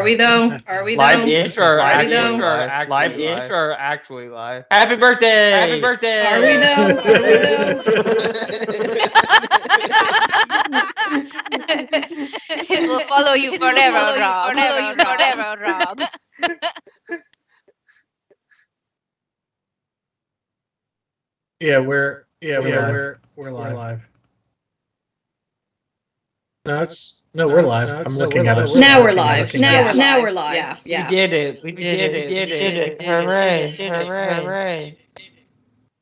we though? Are we though? Live-ish or actually live? Live-ish or actually live? Happy birthday! Happy birthday! Are we though? Are we though? It will follow you forever, Rob. Follow you forever, Rob. Yeah, we're live. No, we're live. I'm looking at us. Now we're live. Now we're live. Yeah. We did it. We did it. Hooray. Hooray.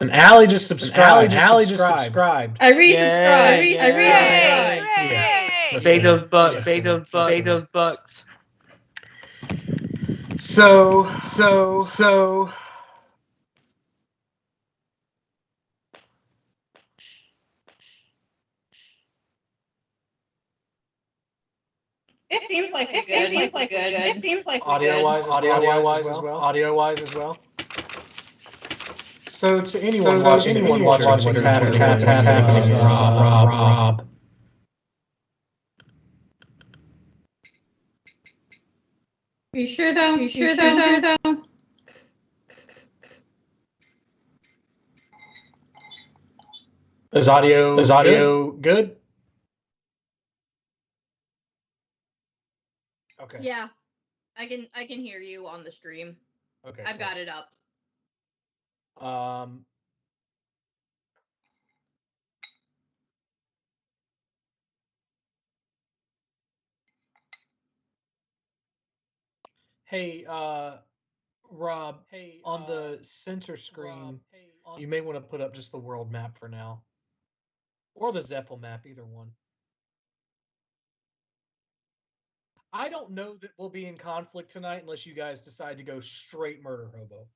And Allie just subscribed. I resubscribed. Yeah. I resubscribed. Hooray! Pay those bucks. Pay those bucks. So. It seems like good. It seems like Audio wise as well. So to anyone watching what's happening, Rob. Are you sure though? Is audio good? Okay. Yeah. I can hear you on the stream. Okay. I've got it up. Hey, Rob. On the center screen, you may want to put up just the world map for now, or the Zephyl map, either one. I don't know that we'll be in conflict tonight unless you guys decide to go straight murder hobo.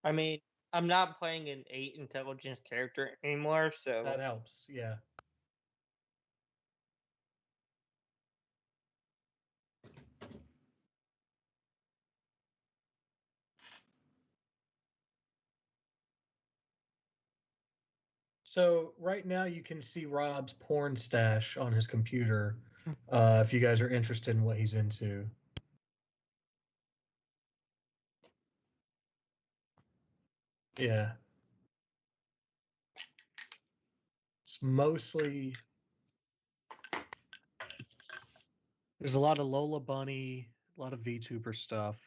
I mean, I'm not playing an 8 intelligence character anymore, so That helps, yeah. So right now you can see Rob's porn stash on his computer, if you guys are interested in what he's into. Yeah. It's mostly... There's a lot of Lola Bunny, a lot of VTuber stuff.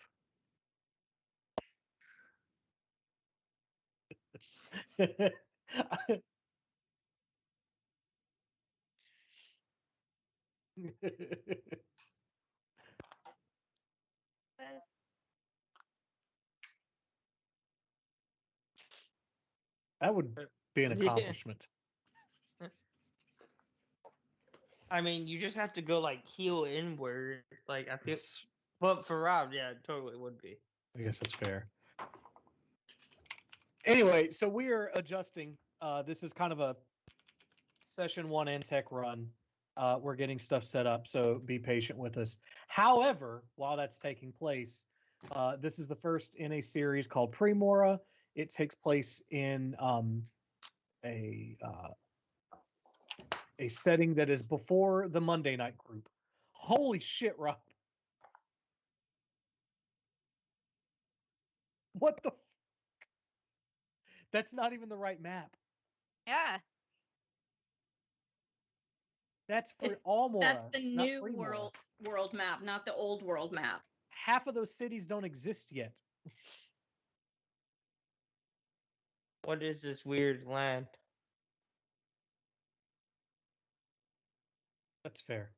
That would be an accomplishment. I mean, you just have to go like heel inward. Like I feel, but for Rob, yeah, it totally would be. I guess that's fair. Anyway, so we are adjusting. This is kind of a session 1 and tech run. We're getting stuff set up, so be patient with us. However, while that's taking place, this is the first in a series called Premora. It takes place in a setting that is before the Monday night group. Holy shit, Rob. What the That's not even the right map. Yeah. That's for Almora. That's the not new Premora. world map, not the old world map. Half of those cities don't exist yet. What is this weird land? That's fair.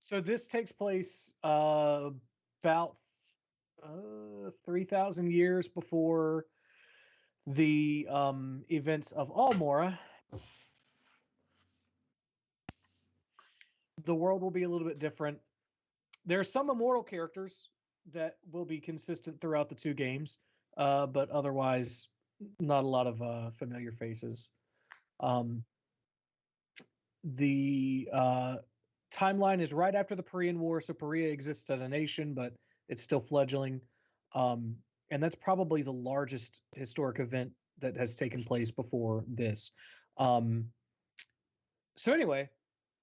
So this takes place about 3,000 years before the events of Almora. The world will be a little bit different. There are some immortal characters that will be consistent throughout the 2 games, but otherwise not a lot of familiar faces. The timeline is right after the Korean War, so Korea exists as a nation, but it's still fledgling. And that's probably the largest historic event that has taken place before this. So anyway,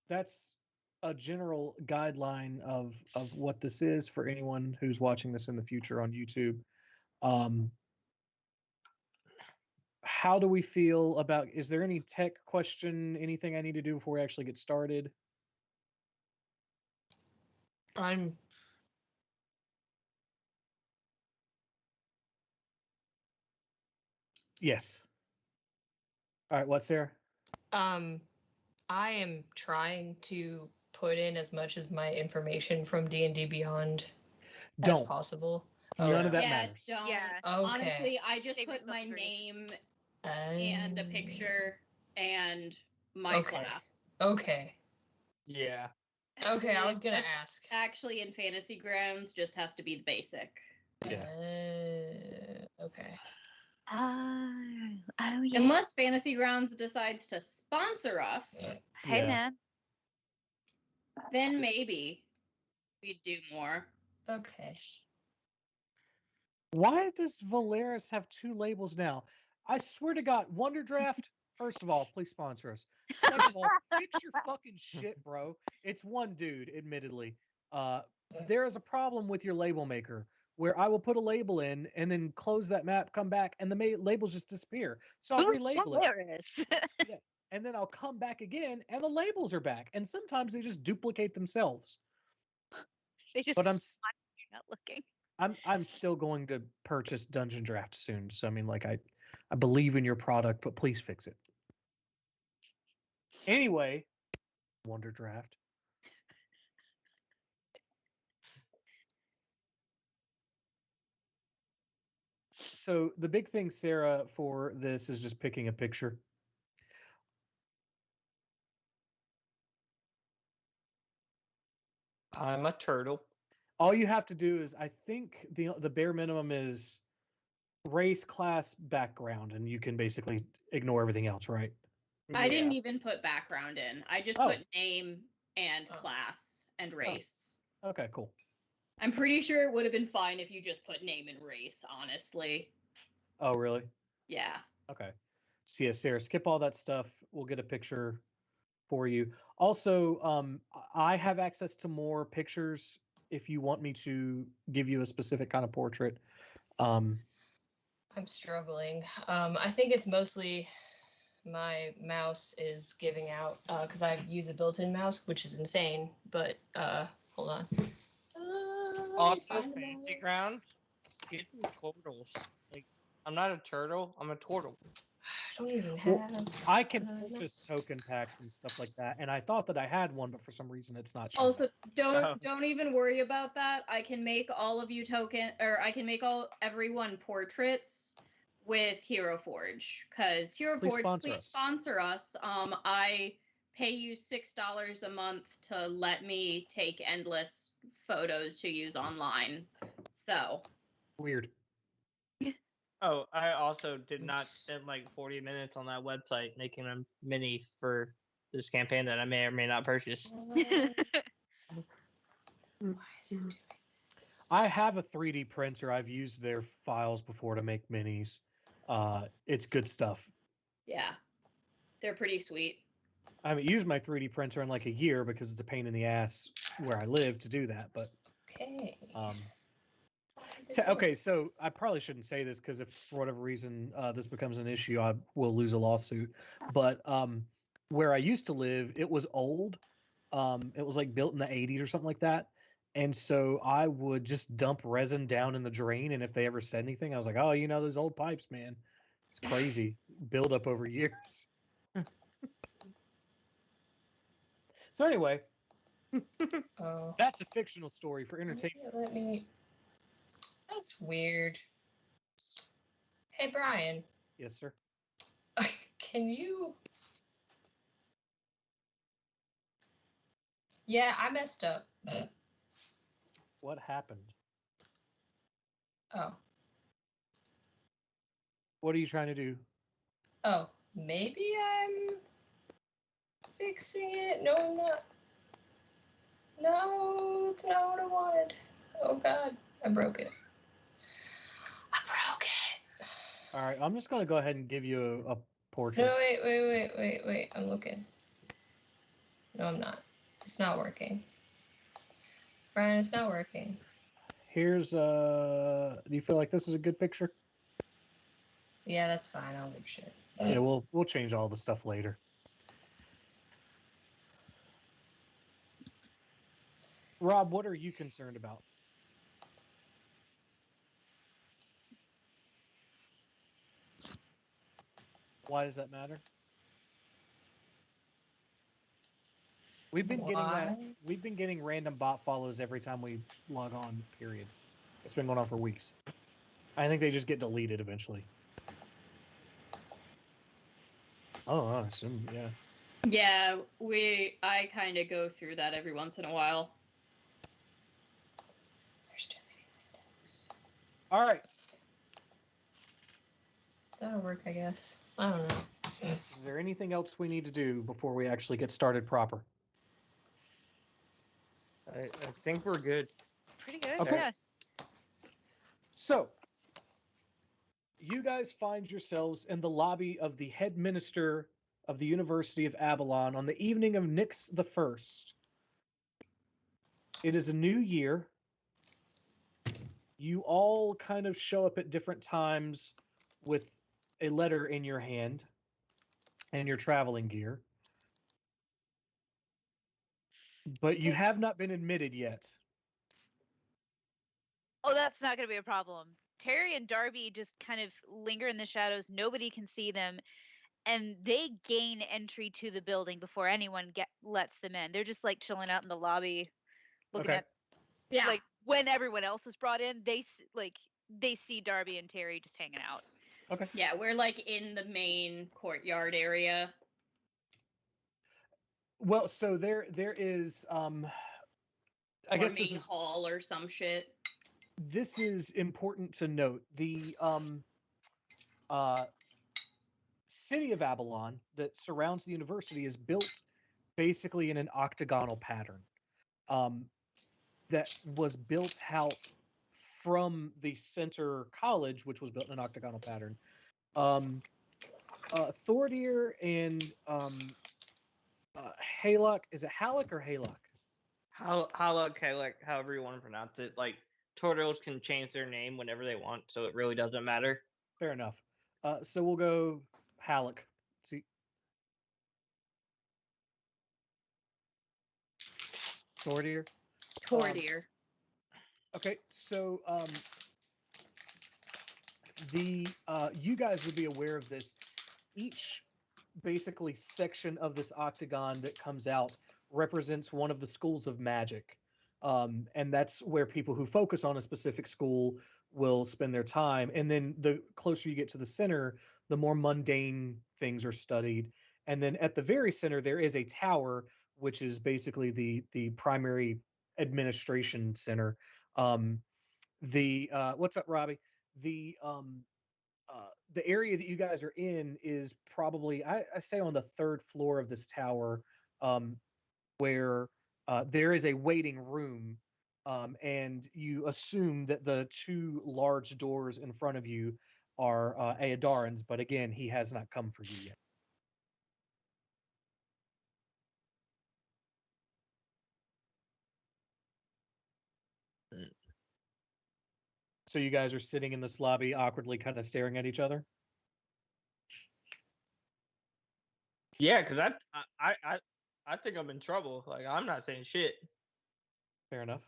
that's a general guideline of what this is for anyone who's watching this in the future on YouTube. Um, how do we feel about? Is there any tech question? Anything I need to do before we actually get started? I'm Yes. All right. What's there? I am trying to put in as much as my information from D&D Beyond as Don't. possible. None of that Yeah, matters. don't. Yeah. Okay. Honestly, I just Save put yourself my grief. name and a picture and my Okay. class. Okay. Yeah. Okay, I was gonna That's ask. Actually, in Fantasy Grounds, just has to be the basic. Yeah. Okay. Oh yeah. Unless Fantasy Grounds decides to sponsor us, Hey Yeah. man. then maybe we'd do more. Okay. Why does Valeris have two labels now? I swear to God, Wonder Draft. First of all, please sponsor us. Second of all, fix your fucking shit, bro. It's one dude, admittedly. There is a problem with your label maker where I will put a label in and then close that map, come back, and the labels just disappear. So I'll relabel it, Hilarious. and then I'll come back again, and the labels are back. And sometimes they just duplicate themselves. They just But I'm spawn when you're not looking. I'm still going to purchase Dungeon Draft soon. So I mean, like I believe in your product, but please fix it. Anyway, Wonder Draft. So the big thing, Sarah, for this is just picking a picture. I'm a turtle. All you have to do is, I think the bare minimum is race, class, background, and you can basically ignore everything else, right? I didn't even put background in. I just Oh. put name and Oh. class and race. Okay, cool. I'm pretty sure it would have been fine if you just put name and race, honestly. Oh, really? Yeah. Okay. So yeah, Sarah, skip all that stuff. We'll get a picture for you. Also, I have access to more pictures if you want me to give you a specific kind of portrait. I'm struggling. I think it's mostly my mouse is giving out because I use a built-in mouse, which is insane. But hold on. Also, Find a Fantasy mouse. Ground. Get some turtles. Like, I'm not a turtle. I'm a turtle. I don't even Well, have. I can no. purchase token packs and stuff like that, and I thought that I had one, but for some reason it's not showing. Also, don't Oh. don't even worry about that. I can make all of you I can make everyone portraits with Hero Forge, because Hero Please Forge, sponsor please us. sponsor us. I pay you $6 a month to let me take endless photos to use online. So Weird. Oh, I also did not spend like 40 minutes on that website making a mini for this campaign that I may or may not purchase. Why is it doing this? I have a 3D printer. I've used their files before to make minis. It's good stuff. yeah, they're pretty sweet. I haven't used my 3D printer in like a year because it's a pain in the ass where I live to do that. But Okay. um, Why is it doing okay, this? so I probably shouldn't say this because if for whatever reason this becomes an issue, I will lose a lawsuit. But where I used to live, it was old. It was like built in the 80s or something like that. And so I would just dump resin down in the drain. And if they ever said anything, I was like, oh, you know, those old pipes, man. It's crazy. Build up over years. So anyway, Oh. that's a fictional story for entertainment. Let me. That's weird. Hey Brian, Yes, sir. can you? Yeah, I messed up. What happened? Oh. What are you trying to do? Oh, maybe I'm fixing it. No, I'm not. No, it's not what I wanted. Oh God, I broke it. I broke it. All right, I'm just going to go ahead and give you a portrait. No, wait. I'm looking. No, I'm not. It's not working. Brian, it's not working. Here's do you feel like this is a good picture? Yeah, that's fine. I don't give a shit. Yeah, we'll change all the stuff later. Rob, what are you concerned about? Why does that matter? We've been getting that. Why? We've been getting random bot follows every time we log on. Period. It's been going on for weeks. I think they just get deleted eventually. Oh, I assume, yeah. Yeah, I kind of go through that every once in a while. There's too many windows. All right. That'll work, I guess. I don't know. Is there anything else we need to do before we actually get started proper? I think we're good. Pretty good. Okay. Yeah. So, you guys find yourselves in the lobby of the head minister of the University of Avalon on the evening of Nyx the First. It is a new year. You all kind of show up at different times with a letter in your hand and your traveling gear. But you have not been admitted yet. Oh, that's not going to be a problem. Terry and Darby just kind of linger in the shadows. Nobody can see them, and they gain entry to the building before anyone lets them in. They're just like chilling out in the lobby, looking Okay. at Yeah. like when everyone else is brought in. They see Darby and Terry just hanging out. Okay. Yeah, we're like in the main courtyard area. Well, so there is I guess main hall or some shit. This is important to note. The city of Avalon that surrounds the university is built basically in an octagonal pattern. That was built out from the center college, which was built in an octagonal pattern. Thordir and Halak, is it Halak or Halak? Halak, however you want to pronounce it. Like, turtles can change their name whenever they want, so it really doesn't matter. Fair enough. So we'll go Halak. See. Thordir? Tordir. Okay, so you guys would be aware of this. Each basically section of this octagon that comes out represents one of the schools of magic. And that's where people who focus on a specific school will spend their time. And then the closer you get to the center, the more mundane things are studied. And then at the very center, there is a tower, which is basically the primary administration center. What's up, Robbie? The area that you guys are in is probably I say on the third floor of this tower, where there is a waiting room, and you assume that the two large doors in front of you are Aodarin's, but again, he has not come for you yet. So you guys are sitting in this lobby, awkwardly, kind of staring at each other. Yeah, because I think I'm in trouble. Like, I'm not saying shit. Fair enough.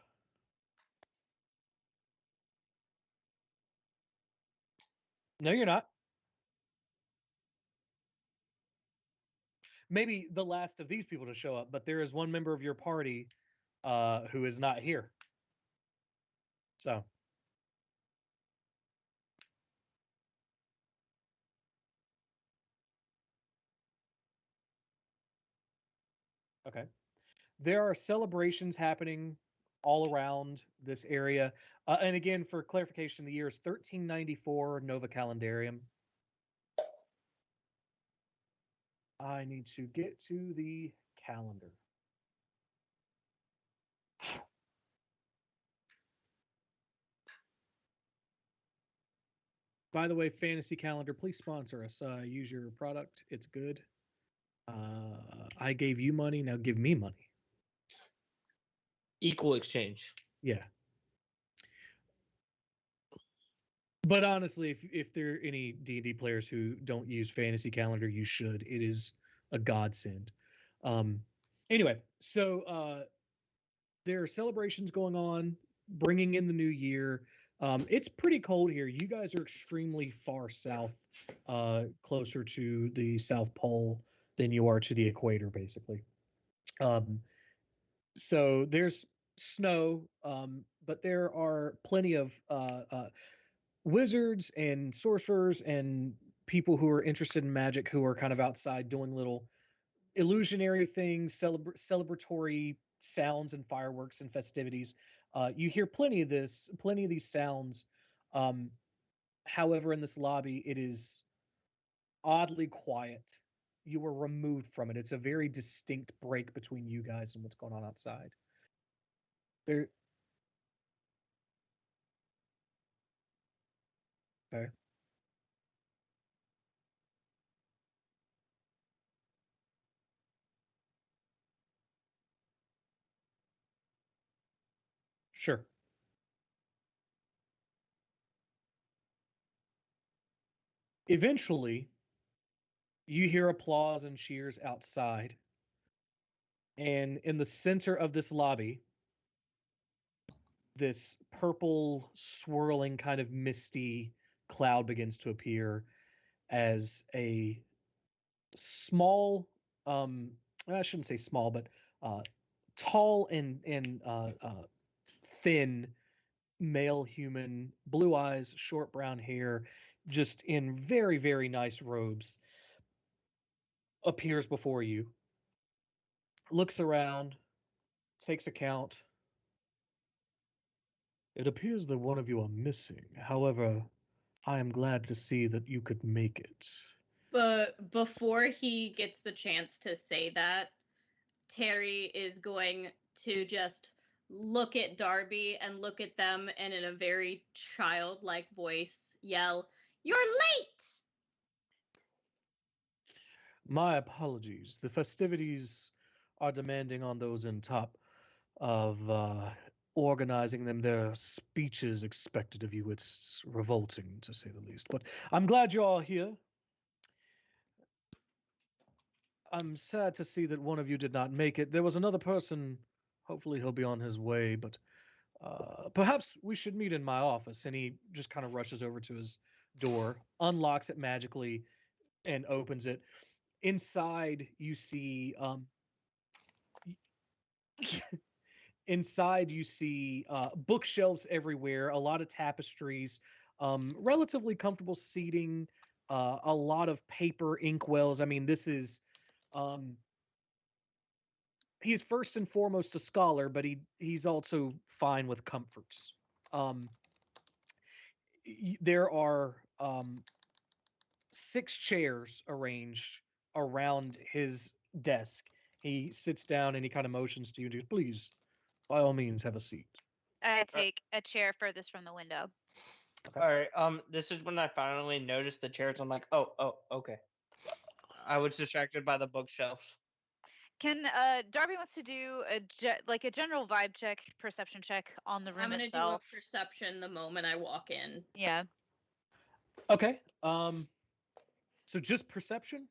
No, you're not. Maybe the last of these people to show up, but there is one member of your party who is not here. So. Okay. There are celebrations happening all around this area. And again, for clarification, the year is 1394 Nova Calendarium. I need to get to the calendar. By the way, Fantasy Calendar, please sponsor us. Use your product. It's good. I gave you money, now give me money. Equal exchange. Yeah. But honestly, if there are any D&D players who don't use Fantasy Calendar, you should. It is a godsend. Anyway, so there are celebrations going on, bringing in the new year. It's pretty cold here. You guys are extremely far south, closer to the South Pole than you are to the equator, basically. So there's snow, but there are plenty of wizards and sorcerers and people who are interested in magic who are kind of outside doing little illusionary things, celebratory sounds and fireworks and festivities. You hear plenty of these sounds. However, in this lobby, it is oddly quiet. You were removed from it. It's a very distinct break between you guys and what's going on outside. There. Okay. Sure. Eventually, you hear applause and cheers outside. And in the center of this lobby, this purple, swirling, kind of misty cloud begins to appear as a small, I shouldn't say small, but tall and thin male human, blue eyes, short brown hair, just in very, very nice robes, appears before you, looks around, takes account. It appears that one of you are missing. However, I am glad to see that you could make it. But before he gets the chance to say that, Terry is going to just look at Darby and look at them and in a very childlike voice yell, "You're late!" My apologies. The festivities are demanding on those in top of organizing them. There are speeches expected of you. It's revolting, to say the least. But I'm glad you're all here. I'm sad to see that one of you did not make it. There was another person. Hopefully, he'll be on his way. But perhaps we should meet in my office. And he just kind of rushes over to his door, unlocks it magically, and opens it. Inside, you see inside you see bookshelves everywhere, a lot of tapestries, relatively comfortable seating, a lot of paper inkwells. I mean, this is he's first and foremost a scholar, but he's also fine with comforts. Um, there are 6 chairs arranged around his desk. He sits down and he kind of motions to you and goes, "Please, by all means, have a seat." I take a chair furthest from the window. All right. This is when I finally noticed the chairs. I'm like, oh, okay. I was distracted by the bookshelves. Can Darby wants to do a general vibe check, perception check on the room I'm gonna itself. do a perception the moment I walk in. Yeah. Okay. So just perception?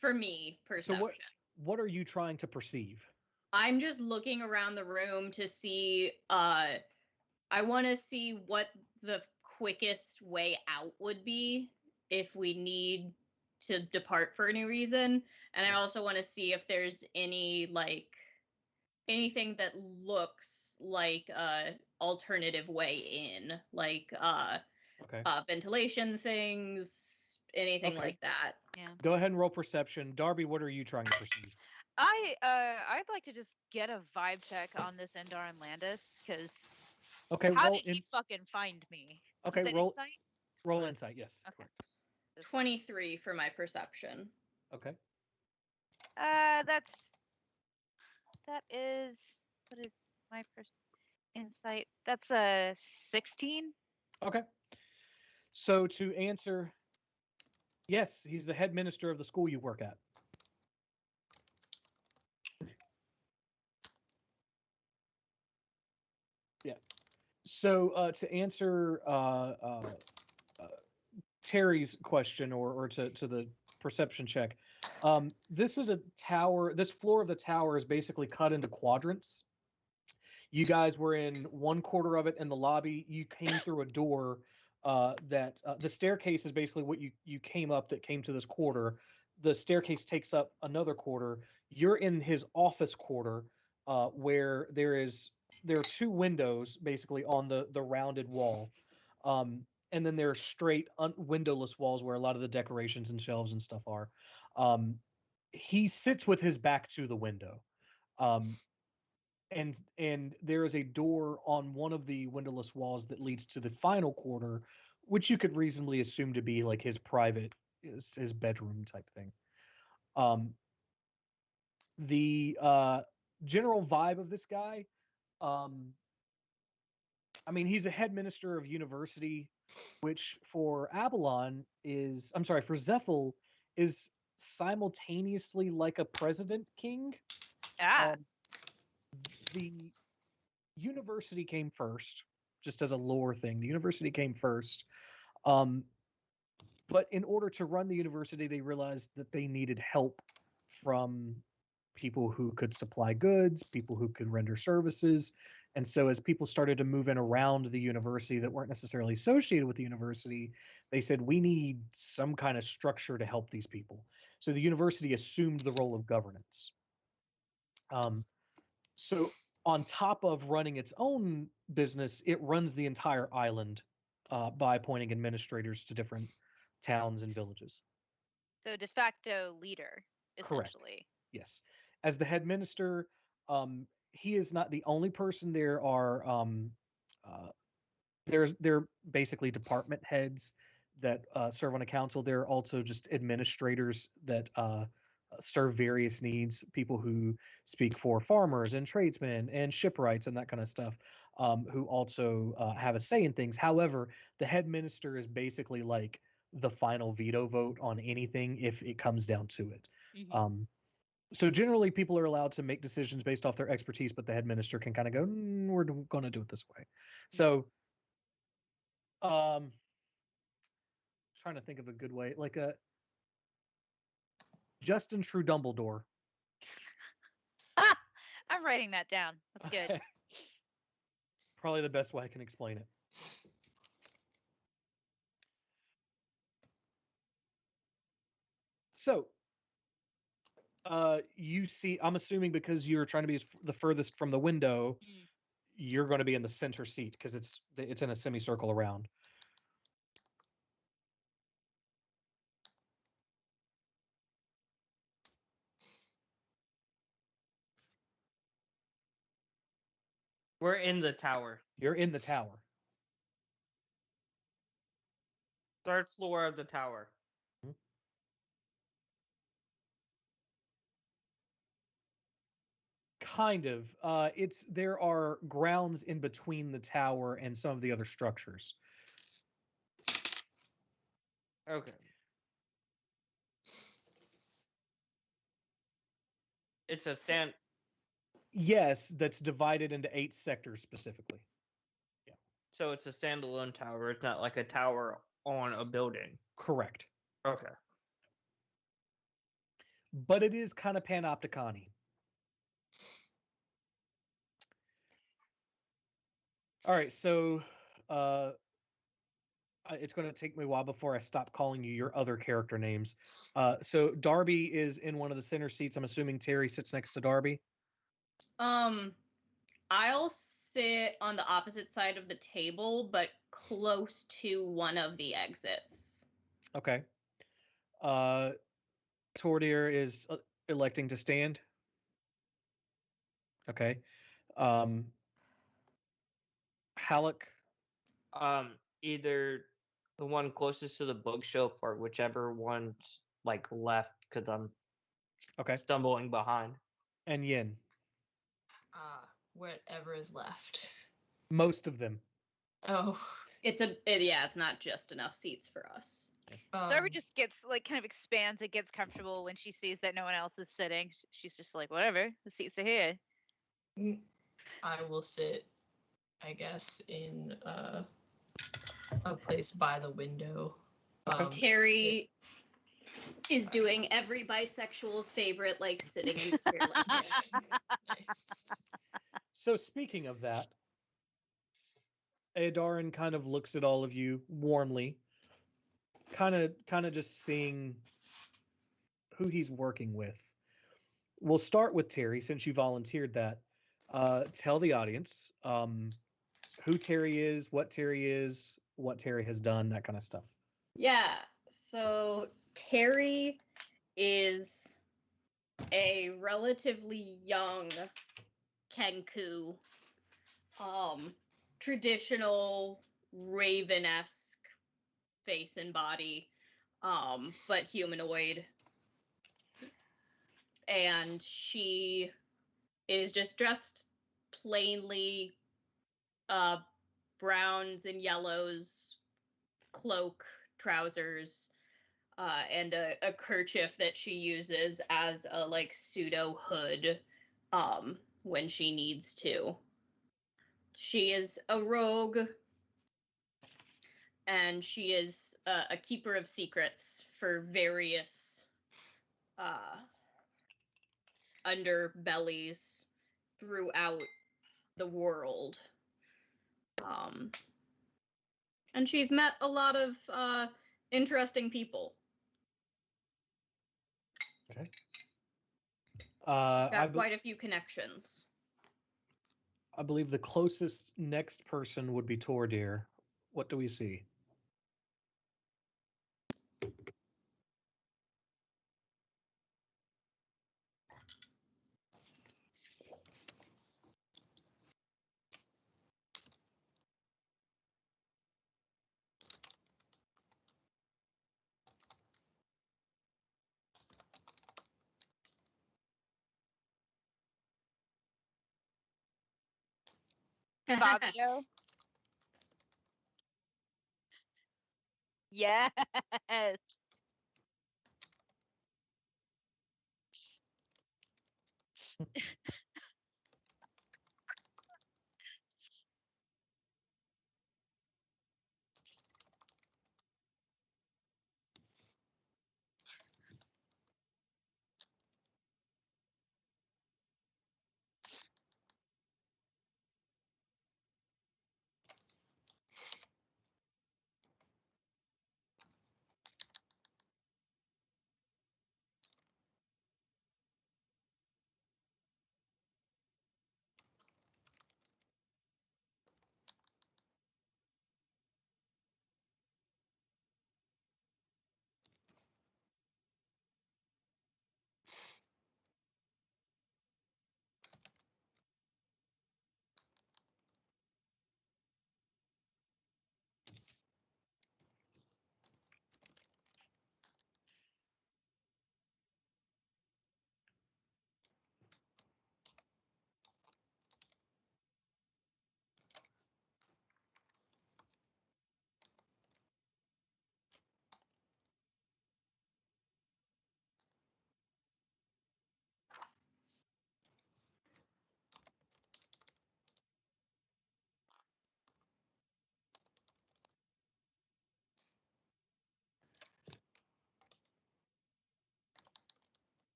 For me, perception. So what are you trying to perceive? I'm just looking around the room to see I want to see what the quickest way out would be if we need to depart for any reason, and I also want to see if there's any anything that looks like a alternative way in, like Okay. ventilation things, anything Okay. like that. Yeah. Go ahead and roll perception. Darby, what are you trying to perceive? I'd like to just get a vibe check on this Endar and Landis, because Okay, how roll did he fucking find me? Okay, Is that roll insight? roll insight, yes. Okay. Correct. 23 for my perception. Okay. That is what is my insight? That's a 16. Okay. So to answer, yes, he's the head minister of the school you work at. So to answer Terry's question, or to the perception check, this is a tower. This floor of the tower is basically cut into quadrants. You guys were in one quarter of it in the lobby. You came through a door that the staircase is basically what you came up that came to this quarter. The staircase takes up another quarter. You're in his office quarter where there are two windows basically on the rounded wall. And then there are straight windowless walls where a lot of the decorations and shelves and stuff are. He sits with his back to the window. And there is a door on one of the windowless walls that leads to the final quarter, which you could reasonably assume to be like his private, his bedroom type thing. The general vibe of this guy, I mean, he's a headmaster of university, which for Avalon is, I'm sorry, for Zephyl is simultaneously like a president king. The university came first, just as a lore thing. The university came first. But in order to run the university, they realized that they needed help from people who could supply goods, people who could render services. And so as people started to move in around the university that weren't necessarily associated with the university, they said, we need some kind of structure to help these people. So the university assumed the role of governance. So on top of running its own business, it runs the entire island by appointing administrators to different towns and villages. So de facto leader, essentially. Correct. Yes. As the headmaster, he is not the only person. There are they're basically department heads that serve on a council. There are also just administrators that serve various needs, people who speak for farmers and tradesmen and shipwrights and that kind of stuff, who also have a say in things. However, the headmaster is basically like the final veto vote on anything if it comes down to it. Mm-hmm. So generally people are allowed to make decisions based off their expertise, but the headmaster can kind of go, we're going to do it this way. So trying to think of a good way, like a Justin True Dumbledore. I'm writing that down. That's good. Probably the best way I can explain it. So, you see, I'm assuming because you're trying to be the furthest from the window, you're going to be in the center seat because it's in a semicircle around. We're in the tower. You're in the tower. Third floor of the tower. Kind of. There are grounds in between the tower and some of the other structures. Okay. It's a stand. Yes, that's divided into 8 sectors specifically. Yeah. So it's a standalone tower. It's not like a tower on a building. Correct. Okay. But it is kind of panopticon-y. All right, so it's going to take me a while before I stop calling you your other character names. So Darby is in one of the center seats. I'm assuming Terry sits next to Darby. I'll sit on the opposite side of the table, but close to one of the exits. Okay. Tordir is electing to stand. Okay. Halleck. Either the one closest to the bookshelf or whichever one's like left, because I'm stumbling behind. And Yin. Whatever is left. Most of them. Oh. It's not just enough seats for us. Darby just gets kind of expands and gets comfortable when she sees that no one else is sitting. She's just like, whatever, the seats are here. I will sit I guess, in a place by the window. Terry is doing every bisexual's favorite, like sitting in the chair like this. Nice. So speaking of that, Aedarin kind of looks at all of you warmly, kind of just seeing who he's working with. We'll start with Terry since you volunteered that. Tell the audience who Terry is, what Terry has done, that kind of stuff. Yeah, so Terry is a relatively young Kenku, traditional Raven-esque face and body, but humanoid. And she is just dressed plainly, browns and yellows, cloak, trousers, and a kerchief that she uses as a like pseudo hood when she needs to. She is a rogue, and she is a keeper of secrets for various underbellies throughout the world. And she's met a lot of interesting people. Okay. She's got quite a few connections. I believe the closest next person would be Tordir. What do we see? Fabio. Yes.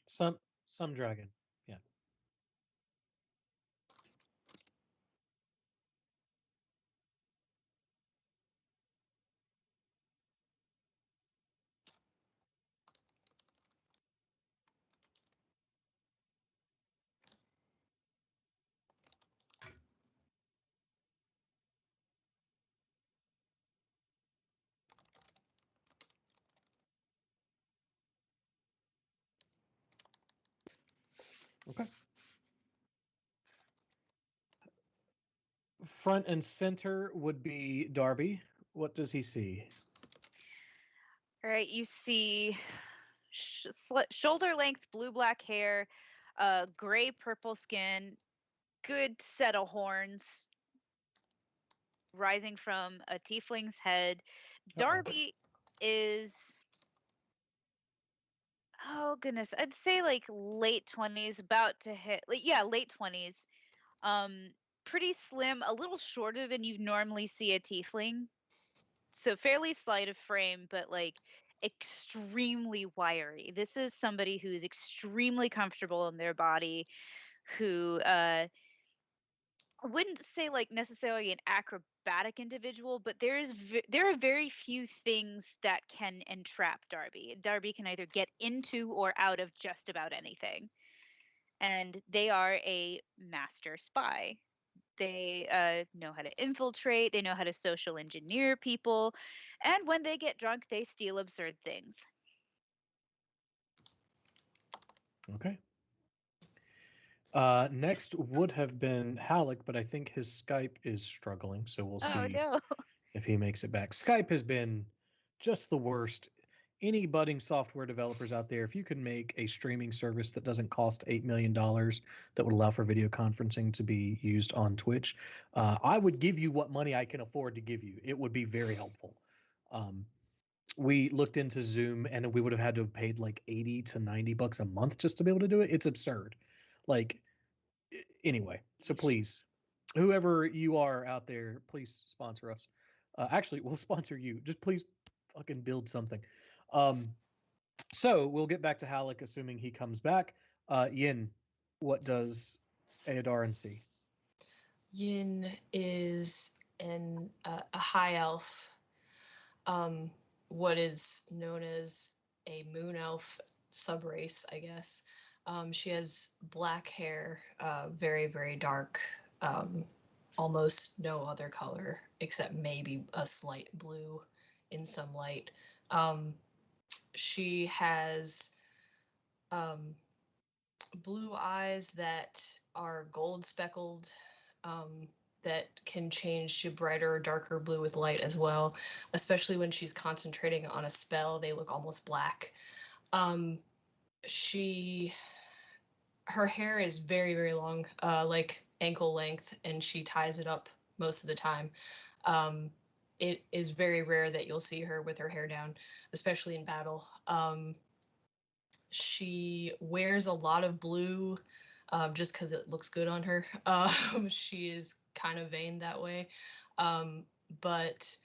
Some dragon. Yeah. Okay. Front and center would be Darby. What does he see? All right, you see shoulder length blue black hair, gray purple skin, good set of horns rising from a tiefling's head. Darby is, oh goodness, I'd say like late 20s, about to hit, like, yeah, late 20s. Pretty slim, a little shorter than you normally see a tiefling. So fairly slight of frame, but like extremely wiry. This is somebody who's extremely comfortable in their body, who I wouldn't say like necessarily an acrobatic individual, but there are very few things that can entrap Darby. Darby can either get into or out of just about anything, and they are a master spy. They know how to infiltrate. They know how to social engineer people, and when they get drunk, they steal absurd things. Okay. Next would have been Halleck, but I think his Skype is struggling, so we'll Oh see no! if he makes it back. Skype has been just the worst. Any budding software developers out there, if you can make a streaming service that doesn't cost $8 million that would allow for video conferencing to be used on Twitch, I would give you what money I can afford to give you. It would be very helpful. We looked into Zoom and we would have had to have paid like 80 to 90 bucks a month just to be able to do it. It's absurd. Like, anyway, so please, whoever you are out there, please sponsor us. Actually, we'll sponsor you. Just please fucking build something. So we'll get back to Halleck, assuming he comes back. Yin, what does Eodarin see? Yin is a high elf, what is known as a moon elf subrace, I guess. She has black hair, very, very dark, almost no other color except maybe a slight blue in some light. She has blue eyes that are gold speckled, that can change to brighter or darker blue with light as well, especially when she's concentrating on a spell. They look almost black. Her hair is very, very long, like ankle length, and she ties it up most of the time. It is very rare that you'll see her with her hair down, especially in battle. She wears a lot of blue, just because it looks good on her. She is kind of vain that way. But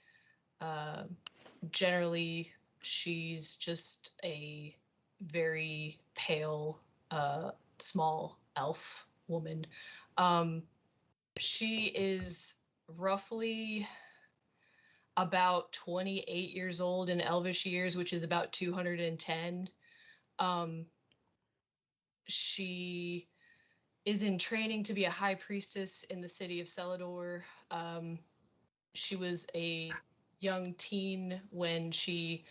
generally, she's just a very pale, small elf woman. She is roughly about 28 years old in elvish years, which is about 210. She is in training to be a high priestess in the city of Celador. She was a young teen when she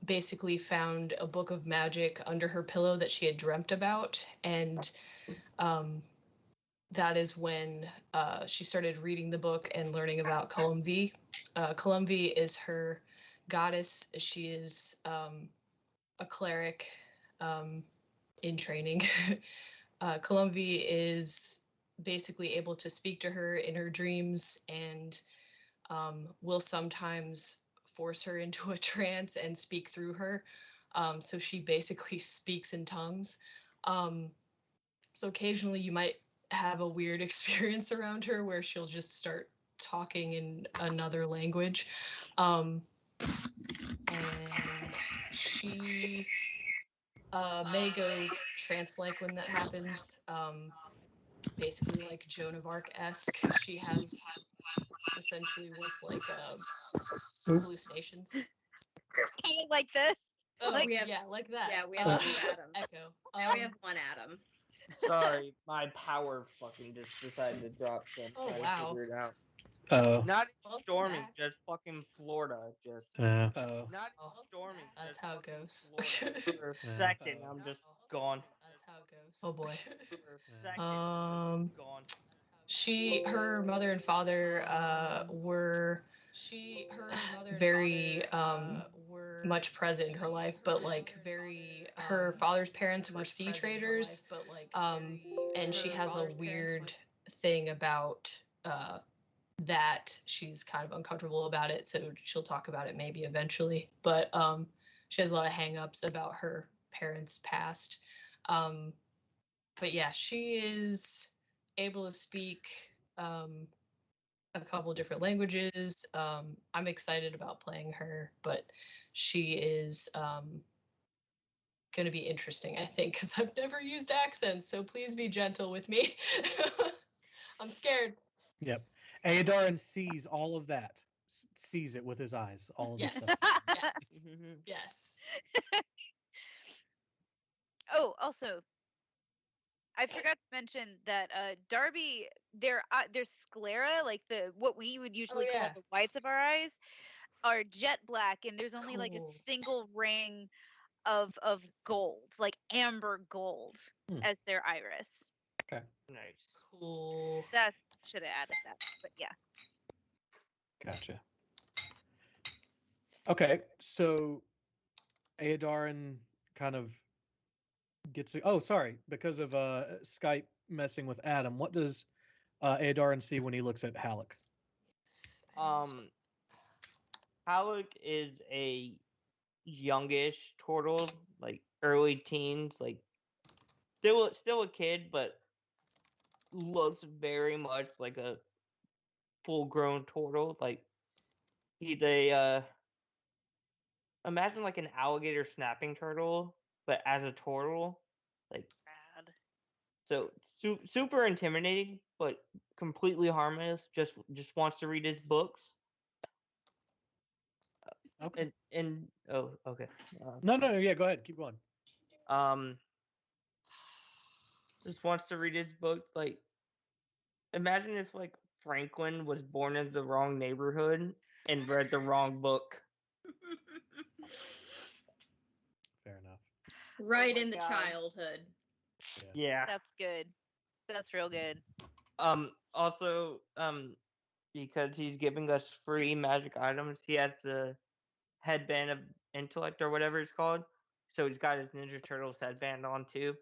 basically found a book of magic under her pillow that she had dreamt about, and that is when she started reading the book and learning about Columvi. Columvi is her goddess. She is a cleric in training. Columvi is basically able to speak to her in her dreams, and will sometimes force her into a trance and speak through her. So she basically speaks in tongues. So occasionally you might have a weird experience around her where she'll just start talking in another language. And she may go trance-like when that happens. Basically like Joan of Arc-esque. She has essentially what's like hallucinations. Kind of like this. Oh, Like- we have- yeah, like that. Yeah, we have two Adams. Echo. Now we have one Adam. Sorry, my power fucking just decided to drop. So I'm Oh, trying wow. to figure it out. Oh. Not even Welcome storming, back. just fucking Florida. Just Oh. not Oh, even storming. that's just how it fucking goes. Florida. For a Yeah. second, I'm just gone. That's how it tacos. Oh boy. For a Yeah. second, gone. Her mother and father were very much present in her life, but like her father's parents were sea traders, and she has a weird thing about that. She's kind of uncomfortable about it, so she'll talk about it maybe eventually, but she has a lot of hang-ups about her parents' past. But yeah, she is able to speak a couple different languages. I'm excited about playing her, but she is going to be interesting, I think, because I've never used accents. So please be gentle with me. I'm scared. Yep. Aodarin sees all of that. Sees it with his eyes. All of this Yes. stuff. Yes. Yes. Oh, also, I forgot to mention that Darby, their sclera, like what we would usually call yeah. the whites of our eyes, are jet black, and there's only like a Cool. single ring of gold, like amber gold, as their iris. Okay. Nice. Cool. That should have added that, but yeah. Gotcha. Okay, so Aodarin kind of gets. Oh, sorry, because of Skype messing with Adam. What does Aodarin see when he looks at Halleck? Halleck is a youngish turtle, like early teens, like still a kid, but looks very much like a full grown turtle. Like he's a imagine like an alligator snapping turtle, but as a turtle. Like Rad. so super intimidating, but completely harmless. Just wants to read his books. Okay. And oh, okay. No, yeah, go ahead. Keep going. Um, just wants to read his books. Like, imagine if like Franklin was born in the wrong neighborhood and read the wrong book. Fair enough. Right my in the God. childhood. Yeah. That's good. That's real good. Also, because he's giving us free magic items, he has the headband of intellect or whatever it's called. So he's got his Ninja Turtles headband on too.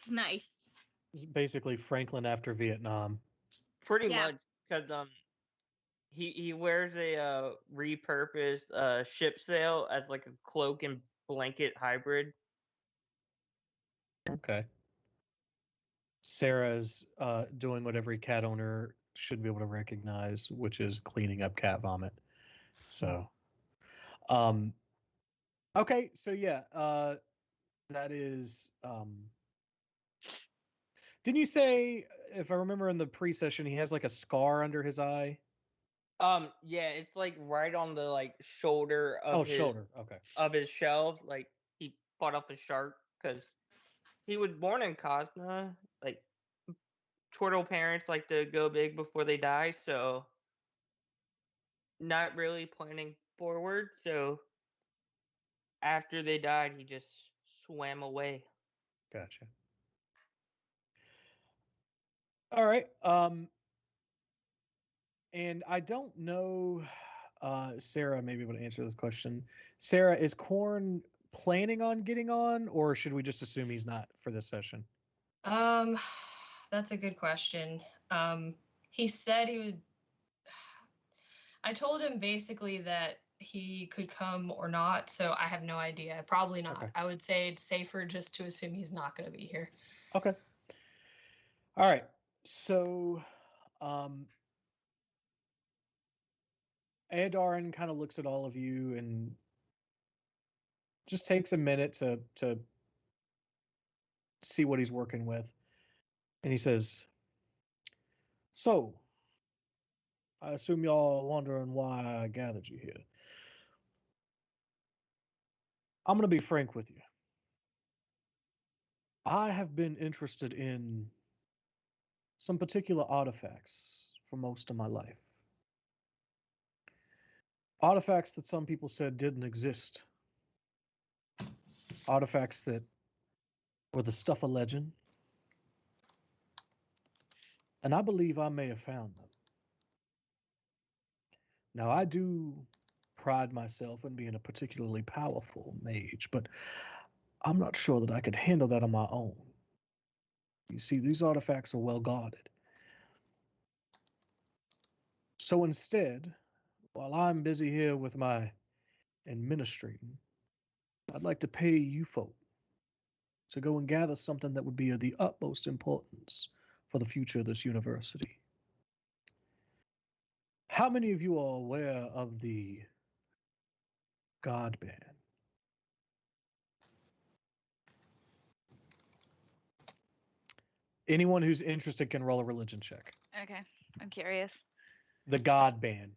Nice. It's basically Franklin after Vietnam. Pretty Yeah. much, because he wears a repurposed ship sail as like a cloak and blanket hybrid. Okay. Sarah's doing what every cat owner should be able to recognize, which is cleaning up cat vomit. So, okay, so yeah, that is. Didn't you say, if I remember in the pre-session, he has like a scar under his eye? Yeah, it's like right on the like shoulder of shoulder. Okay. of his shell. Like he fought off a shark because he was born in Cosna. Like turtle parents like to go big before they die, so not really planning forward. So after they died, he just swam away. Gotcha. All right. And I don't know, Sarah may be able to answer this question. Sarah, is Korn planning on getting on, or should we just assume he's not for this session? That's a good question. He said he would. I told him basically that he could come or not, so I have no idea. Probably not. Okay. I would say it's safer just to assume he's not going to be here. Okay. All right. So, Aodarin kind of looks at all of you and just takes a minute to see what he's working with. And he says, "So, I assume y'all are wondering why I gathered you here. I'm going to be frank with you. I have been interested in some particular artifacts for most of my life. Artifacts that some people said didn't exist. Artifacts that or the stuff of legend. And I believe I may have found them. Now, I do pride myself in being a particularly powerful mage, but I'm not sure that I could handle that on my own. You see, these artifacts are well guarded. So instead, while I'm busy here with my administrating, I'd like to pay you folk to go and gather something that would be of the utmost importance for the future of this university. How many of you are aware of the God Band? Anyone who's interested can roll a religion check. Okay, I'm curious. The God Band.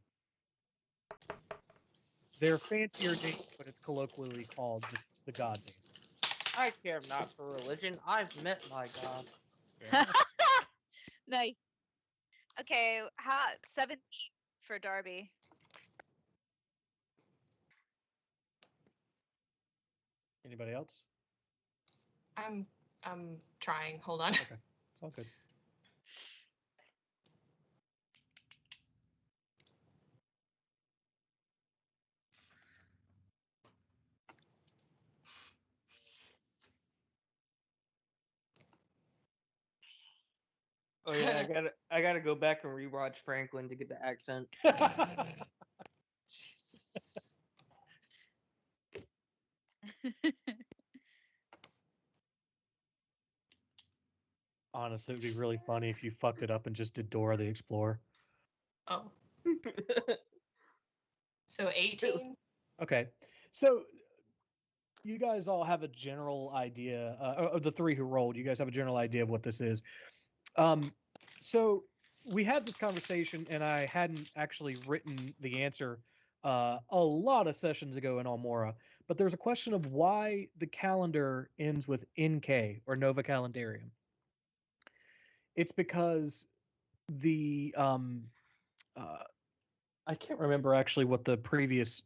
They're fancier names, but it's colloquially called just the God Band. I care not for religion. I've met my God. Fair enough. Nice. Okay, 17 for Darby. Anybody else? I'm trying. Hold on. Okay, it's all good. Oh yeah, I gotta go back and rewatch Franklin to get the accent. Jesus. Honestly, it would be really funny if you fucked it up and just did Dora the Explorer. Oh, so 18. Okay, so you guys all have a general idea, of the three who rolled, you guys have a general idea of what this is. So we had this conversation, and I hadn't actually written the answer a lot of sessions ago in Almora, but there's a question of why the calendar ends with NK or Nova Calendarium. It's because the I can't remember actually what the previous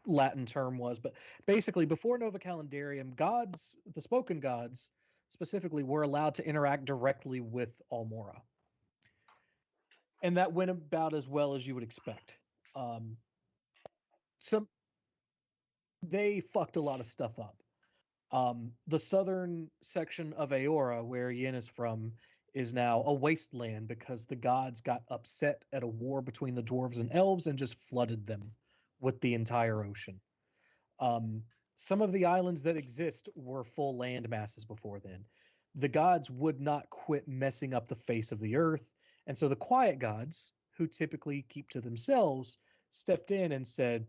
Latin term was, but basically before Nova Calendarium, gods, the spoken gods specifically, were allowed to interact directly with Almora. And that went about as well as you would expect. Some They fucked a lot of stuff up. The southern section of Aora, where Yin is from, is now a wasteland because the gods got upset at a war between the dwarves and elves and just flooded them with the entire ocean. Some of the islands that exist were full land masses before then. The gods would not quit messing up the face of the earth, and so the quiet gods, who typically keep to themselves, stepped in and said,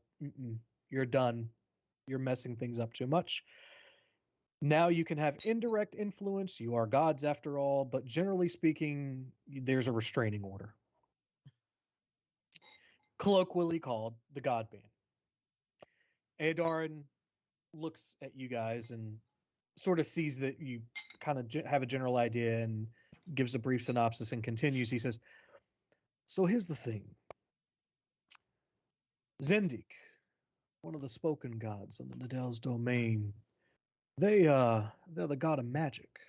"You're done. You're messing things up too much. Now you can have indirect influence. You are gods after all, but generally speaking, there's a restraining order." Colloquially called the God Ban. Aedarin looks at you guys and sort of sees that you kind of have a general idea and gives a brief synopsis and continues. He says, "So here's the thing. Zendik, one of the spoken gods on the Nadel's domain, they're the god of magic.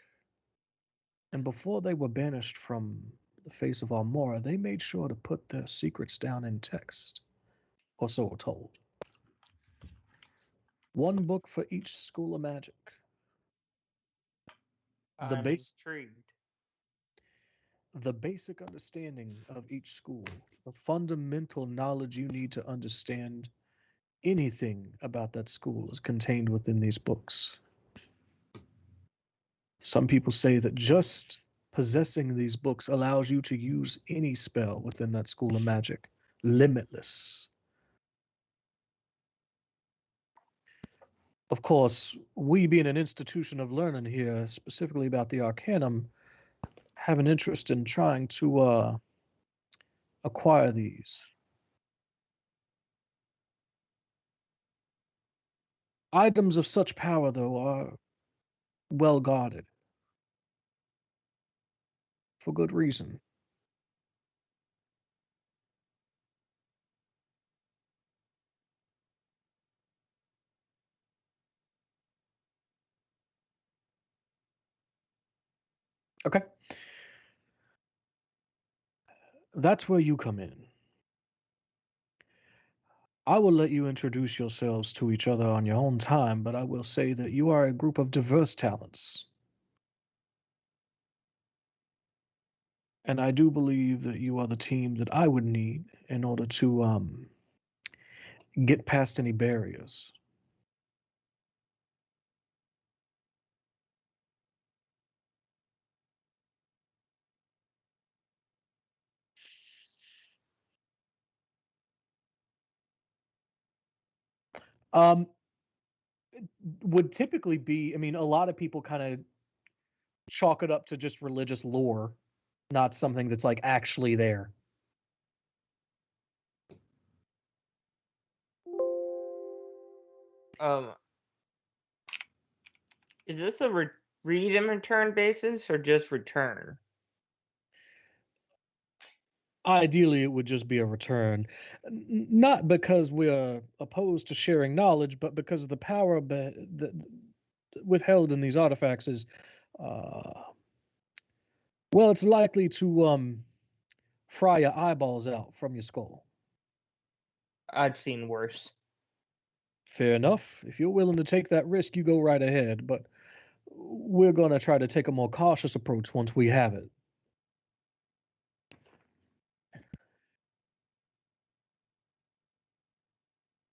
And before they were banished from the face of Almora, they made sure to put their secrets down in text, or so we're told. One book for each school of magic. The I'm base intrigued. the basic understanding of each school, the fundamental knowledge you need to understand anything about that school is contained within these books. Some people say that just possessing these books allows you to use any spell within that school of magic, limitless. Of course, we being an institution of learning here, specifically about the Arcanum, have an interest in trying to acquire these. Items of such power, though, are well guarded. For good reason. Okay. That's where you come in. I will let you introduce yourselves to each other on your own time, but I will say that you are a group of diverse talents. And I do believe that you are the team that I would need in order to get past any barriers. Um, would typically be, I mean, a lot of people kind of chalk it up to just religious lore, not something that's like actually there. Um, is this a read and return basis or just return? Ideally, it would just be a return, not because we're opposed to sharing knowledge, but because of the power that withheld in these artifacts is, uh, well, it's likely to fry your eyeballs out from your skull. I've seen worse. Fair enough. If you're willing to take that risk, you go right ahead. But we're going to try to take a more cautious approach once we have it.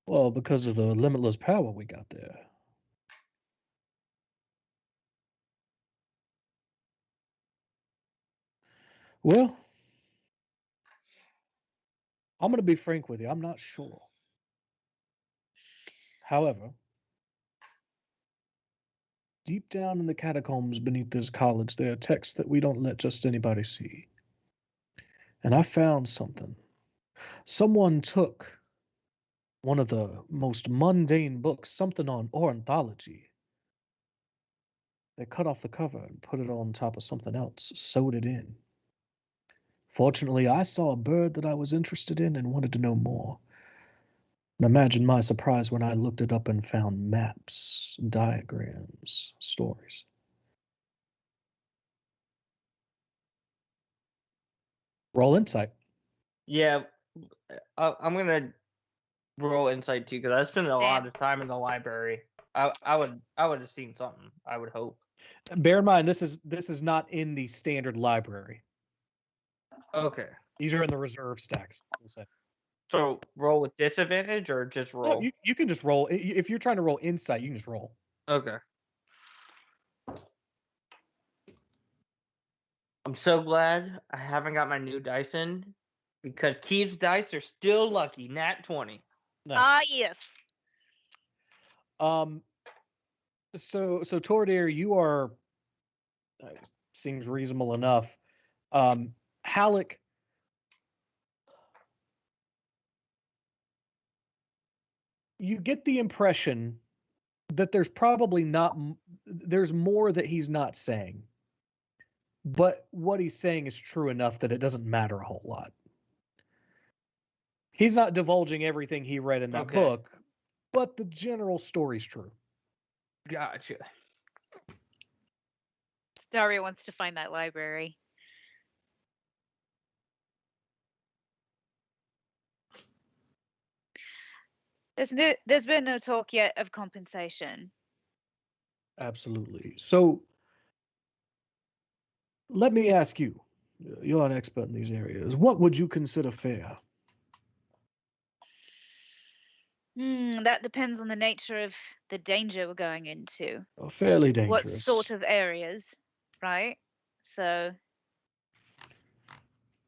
Well, because of the limitless power we got there. Well, I'm going to be frank with you. I'm not sure. However, deep down in the catacombs beneath this college, there are texts that we don't let just anybody see. And I found something. Someone took one of the most mundane books, something on ornithology. They cut off the cover and put it on top of something else, sewed it in. Fortunately, I saw a bird that I was interested in and wanted to know more. And imagine my surprise when I looked it up and found maps, diagrams, stories. Roll insight. Yeah, I'm gonna roll insight too because I spent a lot Same. of time in the library. I would have seen something. I would hope. Bear in mind, this is not in the standard library. Okay. These are in the reserve stacks. We'll say. So roll with disadvantage or just No, roll? you can just roll. If you're trying to roll insight, you can just roll. Okay. I'm so glad I haven't got my new dice in because Keith's dice are still lucky. Nat 20. Nice. Yes. So Tordir, you are seems reasonable enough. Halleck, you get the impression that there's probably not there's more that he's not saying, but what he's saying is true enough that it doesn't matter a whole lot. He's not divulging everything he read in that Okay. book, but the general story's true. Gotcha. Daria wants to find that library. There's been no talk yet of compensation. Absolutely. So let me ask you, you're an expert in these areas. What would you consider fair? That depends on the nature of the danger we're going into. Fairly What dangerous. sort of areas, right? So,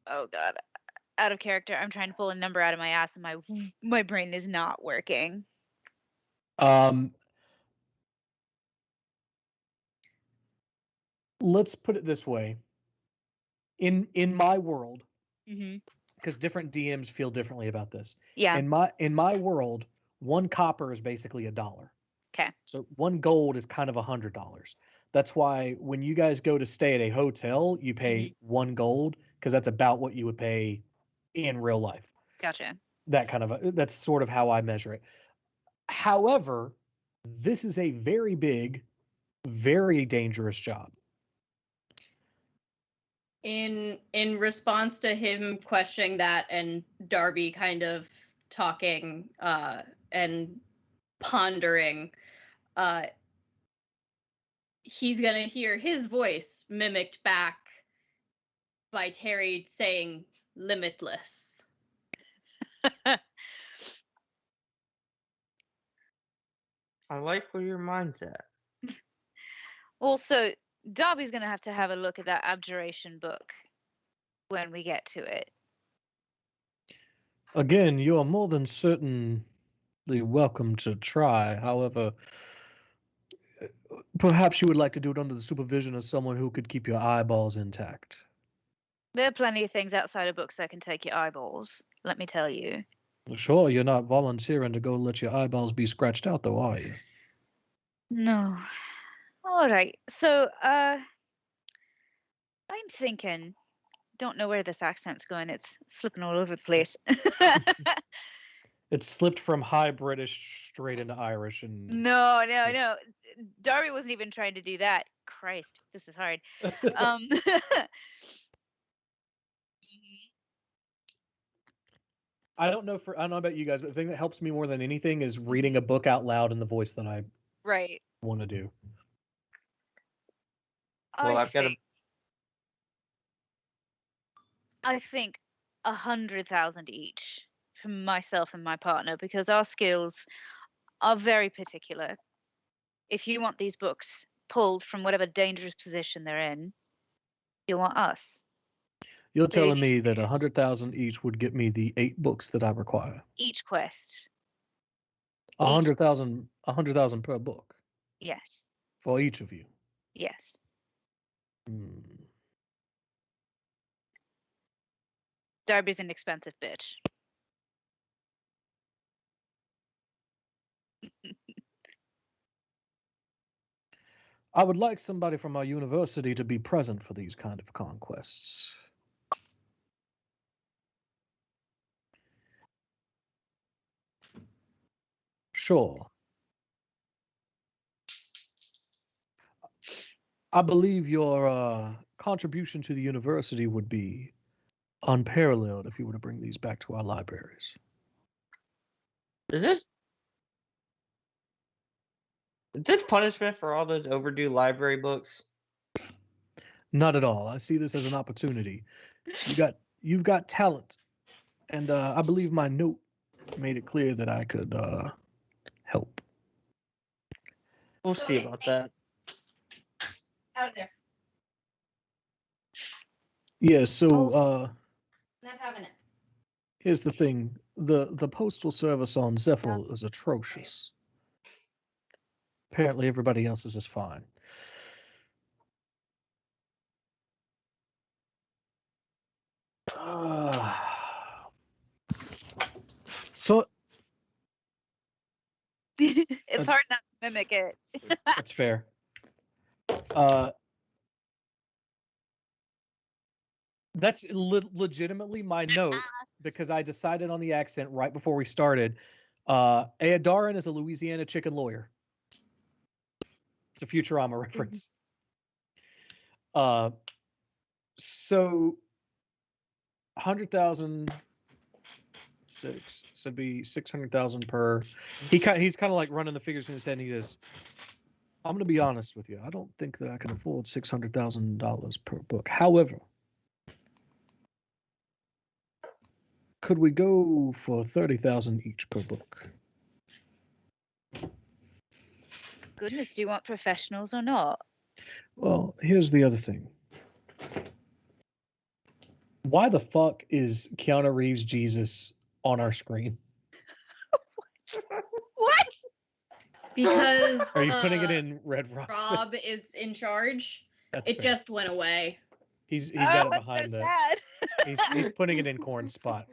oh god, out of character. I'm trying to pull a number out of my ass, and my brain is not working. Let's put it this way. In my world, Mm-hmm. because different DMs feel differently about this. Yeah. In my world, 1 copper is basically $1. Okay. So 1 gold is kind of $100. That's why when you guys go to stay at a hotel, you pay 1 gold because that's about what you would pay in real life. Gotcha. That kind of that's sort of how I measure it. However, this is a very big, very dangerous job. In response to him questioning that and Darby kind of talking and pondering, he's gonna hear his voice mimicked back by Terry saying limitless. I like where your mind's at. Also, Darby's going to have a look at that abjuration book when we get to it. Again, you are more than certainly welcome to try. However, perhaps you would like to do it under the supervision of someone who could keep your eyeballs intact. There are plenty of things outside of books that can take your eyeballs, let me tell you. Sure, you're not volunteering to go let your eyeballs be scratched out, though, are you? No. All right. So, I'm thinking, don't know where this accent's going. It's slipping all over the place. It slipped from high British straight into Irish, and No. Darby wasn't even trying to do that. Christ, this is hard. I don't know about you guys, but the thing that helps me more than anything is reading a book out loud in the voice that I Right. want to do. Well, I think 100,000 each from myself and my partner, because our skills are very particular. If you want these books pulled from whatever dangerous position they're in, you want us. You're telling me that Yes. 100,000 each would get me the 8 books that I require. Each quest. 100,000 per book Yes. for each of you. Yes. Darby's an expensive bitch. I would like somebody from our university to be present for these kind of conquests. Sure. I believe your contribution to the university would be unparalleled if you were to bring these back to our libraries. Is this punishment for all those overdue library books? Not at all. I see this as an opportunity. You've got talent, and I believe my note made it clear that I could help. We'll see about that. Out there. Yeah, so Not having it. here's the thing. The postal service on Zephyr is atrocious. Apparently everybody else's is fine. So It's hard not to mimic it. that's fair. That's legitimately my note because I decided on the accent right before we started. Eodarin is a Louisiana chicken lawyer. It's a Futurama reference. So 100,000 6 so it'd be 600,000 per. He's kind of like running the figures in his head, and he says, "I'm going to be honest with you. I don't think that I can afford $600,000 per book. However, could we go for 30,000 each per book?" Goodness, do you want professionals or not? Well, here's the other thing. Why the fuck is Keanu Reeves' Jesus on our screen? What? Because Are you putting it in Red Rocks? Rob is in charge. That's It fair. just went away. He's got it behind so the. sad. He's putting it in Corn's spot.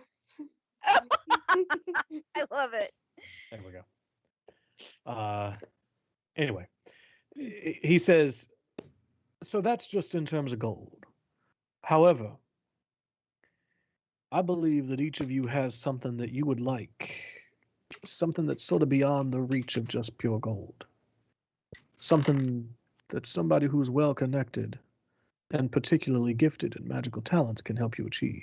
I love it. There we go. Anyway, he says, so that's just in terms of gold. However, I believe that each of you has something that you would like, something that's sort of beyond the reach of just pure gold. Something that somebody who's well connected and particularly gifted in magical talents can help you achieve.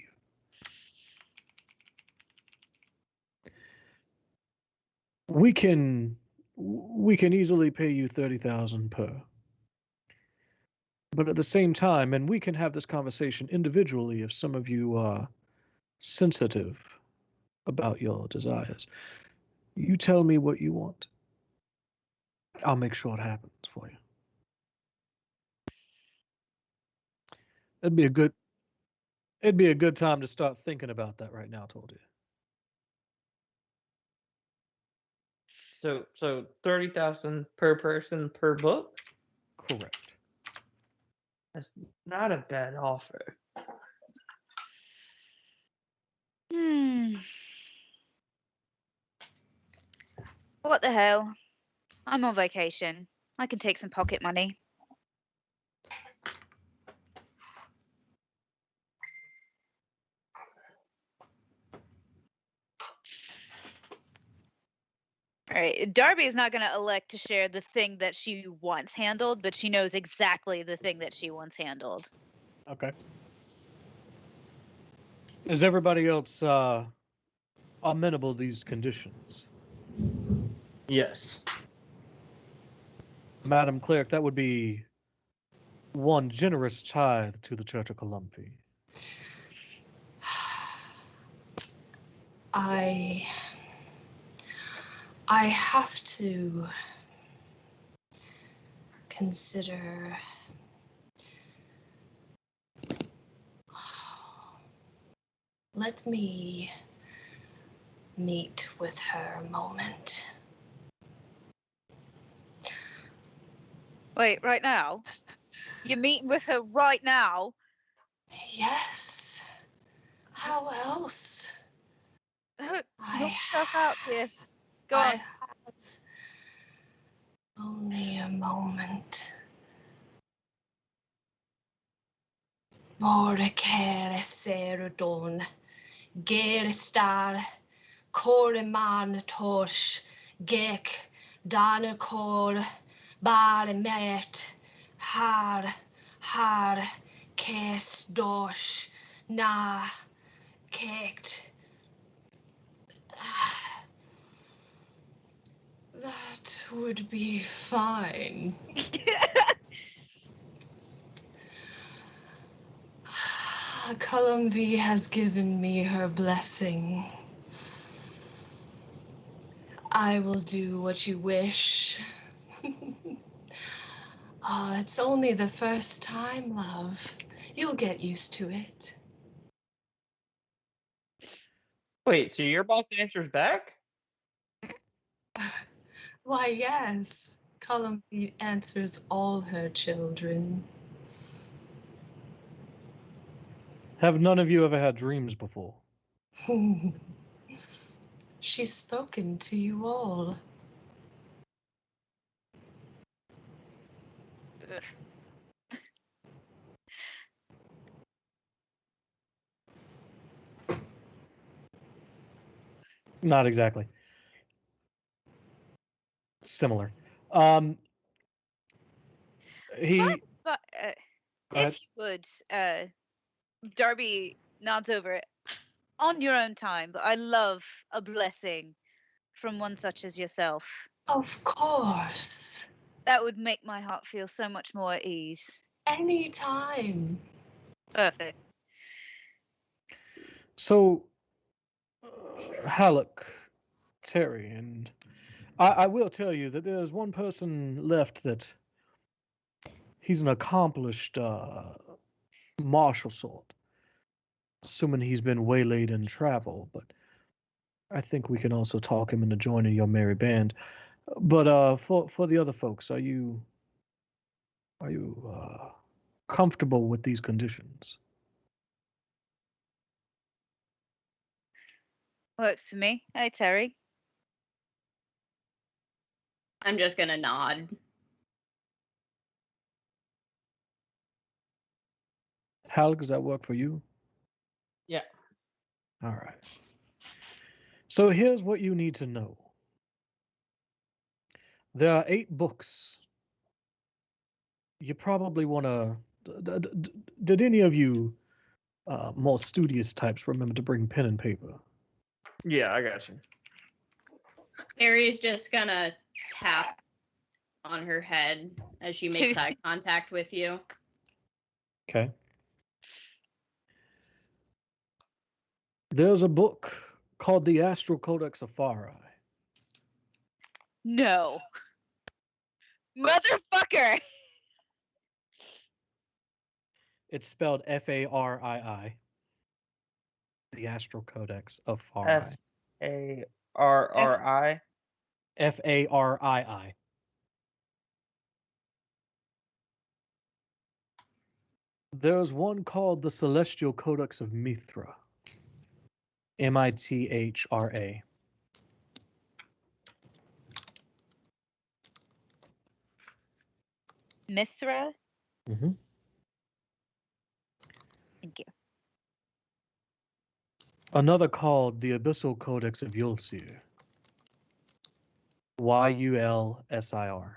We can easily pay you 30,000 per. But at the same time, and we can have this conversation individually if some of you are sensitive about your desires. You tell me what you want. I'll make sure it happens for you. It'd be a good time to start thinking about that right now, told you. So 30,000 per person per book? Correct. That's not a bad offer. What the hell? I'm on vacation. I can take some pocket money. All right. Darby is not going to elect to share the thing that she once handled, but she knows exactly the thing that she once handled. Okay. Is everybody else amenable to these conditions? Yes. Madam Clerk, that would be one generous tithe to the Church of Columbi. I have to consider. Let me meet with her a moment. Wait, right now? You're meeting with her right now? Yes. How else? Knock I yourself out here. Go I on. have only a moment. Vore kere serudon, geristar, koreman tors, gek, danakor, bare met, har, kes dosh, na, kekt. That would be fine. Columbi has given me her blessing. I will do what you wish. It's only the first time, love. You'll get used to it. Wait, so your boss answers back? Why, yes. Columbi answers all her children. Have none of you ever had dreams before? She's spoken to you all. Not exactly. Similar. He. But Go ahead. if you would, Darby nods over it. On your own time, but I love a blessing from one such as yourself. Of course. That would make my heart feel so much more at ease. Anytime. Perfect. So, Halleck, Terry, and I will tell you that there's one person left that he's an accomplished martial sort, assuming he's been waylaid in travel, but I think we can also talk him into joining your merry band. But for the other folks, are you comfortable with these conditions? Works for me. Hey, Terry. I'm just gonna nod. Halleck, does that work for you? Yeah. All right. So here's what you need to know. There are 8 books. You probably want to Did any of you more studious types remember to bring pen and paper? Yeah, I got you. Harry's just gonna tap on her head as she makes eye contact with you. Okay. There's a book called the Astral Codex of Far Eye. No. Motherfucker! It's spelled Farii. The Astral Codex of Far F Eye. A R R I. Farii. There's one called the Celestial Codex of Mithra. Mithra. Mithra? Mm-hmm. Thank you. Another called the Abyssal Codex of Yulsir. Yulsir.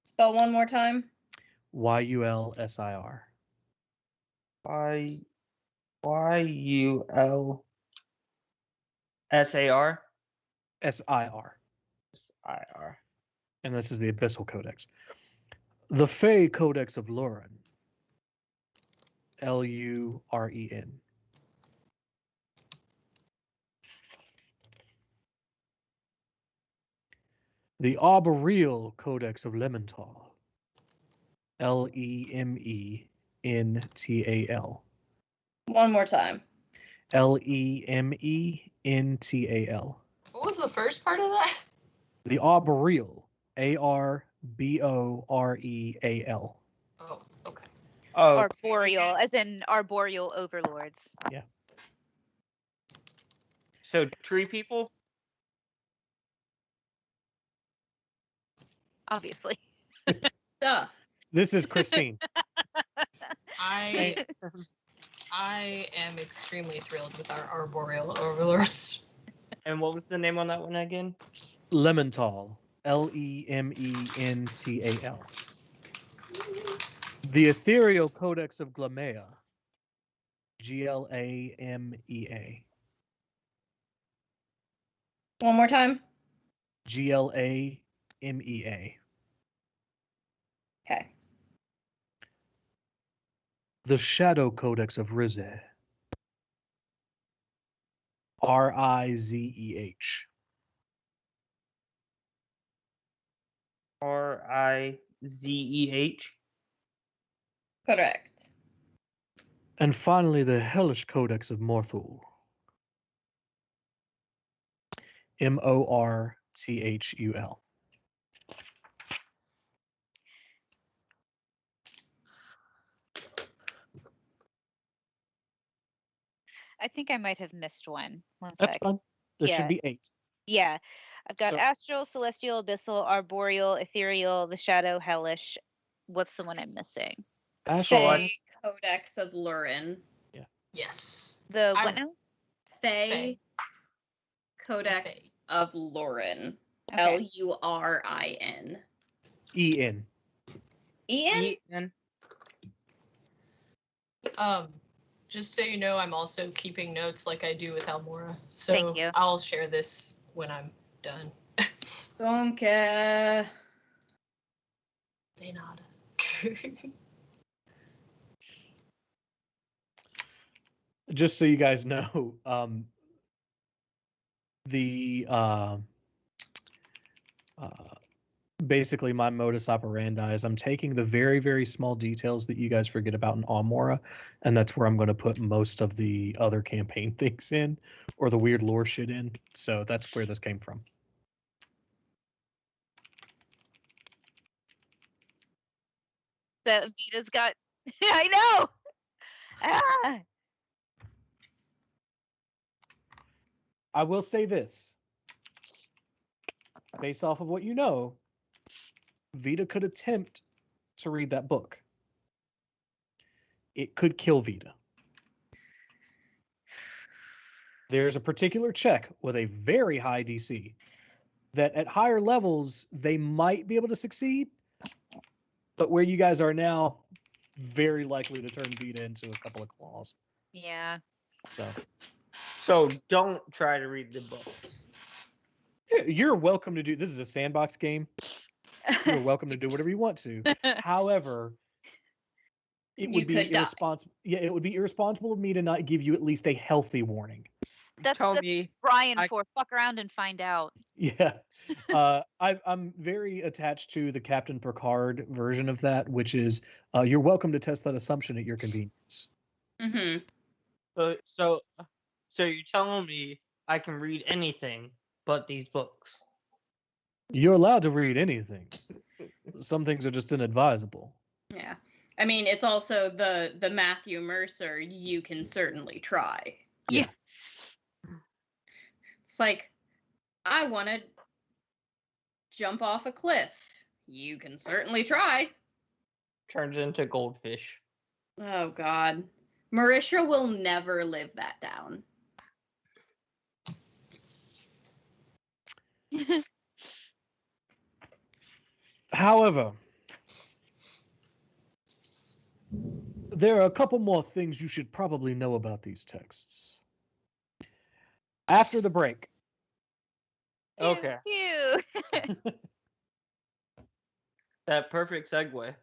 Spell one more time. Yulsir. YUL SAR. SIR. SIR. And this is the Abyssal Codex. The Fey Codex of Luren. Luren. The Arboreal Codex of Lemental. Lemental. One more time. Lemental. What was the first part of that? The Arboreal. Arboreal. Oh, okay. Oh, Arboreal, as in arboreal overlords. so tree people? Obviously. Duh. This is Christine. I am extremely thrilled with our arboreal overlords. And what was the name on that one again? Lemental. Lemental. The Ethereal Codex of Glamea. Glamea. One more time. Glamea. Okay. The Shadow Codex of Rizeh. Rizeh. RIZEH. Correct. And finally, the Hellish Codex of Morthul. Morthul. I think I might have missed one. One That's sec. fine. There Yeah. should be 8. Yeah. I've got So- astral, celestial, abyssal, arboreal, ethereal, the shadow, hellish. What's the one I'm missing? Astral. Fey Codex of Lurin. Yes. The what I'm- now? Fey Fey. Codex of Lurin. Okay. Lurin. En. Ian? Just so you know, I'm also keeping notes like I do with Almora. So Thank you. I'll share this when I'm done. Don't care. De nada. Just so you guys know, the basically my modus operandi is I'm taking the very, very small details that you guys forget about in Almora, and that's where I'm going to put most of the other campaign things in, or the weird lore shit in. So that's where this came from. The Vita's got. I know. Ah. I will say this. Based off of what you know, Vita could attempt to read that book. It could kill Vita. There's a particular check with a very high DC that at higher levels, they might be able to succeed. But where you guys are now, very likely to turn Vita into a couple of claws. Yeah. So don't try to read the books. You're welcome to do. This is a sandbox game. You're welcome to do whatever you want to. However, it You would be could die. irresponsible. Yeah, it would be irresponsible of me to not give you at least a healthy warning. That's Tony, Brian I- for fuck around and find out. Yeah, I'm very attached to the Captain Picard version of that, which is you're welcome to test that assumption at your convenience. Mm-hmm. so you're telling me I can read anything but these books? You're allowed to read anything. Some things are just inadvisable. Yeah. I mean, it's also the Matthew Mercer, you can certainly try. Yeah. It's like, I want to jump off a cliff. You can certainly try. Turns into goldfish. Oh, God. Marisha will never live that down. However, there are a couple more things you should probably know about these texts. After the break, Okay. Pew. That perfect segue.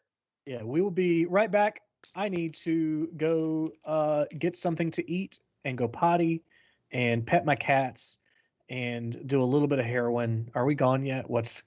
yeah, we will be right back. I need to go get something to eat and go potty and pet my cats and do a little bit of heroin. Are we gone yet? What's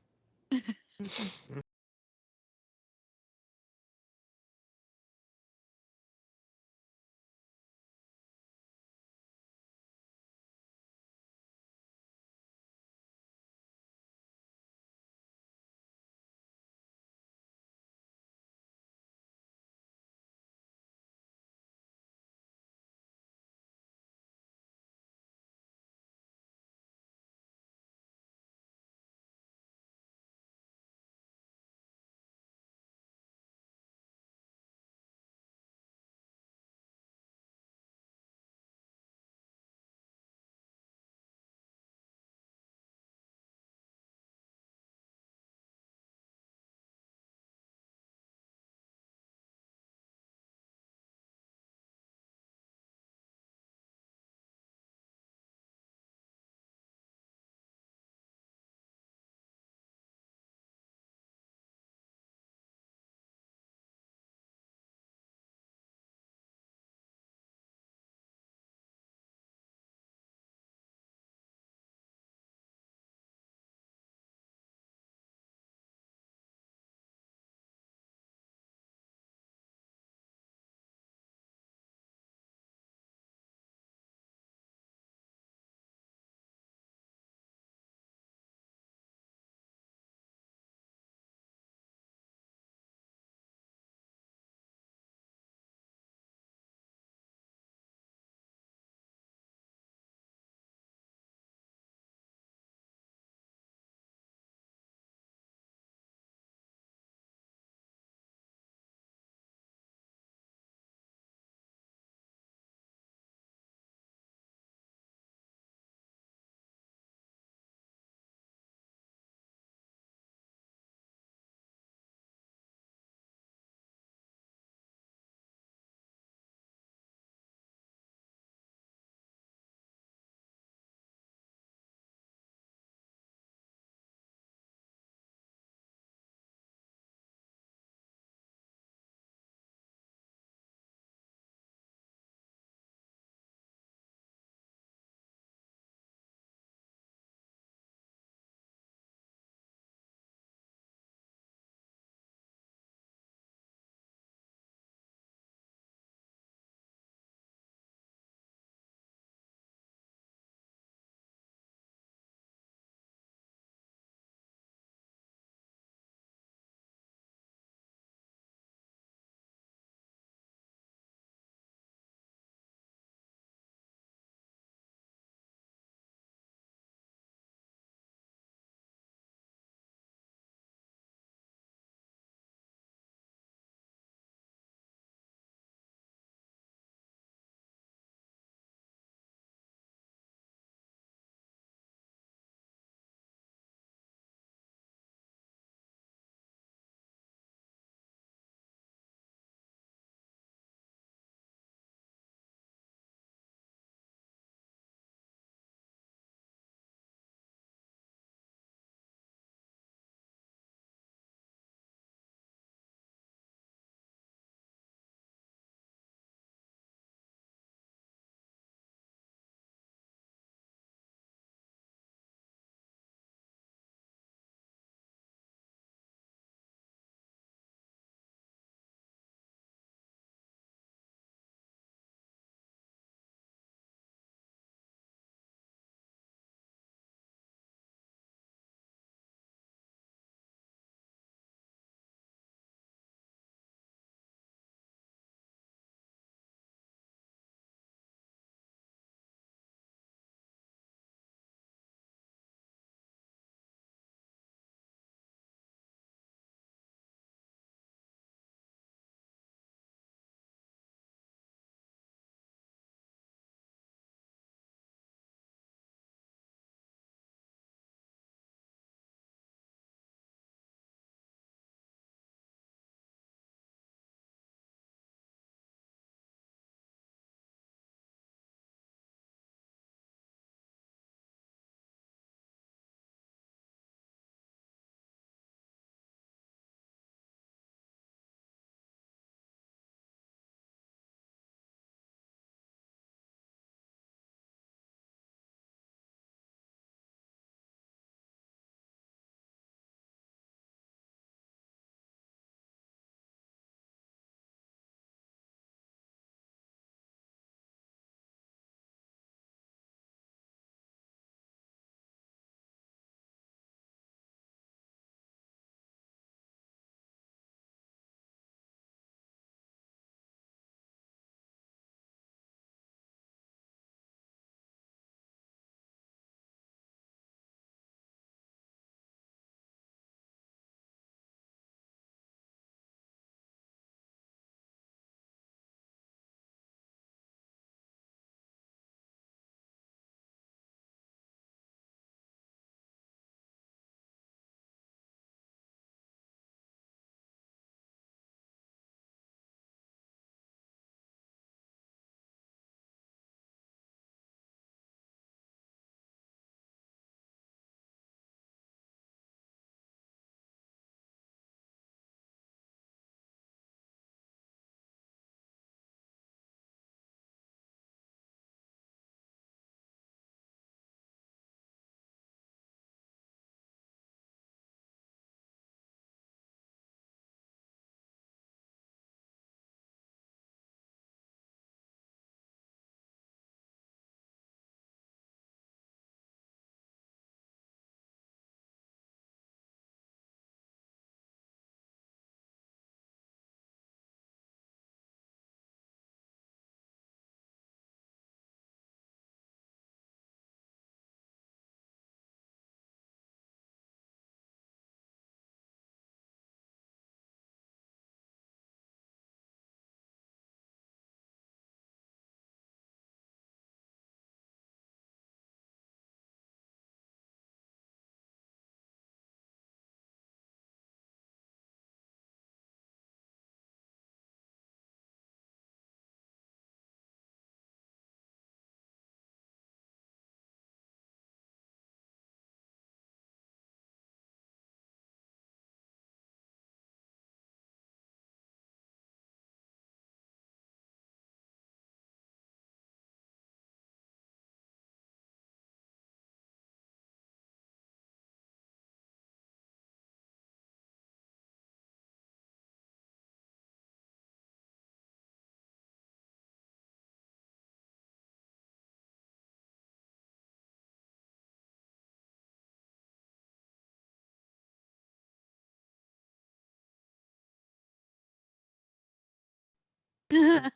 I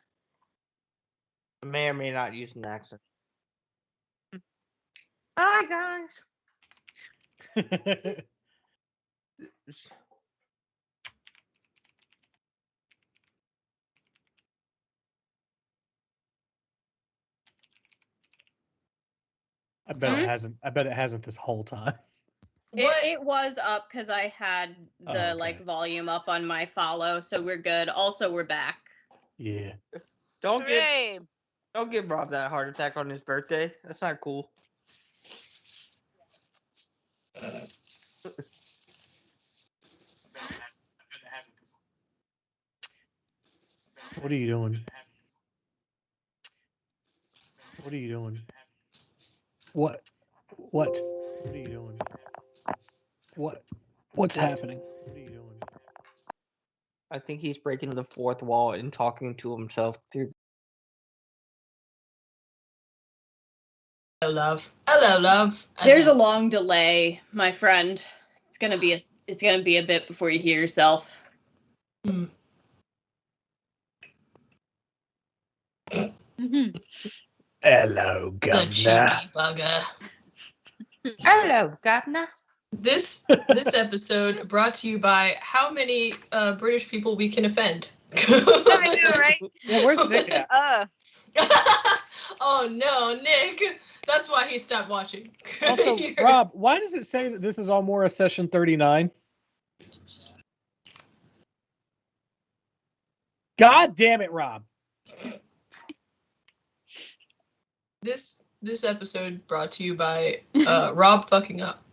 may or may not use an accent. Hi guys. I bet Hmm? it hasn't. I bet it hasn't this whole time. It was up because I had the Oh, okay. volume up on my follow, so we're good. Also, we're back. Yeah. Don't give Hooray. Rob that heart attack on his birthday. That's not cool. What are you doing? What are you doing? What? What? What are you doing? What? What's happening? What are you doing? I think he's breaking the fourth wall and talking to himself through. Hello, love. Hello, love. There's a long delay, my friend. It's gonna be a bit before you hear yourself. Hello, The cheeky bugger. Hello, governor. This episode brought to you by how many British people we can offend. I know, right? Yeah, where's Nick at? Oh no, Nick. That's why he stopped watching. Also, You're- Rob, why does it say that this is Almora session 39? God damn it, Rob. This episode brought to you by Rob fucking up.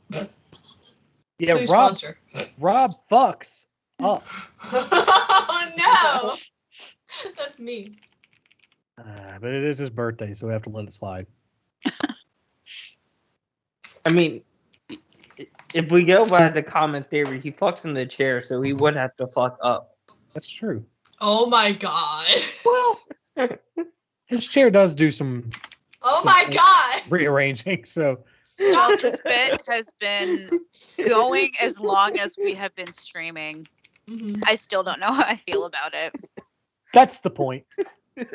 Yeah, Please Rob. sponsor. Rob fucks up. Oh no. That's me. But it is his birthday, so we have to let it slide. I mean, if we go by the common theory, he fucks in the chair, so he would have to fuck up. That's true. Oh my god. Well, his chair does do some Oh some my god. rearranging, so Well, this bit has been going as long as we have been streaming. Mhm. I still don't know how I feel about it. that's the point.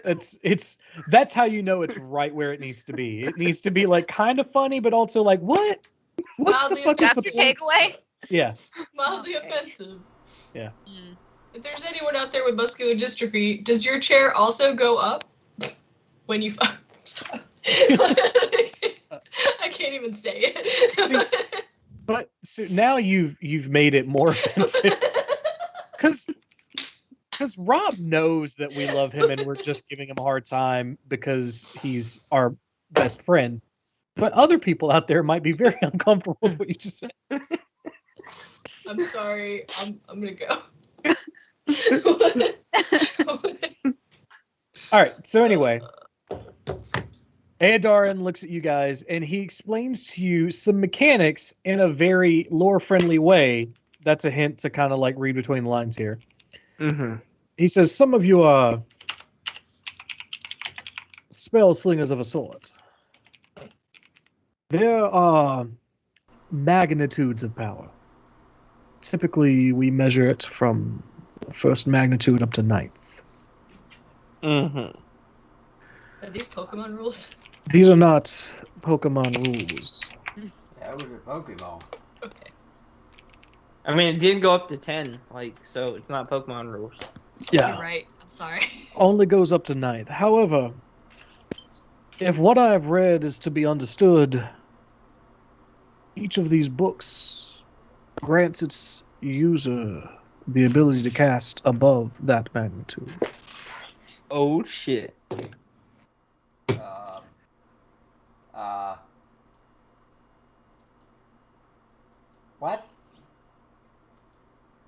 That's how you know it's right where it needs to be. It needs to be like kind of funny, but also like what? What Mildly the fuck is That's the your point? takeaway? Yeah. Mildly Okay. offensive. Yeah. Mm. If there's anyone out there with muscular dystrophy, does your chair also go up when you stop? I can't even say it. See, but so now you've made it more offensive because Rob knows that we love him and we're just giving him a hard time because he's our best friend. But other people out there might be very uncomfortable with what you just said. I'm sorry. I'm gonna go. All right. So anyway, Aedarin looks at you guys and he explains to you some mechanics in a very lore-friendly way. That's a hint to kind of like read between the lines here. Mm-hmm. He says some of you are spell slingers of a sort. There are magnitudes of power. Typically, we measure it from first magnitude up to ninth. Mm-hmm. Are these Pokemon rules? These are not Pokemon rules. That was a Pokemon. Okay. I mean, it didn't go up to 10, so it's not Pokemon rules. Yeah, You're right. I'm sorry. only goes up to ninth. However, if what I have read is to be understood, each of these books grants its user the ability to cast above that magnitude. Oh, shit. What?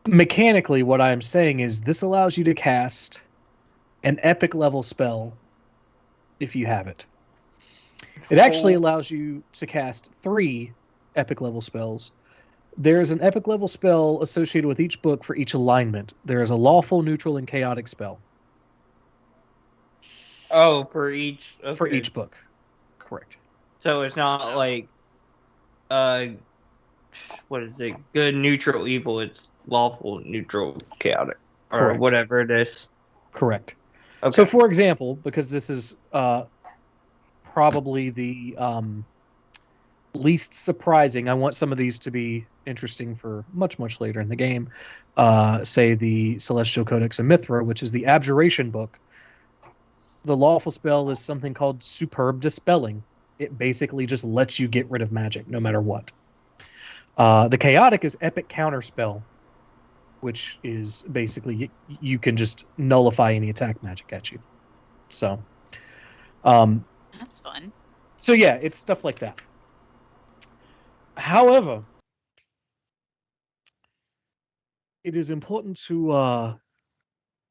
Mechanically, what I'm saying is this allows you to cast an epic level spell if you have it. It actually allows you to cast 3 epic level spells. There is an epic level spell associated with each book for each alignment. There is a lawful, neutral, and chaotic spell Oh, for each. Okay. for each book. Correct. So it's not like, what is it? Good, neutral, evil. It's lawful, neutral, chaotic, or Correct. whatever it is. Correct. Okay. So, for example, because this is probably the least surprising, I want some of these to be interesting for much, much later in the game. Say the Celestial Codex of Mithra, which is the Abjuration book. The lawful spell is something called Superb Dispelling. It basically just lets you get rid of magic no matter what. The Chaotic is Epic Counterspell, which is basically you can just nullify any attack magic at you. So, That's fun. so yeah, it's stuff like that. However, it is important to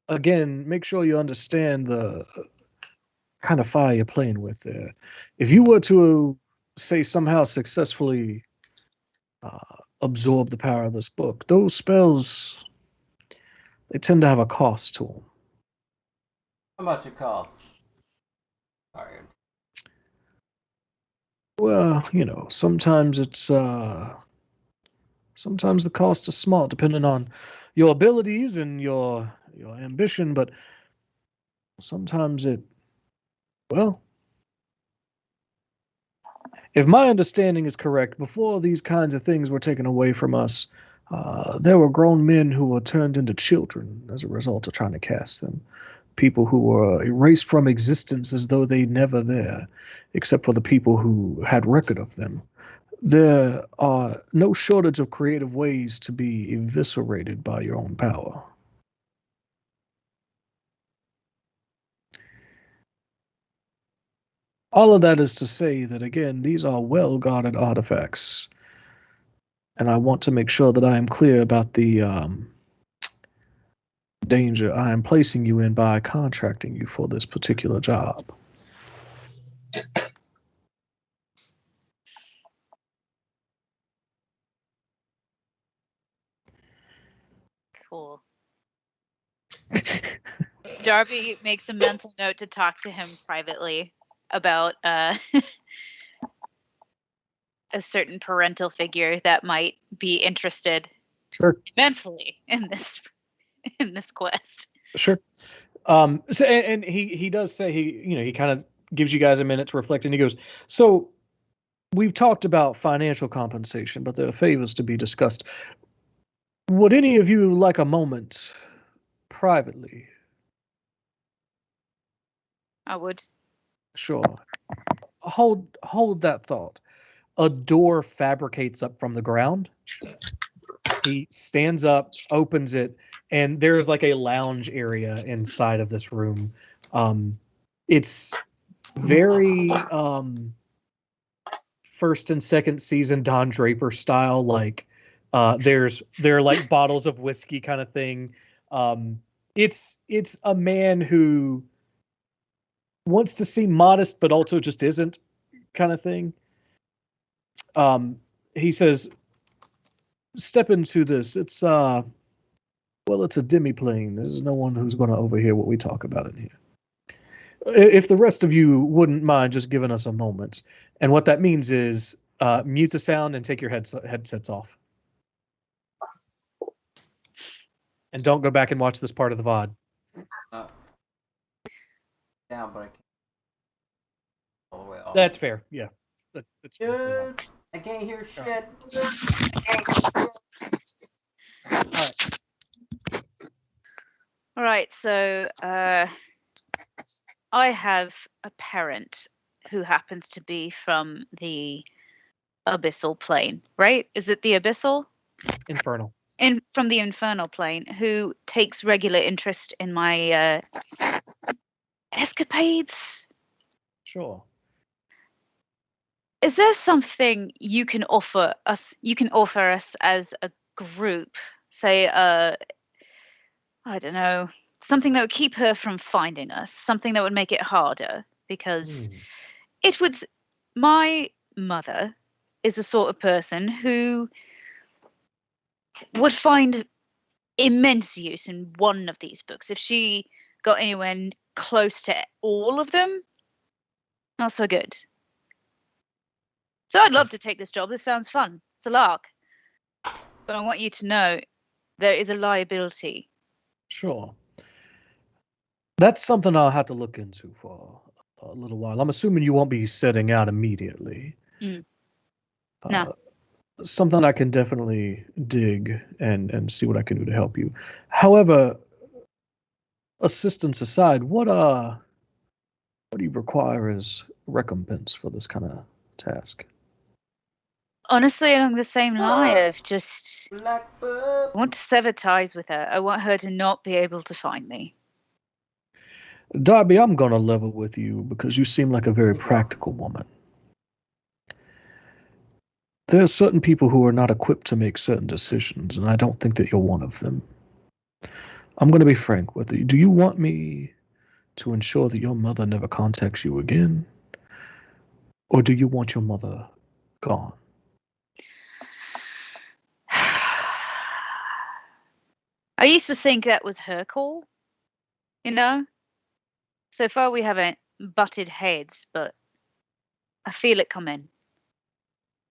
again make sure you understand the kind of fire you're playing with there. If you were to say somehow successfully absorb the power of this book, those spells they tend to have a cost to them. How much it costs? Sorry. Well, sometimes sometimes the cost is small, depending on your abilities and your ambition, but sometimes well, if my understanding is correct, before these kinds of things were taken away from us, there were grown men who were turned into children as a result of trying to cast them. People who were erased from existence as though they never there, except for the people who had record of them. There are no shortage of creative ways to be eviscerated by your own power. All of that is to say that, again, these are well guarded artifacts. And I want to make sure that I am clear about the danger I am placing you in by contracting you for this particular job. Cool. Darby makes a mental note to talk to him privately about a certain parental figure that might be interested Sure. immensely in this quest. Sure. So, and he does say he kind of gives you guys a minute to reflect, and he goes, so we've talked about financial compensation, but there are favors to be discussed. Would any of you like a moment privately? I would. Sure. Hold that thought. A door fabricates up from the ground. He stands up, opens it, and there's like a lounge area inside of this room. It's very first and second season Don Draper style. Like there are like bottles of whiskey kind of thing. It's a man who wants to seem modest but also just isn't, kind of thing. He says, step into this. It's it's a demi-plane. There's no one who's going to overhear what we talk about in here. If the rest of you wouldn't mind just giving us a moment. And what that means is mute the sound and take your headsets off. And don't go back and watch this part of the VOD. Down, but I can't. All the way off. That's fair. Yeah. That's fair. Dude, I can't hear shit. All right. All right, so I have a parent who happens to be from the abyssal plane, right? Is it the abyssal? Infernal. From the infernal plane, who takes regular interest in my escapades. Sure. Is there something you can offer us? You can offer us as a group, say, I don't know, something that would keep her from finding us, something that would make it harder, because it would. My mother is the sort of person who would find immense use in one of these books. If she got anywhere close to all of them, not so good. So I'd love to take this job. This sounds fun. It's a lark. But I want you to know there is a liability. Sure. That's something I'll have to look into for a little while. I'm assuming you won't be setting out immediately. No. Something I can definitely dig and see what I can do to help you. However, assistance aside, what do you require as recompense for this kind of task? Honestly, along the same line Ah, of just Blackbird. I want to sever ties with her. I want her to not be able to find me. Darby, I'm gonna level with you because you seem like a very Yeah. practical woman. There are certain people who are not equipped to make certain decisions, and I don't think that you're one of them. I'm gonna be frank with you. Do you want me to ensure that your mother never contacts you again? Or do you want your mother gone? I used to think that was her call, you know? So far we haven't butted heads, but I feel it coming.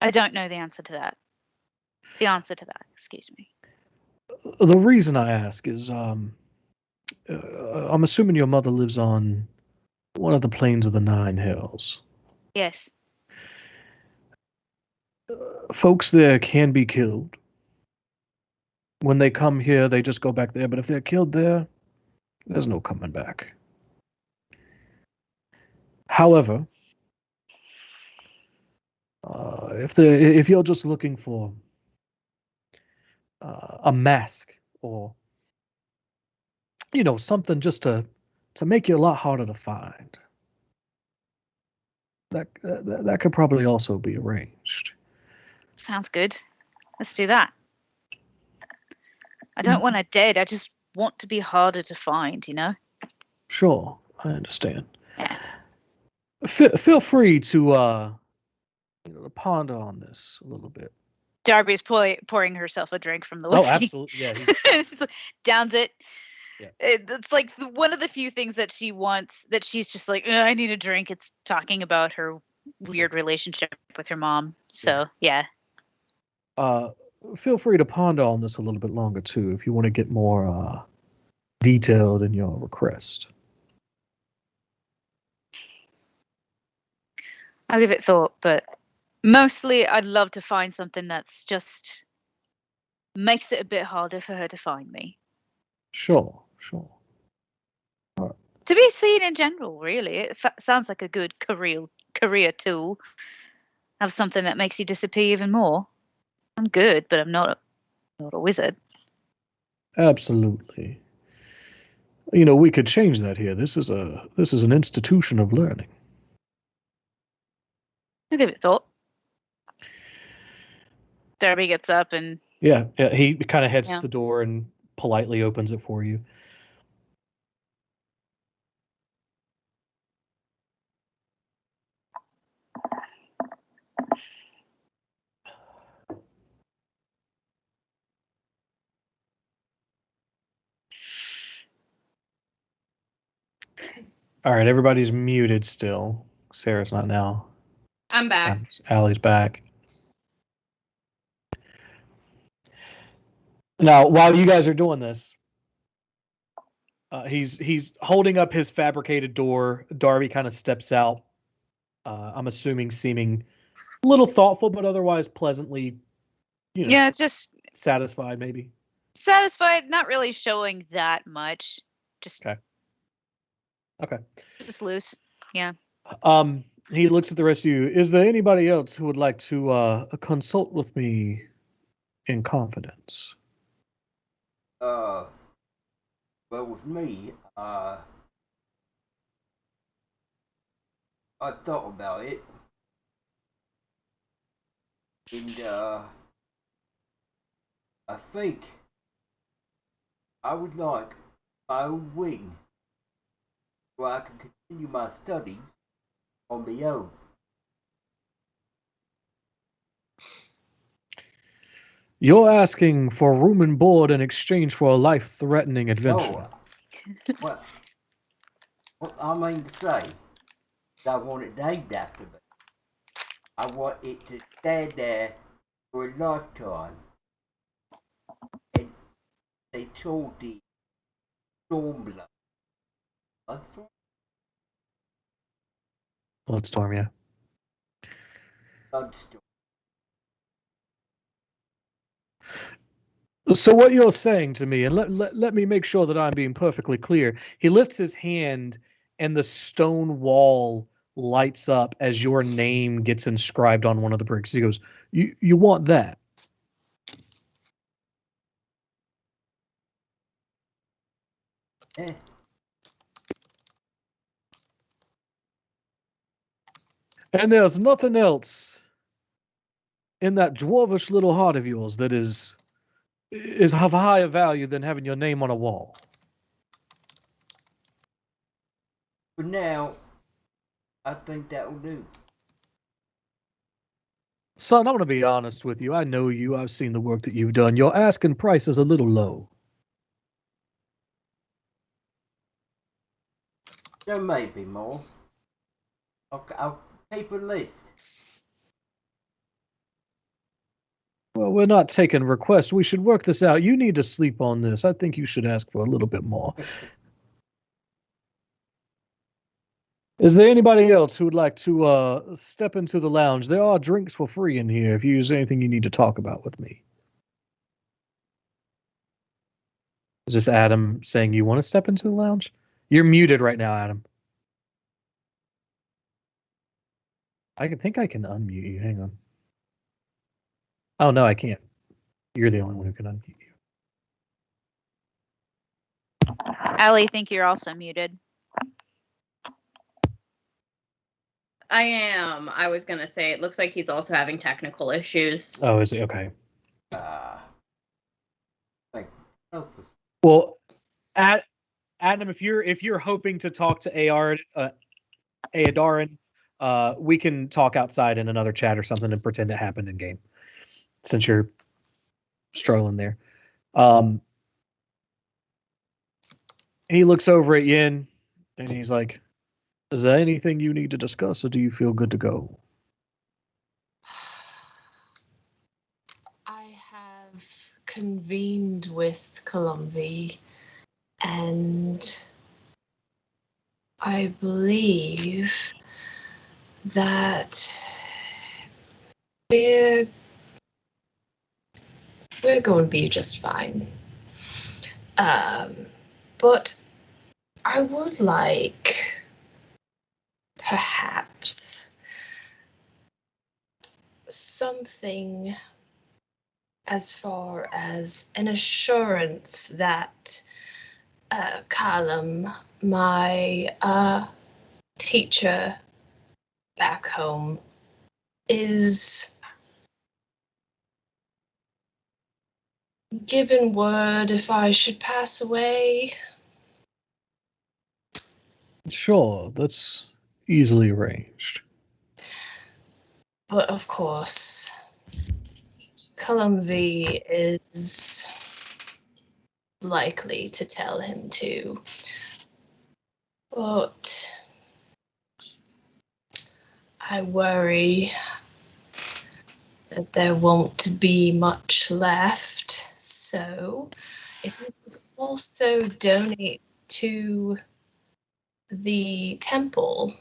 I don't know the answer to that. Excuse me. The reason I ask is I'm assuming your mother lives on one of the plains of the Nine Hills. Yes. Folks there can be killed. When they come here, they just go back there, but if they're killed there, there's no coming back. However, if you're just looking for a mask or something just to make you a lot harder to find, that could probably also be arranged. Sounds good. Let's do that. I don't want her dead. I just want to be harder to find, you know? Sure, I understand. Yeah. Feel free to ponder on this a little bit. Darby's pouring herself a drink from the Oh, whiskey. absolutely. Yeah, Downs it. Yeah. It's like one of the few things that she wants that she's just like, I need a drink. It's talking about her weird relationship with her mom. So, yeah. Feel free to ponder on this a little bit longer too if you want to get more detailed in your request. I'll give it thought, but mostly I'd love to find something that's just makes it a bit harder for her to find me. Sure. To be seen in general, really. It sounds like a good career tool. Have something that makes you disappear even more. I'm good, but I'm not a wizard. Absolutely. We could change that here. This is an institution of learning. I'll give it thought. Darby gets up and Yeah, he kind of heads Yeah. to the door and politely opens it for you. All right, everybody's muted still. Sarah's not now. I'm back. Allie's back. Now, while you guys are doing this, he's holding up his fabricated door. Darby kind of steps out. I'm assuming seeming a little thoughtful, but otherwise pleasantly, yeah, just satisfied maybe. satisfied, not really showing that much. Just Okay. Just loose. Yeah. He looks at the rest of you. Is there anybody else who would like to consult with me in confidence? Well, with me, I've thought about it, and I think I would like my own wing where I can continue my studies on my own. You're asking for room and board in exchange for a life-threatening adventure. No, what I mean to say is I want it named after me. I want it to stand there for a lifetime. And they told the Stormblood Bloodstorm? Bloodstorm, yeah. Bloodstorm. So what you're saying to me, and let me make sure that I'm being perfectly clear. He lifts his hand, and the stone wall lights up as your name gets inscribed on one of the bricks. He goes, "You want that?" Eh. And there's nothing else in that dwarvish little heart of yours that is of higher value than having your name on a wall. For now, I think that will do. Son, I'm going to be honest with you. I know you. I've seen the work that you've done. Your asking price is a little low. There may be more. I'll keep a list. Well, we're not taking requests. We should work this out. You need to sleep on this. I think you should ask for a little bit more. Is there anybody else who would like to step into the lounge? There are drinks for free in here if there's anything you need to talk about with me. Is this Adam saying you want to step into the lounge? You're muted right now, Adam. I think I can unmute you. Hang on. Oh, no, I can't. You're the only one who can unmute you. Allie, think you're also muted. I am. I was gonna say it looks like he's also having technical issues. Oh, is it? Okay. Like, what else is... Well, Adam, if you're hoping to talk to Aodarin, we can talk outside in another chat or something and pretend it happened in game, since you're strolling there. He looks over at Yin and he's like, "Is there anything you need to discuss, or do you feel good to go?" I have convened with Columvi, and I believe that we're going to be just fine. But I would like perhaps something as far as an assurance that Callum, my teacher back home, is given word if I should pass away. Sure, that's easily arranged. But of course, Columvi is likely to tell him to. But I worry that there won't be much left. So if you could also donate to the temple,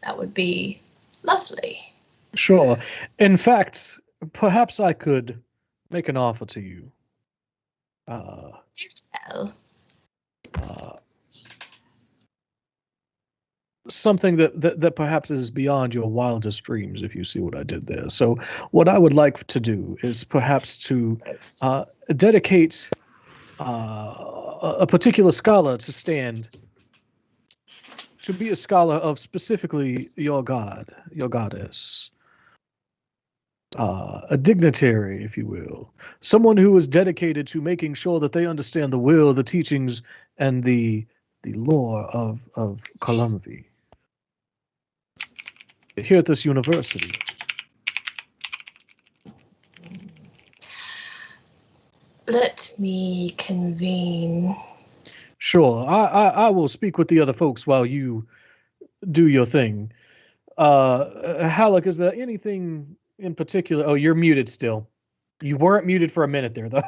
that would be lovely. Sure. In fact, perhaps I could make an offer to you. Do tell. Something that perhaps is beyond your wildest dreams, if you see what I did there. So what I would like to do is perhaps to dedicate a particular scholar to stand, to be a scholar of specifically your god, your goddess. A dignitary, if you will. Someone who is dedicated to making sure that they understand the will, the teachings, and the lore of Columvi here at this university. Let me convene. Sure, I will speak with the other folks while you do your thing. Halleck, is there anything in particular? Oh, you're muted still. You weren't muted for a minute there, though.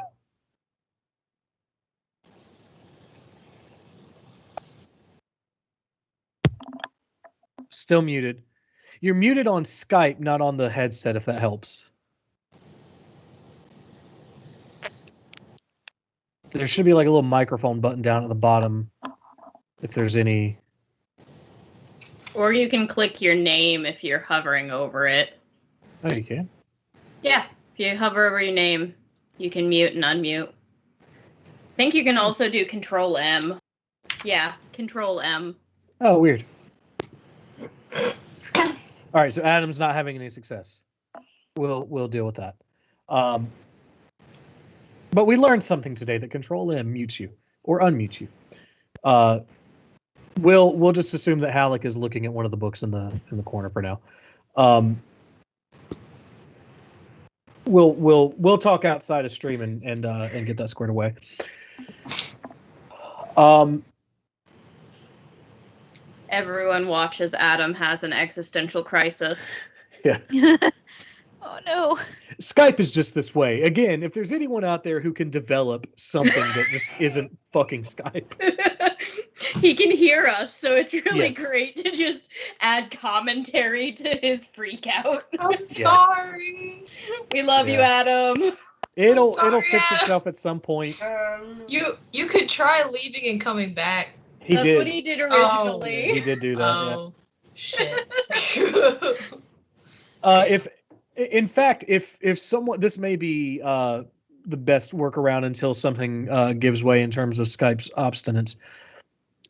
Still muted. You're muted on Skype, not on the headset, if that helps. There should be like a little microphone button down at the bottom if there's any. Or you can click your name if you're hovering over it. Oh, you can. Yeah, if you hover over your name, you can mute and unmute. I think you can also do Control M. Yeah, Control M. Oh, weird. All right, so Adam's not having any success. We'll deal with that. But we learned something today that Control M mutes you or unmutes you. We'll just assume that Halleck is looking at one of the books in the corner for now. We'll talk outside of stream and get that squared away. Everyone watches Adam has an existential crisis. Yeah. Oh no. Skype is just this way. Again, if there's anyone out there who can develop something that just isn't fucking Skype. He can hear us, so it's really Yes. great to just add commentary to his freak out. I'm sorry. We love you, Yeah. Adam. It'll sorry, fix Adam. itself at some point. You could try leaving and coming back. He That's did. what he did Oh. originally. He did do that. Oh shit. If in fact, if someone, this may be the best workaround until something gives way in terms of Skype's obstinance.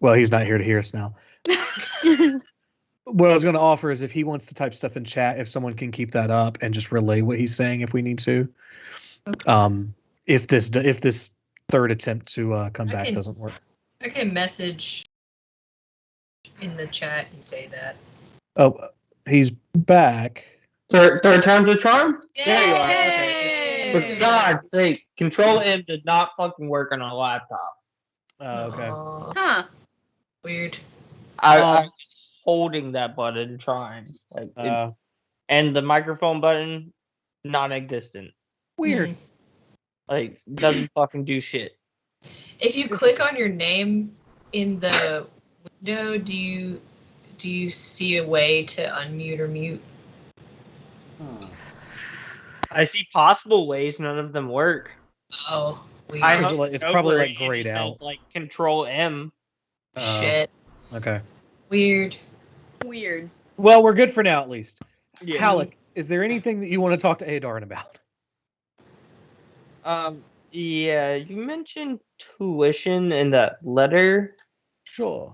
Well, he's not here to hear us now. What I was going to offer is if he wants to type stuff in chat, if someone can keep that up and just relay what he's saying if we need to. If this third attempt to come back doesn't work. I can message in the chat and say that. Oh, he's back. Third time's a charm? There you are. Yay! Okay. For God's sake, Control M did not fucking work on a laptop. Okay. Aw, Huh. weird. I was holding that button trying. And the microphone button, non-existent. Weird. Like, doesn't fucking do shit. If you click on your name in the window, do you see a way to unmute or mute? I see possible ways, none of them work. Oh, weird. I Is it hovered like- it's probably over like it and grayed it says, out. like Control M. Shit. Okay. Weird. Weird. Well, we're good for now, at least. Yeah. Halleck, is there anything that you want to talk to Adarn about? Yeah, you mentioned tuition in that letter. Sure.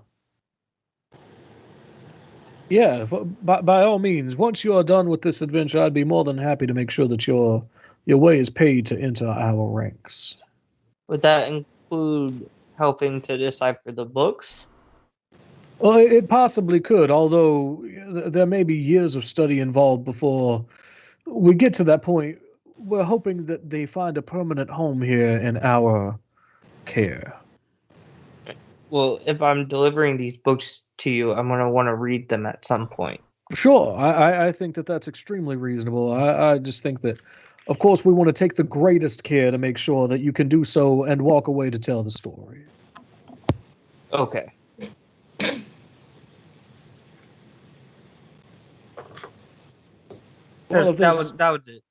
Yeah, by all means. Once you are done with this adventure, I'd be more than happy to make sure that your way is paid to enter our ranks. Would that include helping to decipher the books? Well, it possibly could, although there may be years of study involved before we get to that point. We're hoping that they find a permanent home here in our care. Well, if I'm delivering these books to you, I'm going to want to read them at some point. Sure, I think that that's extremely reasonable. I just think that, of course, we want to take the greatest care to make sure that you can do so and walk away to tell the story. Okay. Well, if that there's- was it.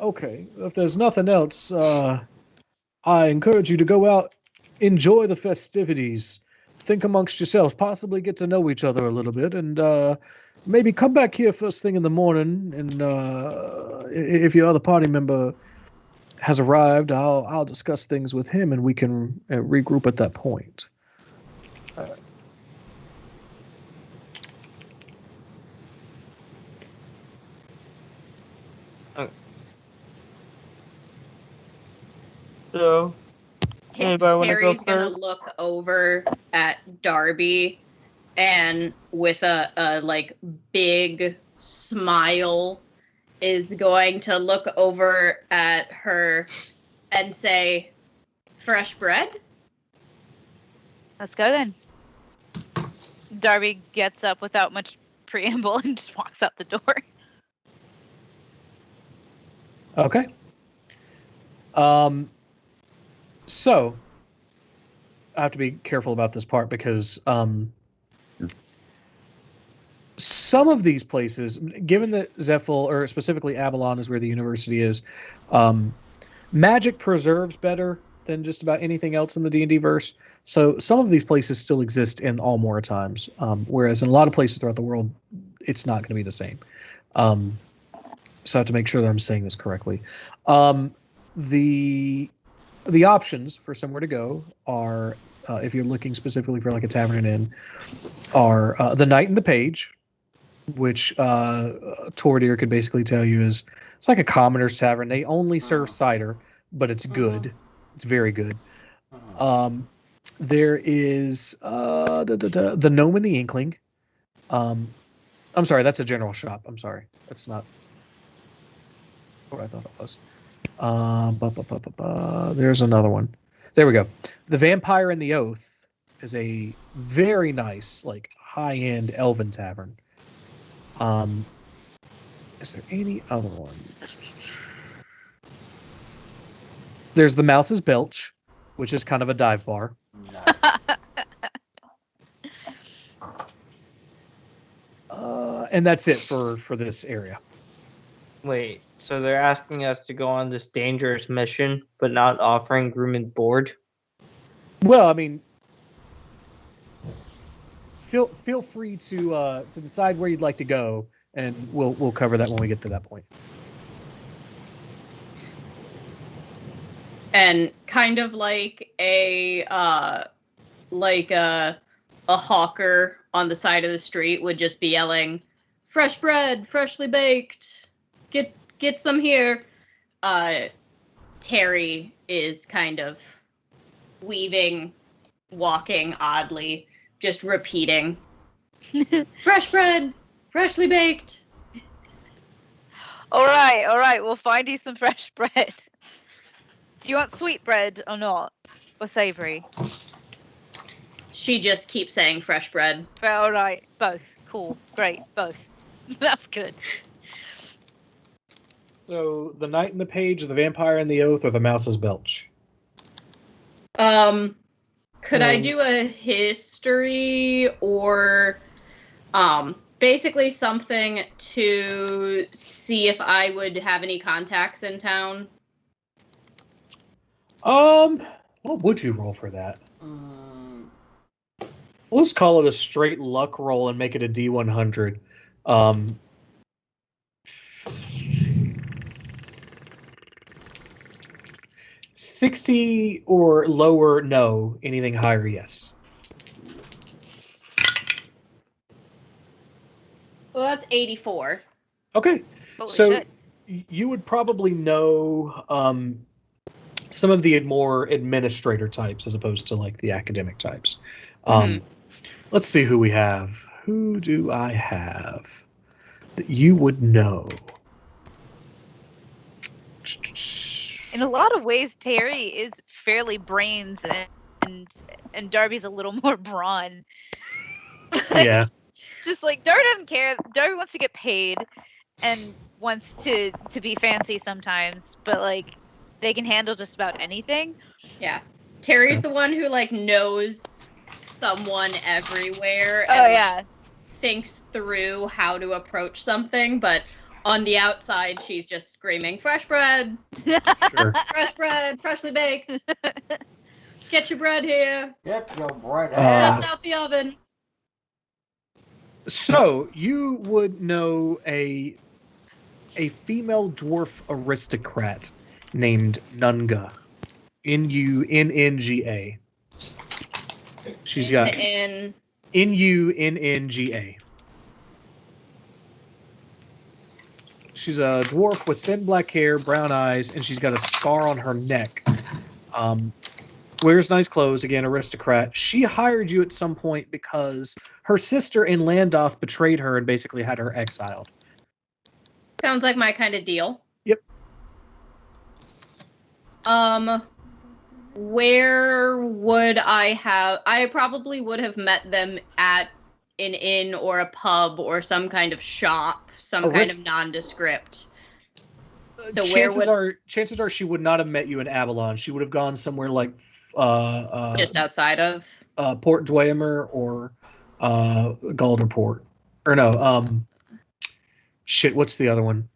Okay, if there's nothing else, I encourage you to go out, enjoy the festivities, think amongst yourselves, possibly get to know each other a little bit, and maybe come back here first thing in the morning. And if your other party member has arrived, I'll discuss things with him, and we can regroup at that point. So, anybody want to go Terry's gonna first? look over at Darby and with a like big smile is going to look over at her and say, "Fresh bread?" Let's go then. Darby gets up without much preamble and just walks out the door. Okay. So I have to be careful about this part because some of these places, given that Zephyl, or specifically Avalon, is where the university is, magic preserves better than just about anything else in the D&D verse. So some of these places still exist in all Moritimes, whereas in a lot of places throughout the world, it's not going to be the same. So I have to make sure that I'm saying this correctly. The options for somewhere to go are, if you're looking specifically for like a tavern and inn, are the Knight and the Page, which Tordir could basically tell you is it's like a commoner's tavern. They only serve cider, but it's good. It's very good. There is the Gnome and the Inkling. I'm sorry, that's a general shop. I'm sorry, that's not what I thought it was. There's another one. There we go. The Vampire and the Oath is a very nice, like high-end elven tavern. Is there any other one? There's the Mouse's Belch, which is kind of a dive bar. Nice. And that's it for this area. Wait, so they're asking us to go on this dangerous mission, but not offering room and board? Well, I mean, feel free to decide where you'd like to go, and we'll cover that when we get to that point. And kind of like a hawker on the side of the street would just be yelling, "Fresh bread, freshly baked. Get some here." Terry is kind of weaving, walking oddly, just repeating, "Fresh bread, freshly baked." All right. We'll find you some fresh bread. Do you want sweet bread or not? Or savory? She just keeps saying fresh bread. All right, both. Cool, great, both. That's good. So the Knight and the Page, the Vampire and the Oath, or the Mouse's Belch? Could I do a history or basically something to see if I would have any contacts in town? What would you roll for that? Let's call it a straight luck roll and make it a D100. 60 or lower, no. Anything higher, yes. Well, that's 84. Okay. Holy So shit. you would probably know some of the more administrator types as opposed to like the academic types. Let's see who we have. Who do I have that you would know? In a lot of ways, Terry is fairly brains, and Darby's a little more brawn. Yeah. Just like Darby doesn't care. Darby wants to get paid and wants to be fancy sometimes, but like they can handle just about anything. Yeah. Terry's the one who like knows someone everywhere Oh and yeah. thinks through how to approach something, but on the outside she's just screaming, "Fresh bread! Sure. Fresh bread, freshly baked. Get your bread here. Get your bread Just out. out the oven." So you would know a female dwarf aristocrat named Nunga. Nunnga. She's got in Nunnga. She's a dwarf with thin black hair, brown eyes, and she's got a scar on her neck. Wears nice clothes, again, aristocrat. She hired you at some point because her sister in Landoth betrayed her and basically had her exiled. Sounds like my kind of deal. Yep. Where would I have... I probably would have met them at an inn or a pub or some kind of shop, some kind of nondescript. So chances are she would not have met you in Avalon. She would have gone somewhere like just outside of Port Dwemer or Galderport. Or no, shit, what's the other one?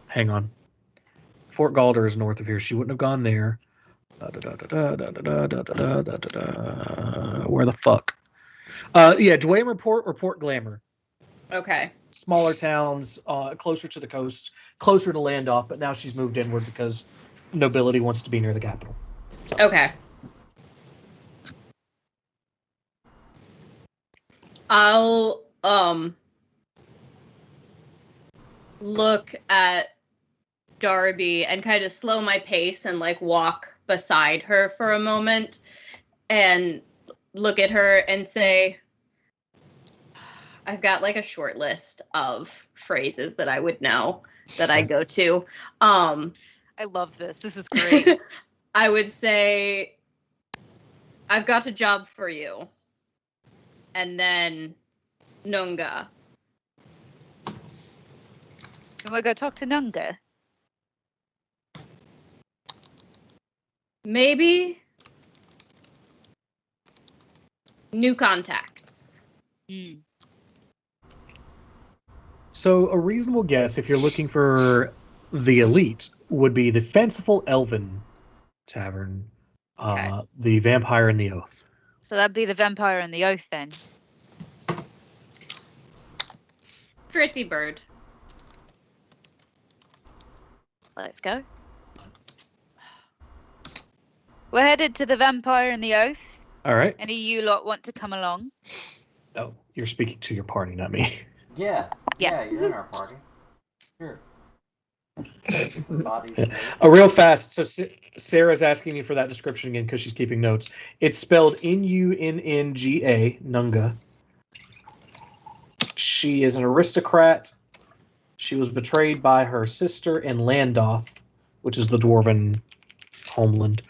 Hang on. Fort Galder is north of here. She wouldn't have gone there. Where the fuck? Yeah, Dwayne report Glamour. Okay. Smaller towns, closer to the coast, closer to Landoff, but now she's moved inward because nobility wants to be near the capital. So. Okay. I'll look at Darby and kind of slow my pace and like walk beside her for a moment and look at her and say, I've got like a short list of phrases that I would know that I go to. I love this. This is great. I would say, I've got a job for you. And then Nunga. You want to go talk to Nunga? Maybe new contacts. So a reasonable guess, if you're looking for the elite, would be the Fanciful Elven Tavern, Okay. the Vampire and the Oath. So that'd be the Vampire and the Oath then. Pretty bird. Let's go. We're headed to the Vampire and the Oath. All right. Any of you lot want to come along? Oh, you're speaking to your party, not me. Yeah. Yeah. Yeah, you're in our party. Sure. This is body space. Real fast. So Sarah's asking me for that description again because she's keeping notes. It's spelled Nunnga, Nunga. She is an aristocrat. She was betrayed by her sister in Landoff, which is the dwarven homeland.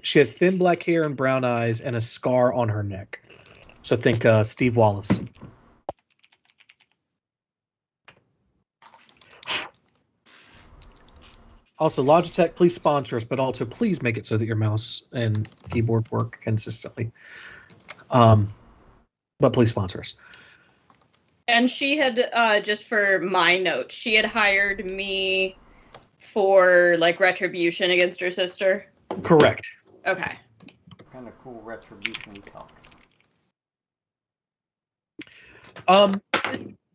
She has thin black hair and brown eyes and a scar on her neck. So think Steve Wallace. Also, Logitech, please sponsor us, but also please make it so that your mouse and keyboard work consistently. But please sponsor us. And she had, just for my note, she had hired me for like retribution against her sister. Correct. Okay. What kind of cool retribution we talk?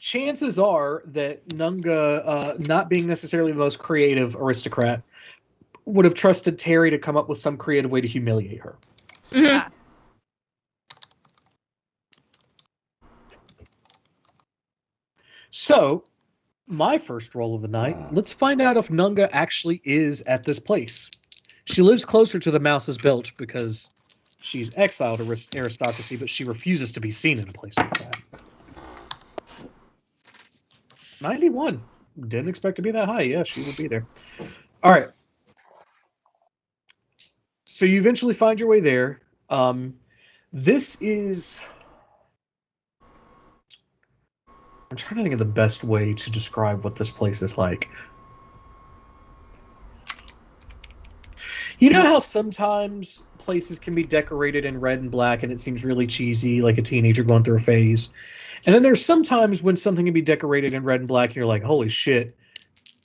Chances are that Nunga, not being necessarily the most creative aristocrat, would have trusted Terry to come up with some creative way to humiliate her. Mm-hmm. Ah. So, my first roll of the night, let's find out if Nunga actually is at this place. She lives closer to the Mouse's Bilge because she's exiled aristocracy, but she refuses to be seen in a place like that. 91. Didn't expect to be that high. Yeah, she would be there. All right. So you eventually find your way there. This is... I'm trying to think of the best way to describe what this place is like. You know how sometimes places can be decorated in red and black and it seems really cheesy, like a teenager going through a phase? And then there's sometimes when something can be decorated in red and black and you're like, holy shit,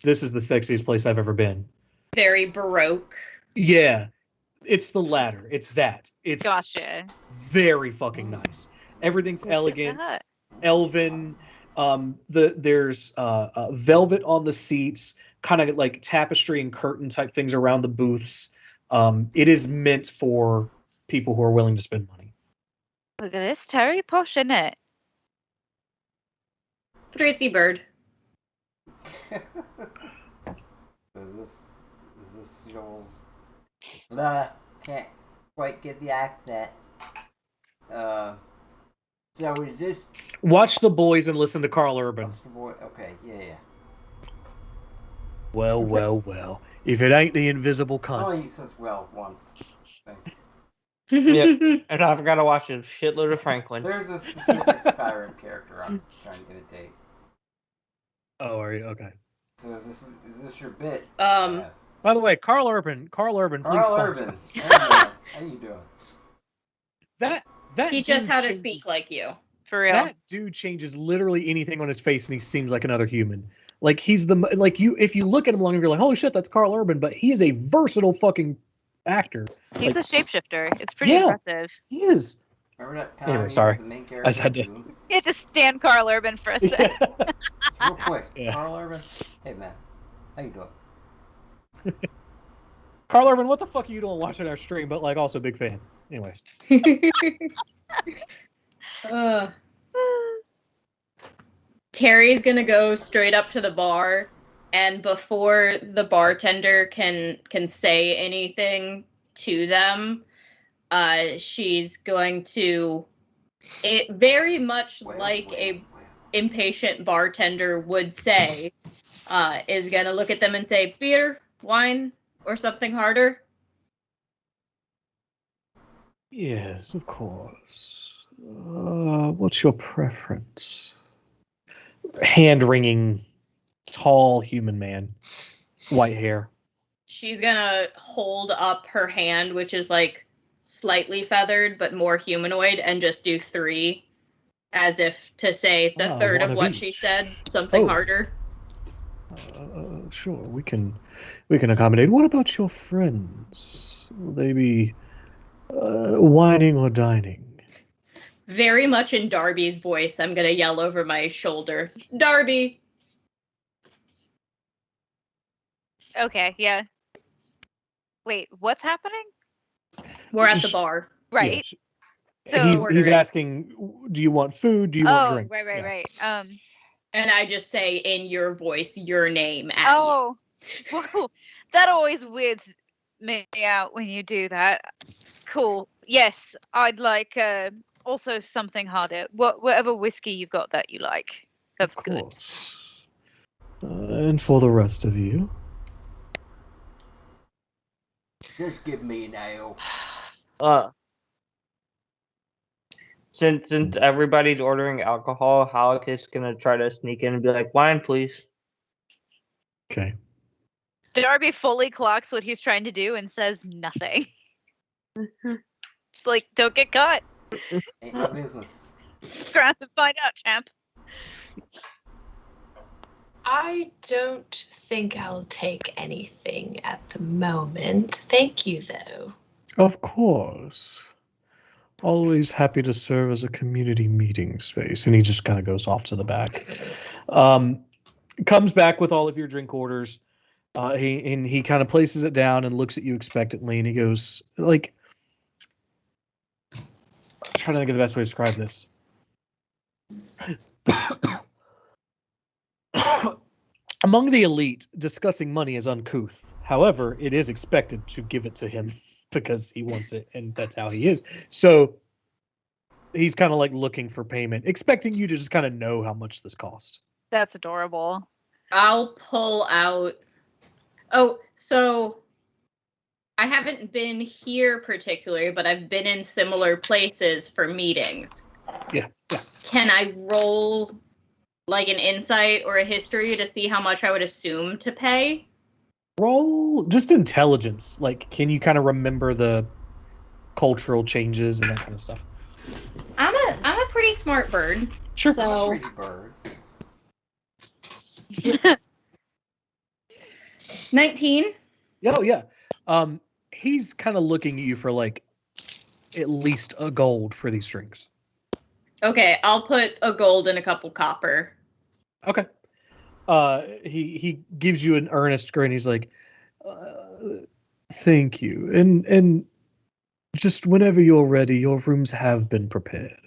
this is the sexiest place I've ever been. Very Baroque. Yeah, it's the latter. It's that. It's Gotcha. very fucking nice. Everything's Look at elegant, that. elven. There's velvet on the seats, kind of like tapestry and curtain type things around the booths. It is meant for people who are willing to spend money. Look at this. Terry posh, isn't it? Pretty bird. Is this your... Nah, can't quite get the accent. So is this... Watch The Boys and listen to Carl Urban. What's the boy? Okay, yeah. Well, well, well. If it ain't the invisible cunt. Oh, he says well once. Yep. And I've got to watch a shitload of Franklin. There's a specific Skyrim character I'm trying to get a date. Oh, are you? Okay. So is this your bit? Yes. By the way, Carl Urban, please Carl sponsor Urban. us. How you doing? That Teach us dude how to changes- speak like you. For real. That dude changes literally anything on his face, and he seems like another human. Like he's if you look at him long enough, you're like, holy shit, that's Carl Urban. But he is a versatile fucking actor. He's Like, a shapeshifter. It's pretty Yeah. impressive. he is. Remember that time Anyway, he was sorry. the main I just had character to- of Doom? You had to stand Carl Urban for a second. Real quick, Yeah. Carl Urban. Hey man, how you doing? Carl Urban, what the fuck are you doing watching our stream? But like, also big fan. Anyway, Terry's gonna go straight up to the bar, and before the bartender can say anything to them, she's going to, it very much like a impatient bartender would say, is gonna look at them and say, beer, wine, or something harder. yes, of course. What's your preference? Hand wringing, tall human man, white hair. She's gonna hold up her hand, which is like slightly feathered but more humanoid, and just do 3, as if to say the third one of of what she each. said, something Oh. harder. Sure, we can accommodate. What about your friends? Will they be whining or dining? Very much in Darby's voice, I'm gonna yell over my shoulder, Darby! Okay, yeah. Wait, what's happening? We're at the Sh- bar. Right. Yeah, So he's ordering. asking, do you want food? Do you want oh, drink? right. Yeah. And I just say in your voice your name at you. Oh, whoa, that always weirds me out when you do that. Cool. Yes, I'd like also something harder. Whatever whiskey you've got that you like. That's Of good. course. And for the rest of you? Just give me an ale. Since everybody's ordering alcohol, Halleck is gonna try to sneak in and be like, "Wine, please." Okay. Darby fully clocks what he's trying to do and says nothing. It's like, don't get caught. Ain't my business. Gonna have to find out, champ. I don't think I'll take anything at the moment. Thank you, though. Of course. Always happy to serve as a community meeting space. And he just kind of goes off to the back. Comes back with all of your drink orders. He kind of places it down and looks at you expectantly, and he goes, like, I'm trying to think of the best way to describe this. Among the elite, discussing money is uncouth. However, it is expected to give it to him because he wants it, and that's how he is. So he's kind of like looking for payment, expecting you to just kind of know how much this cost. That's adorable. I'll pull out. Oh, so I haven't been here particularly, but I've been in similar places for meetings. Yeah. Can I roll like an insight or a history to see how much I would assume to pay? Roll just intelligence. Like, can you kind of remember the cultural changes and that kind of stuff? I'm a pretty smart bird. Sure. So Pretty bird. 19. Oh yeah. He's kind of looking at you for like at least a gold for these drinks. Okay, I'll put a gold and a couple copper. Okay. He gives you an earnest grin. He's like, "Thank you, and just whenever you're ready, your rooms have been prepared."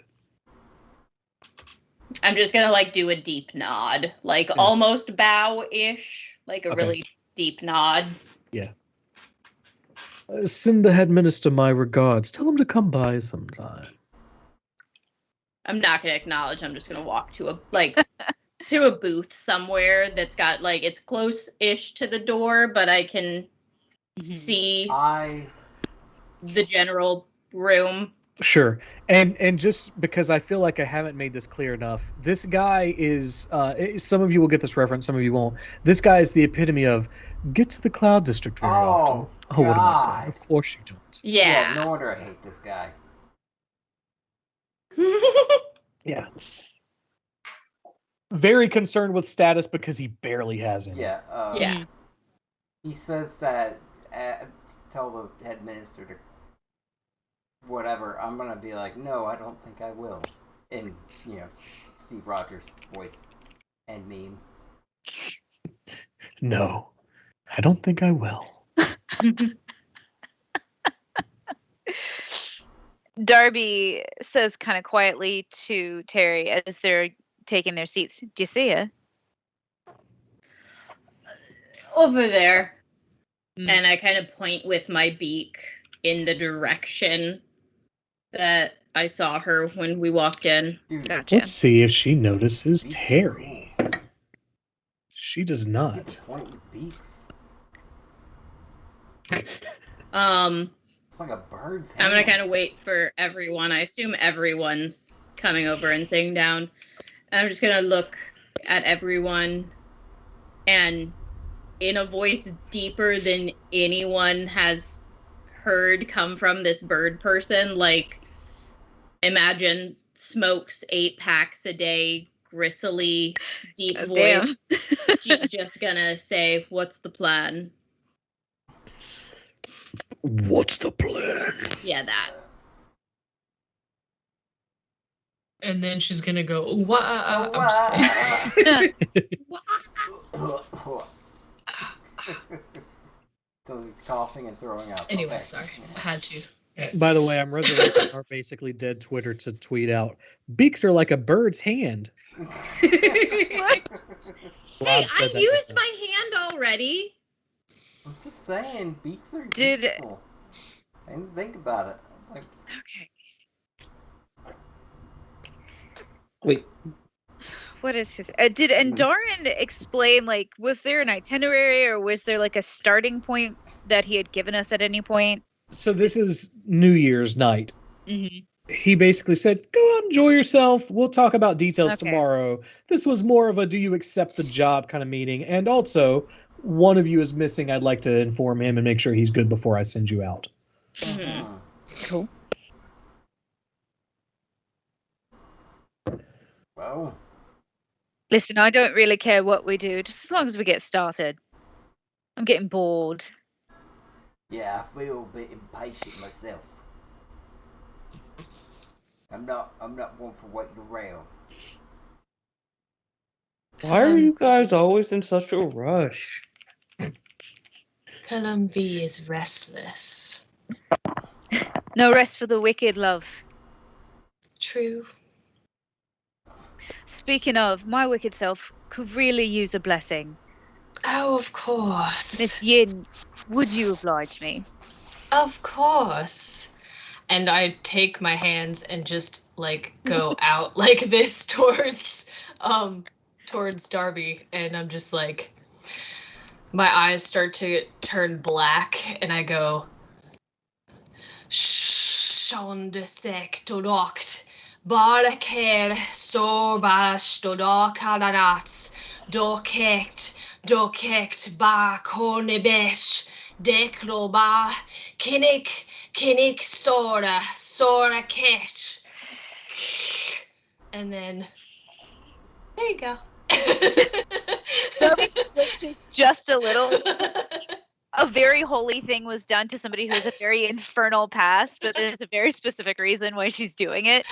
I'm just gonna like do a deep nod, like Yeah. almost bow-ish, like a Okay. really deep nod. Send the head minister my regards. Tell him to come by sometime. I'm not gonna acknowledge. I'm just gonna walk to a to a booth somewhere that's got like it's close-ish to the door, but I can see the general room. Sure. And just because I feel like I haven't made this clear enough, this guy is some of you will get this reference, some of you won't. This guy is the epitome of get to the cloud district very often. Oh, what am I saying? God. Of course you don't. Yeah. No wonder I hate this guy. Yeah. Very concerned with status because he barely has any. Yeah. Yeah. He says that tell the headmaster to whatever. I'm gonna be like, no, I don't think I will. In Steve Rogers' voice and meme. No, I don't think I will. Darby says kind of quietly to Terry as they're taking their seats, "Do you see her?" Over there. Mm. And I kind of point with my beak in the direction that I saw her when we walked in. Dude, Gotcha. Let's see if she notices beaks are Terry. cool. She does You not. get to point with beaks. It's like a bird's I'm hand. gonna kind of wait for everyone. I assume everyone's coming over and sitting down. And I'm just gonna look at everyone, and in a voice deeper than anyone has heard come from this bird person, like, imagine smokes 8 packs a day, gristly, deep voice. She's just gonna say, "What's the plan?" What's the plan? Yeah, that. And then she's gonna go, "Wah." I'm just kidding. So coughing and throwing up. Anyway, Okay. sorry, I had to. By the way, I'm resurrecting our basically dead Twitter to tweet out, beaks are like a bird's hand. Hey, Rob said I that used before. my hand already. I'm just saying, beaks are Did- useful. And think about it. Like, Okay. Wait, What is his? Did Andarin explain, like, was there an itinerary or was there like a starting point that he had given us at any point? So this is New Year's night. Mm-hmm. He basically said, go out, enjoy yourself. We'll talk about details Okay. tomorrow. This was more of a do you accept the job kind of meeting. And also, one of you is missing. I'd like to inform him and make sure he's good before I send you out. Mhm. Cool. well, Listen, I don't really care what we do, just as long as we get started. I'm getting bored. yeah, I feel a bit impatient myself. I'm not one for waiting around. why are you guys always in such a rush? Columbi is restless. No rest for the wicked, love. True. Speaking of, my wicked self could really use a blessing. Oh, of course. Miss Yin, would you oblige me? Of course. And I take my hands and just like go out like this towards Darby, and I'm just like, my eyes start to turn black, and I go, Shonde sektorakt, baraker sorbastodakaranats, dokekt ba kornebesh, dekloba, kinik sora ketch. And then there you go. Darby flinches just a little. A very holy thing was done to somebody who has a very infernal past, but there's a very specific reason why she's doing it.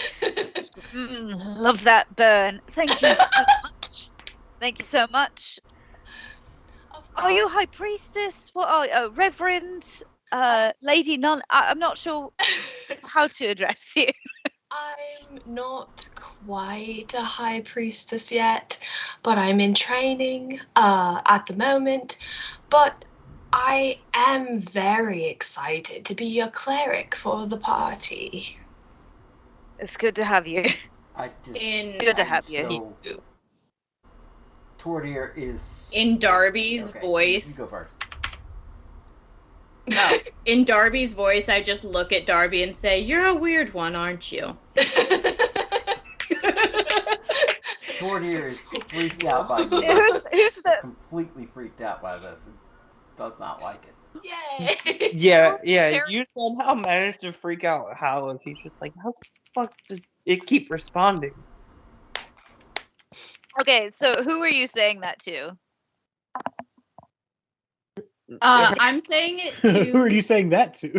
Love that burn. Thank you so much. Thank you so much. Are you High Priestess? What are you? Reverend? Lady Nun? I'm not sure how to address you. I'm not quite a high priestess yet, but I'm in training at the moment. But I am very excited to be a cleric for the party. It's good to have you. I just Good to have you. so Tordir is In Darby's okay, voice. You go first. Oh, in Darby's voice, I just look at Darby and say, "You're a weird one, aren't you?" Tordir is freaked out by this. Who's the? Completely freaked out by this and does not like it. Yay! Yeah, Terry- you somehow managed to freak out Halleck. He's just like, how the fuck does it keep responding? Okay, so who are you saying that to? I'm saying it to. Who are you saying that to?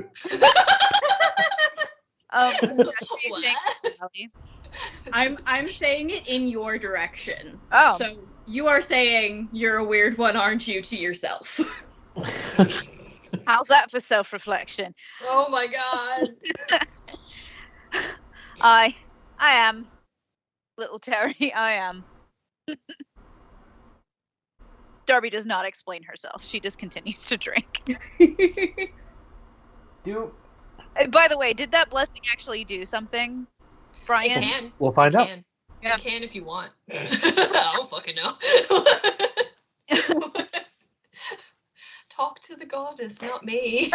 That's what you're saying, What? Sally. I'm saying it in your direction. Oh. So you are saying you're a weird one, aren't you, to yourself? How's that for self-reflection? Oh my god. I am. Little Terry, I am. Darby does not explain herself. She just continues to drink. Do By the way, did that blessing actually do something, It Brian? can. We'll find It out. can. Yeah. It can if you want. I don't fucking know. Talk to the goddess, not me.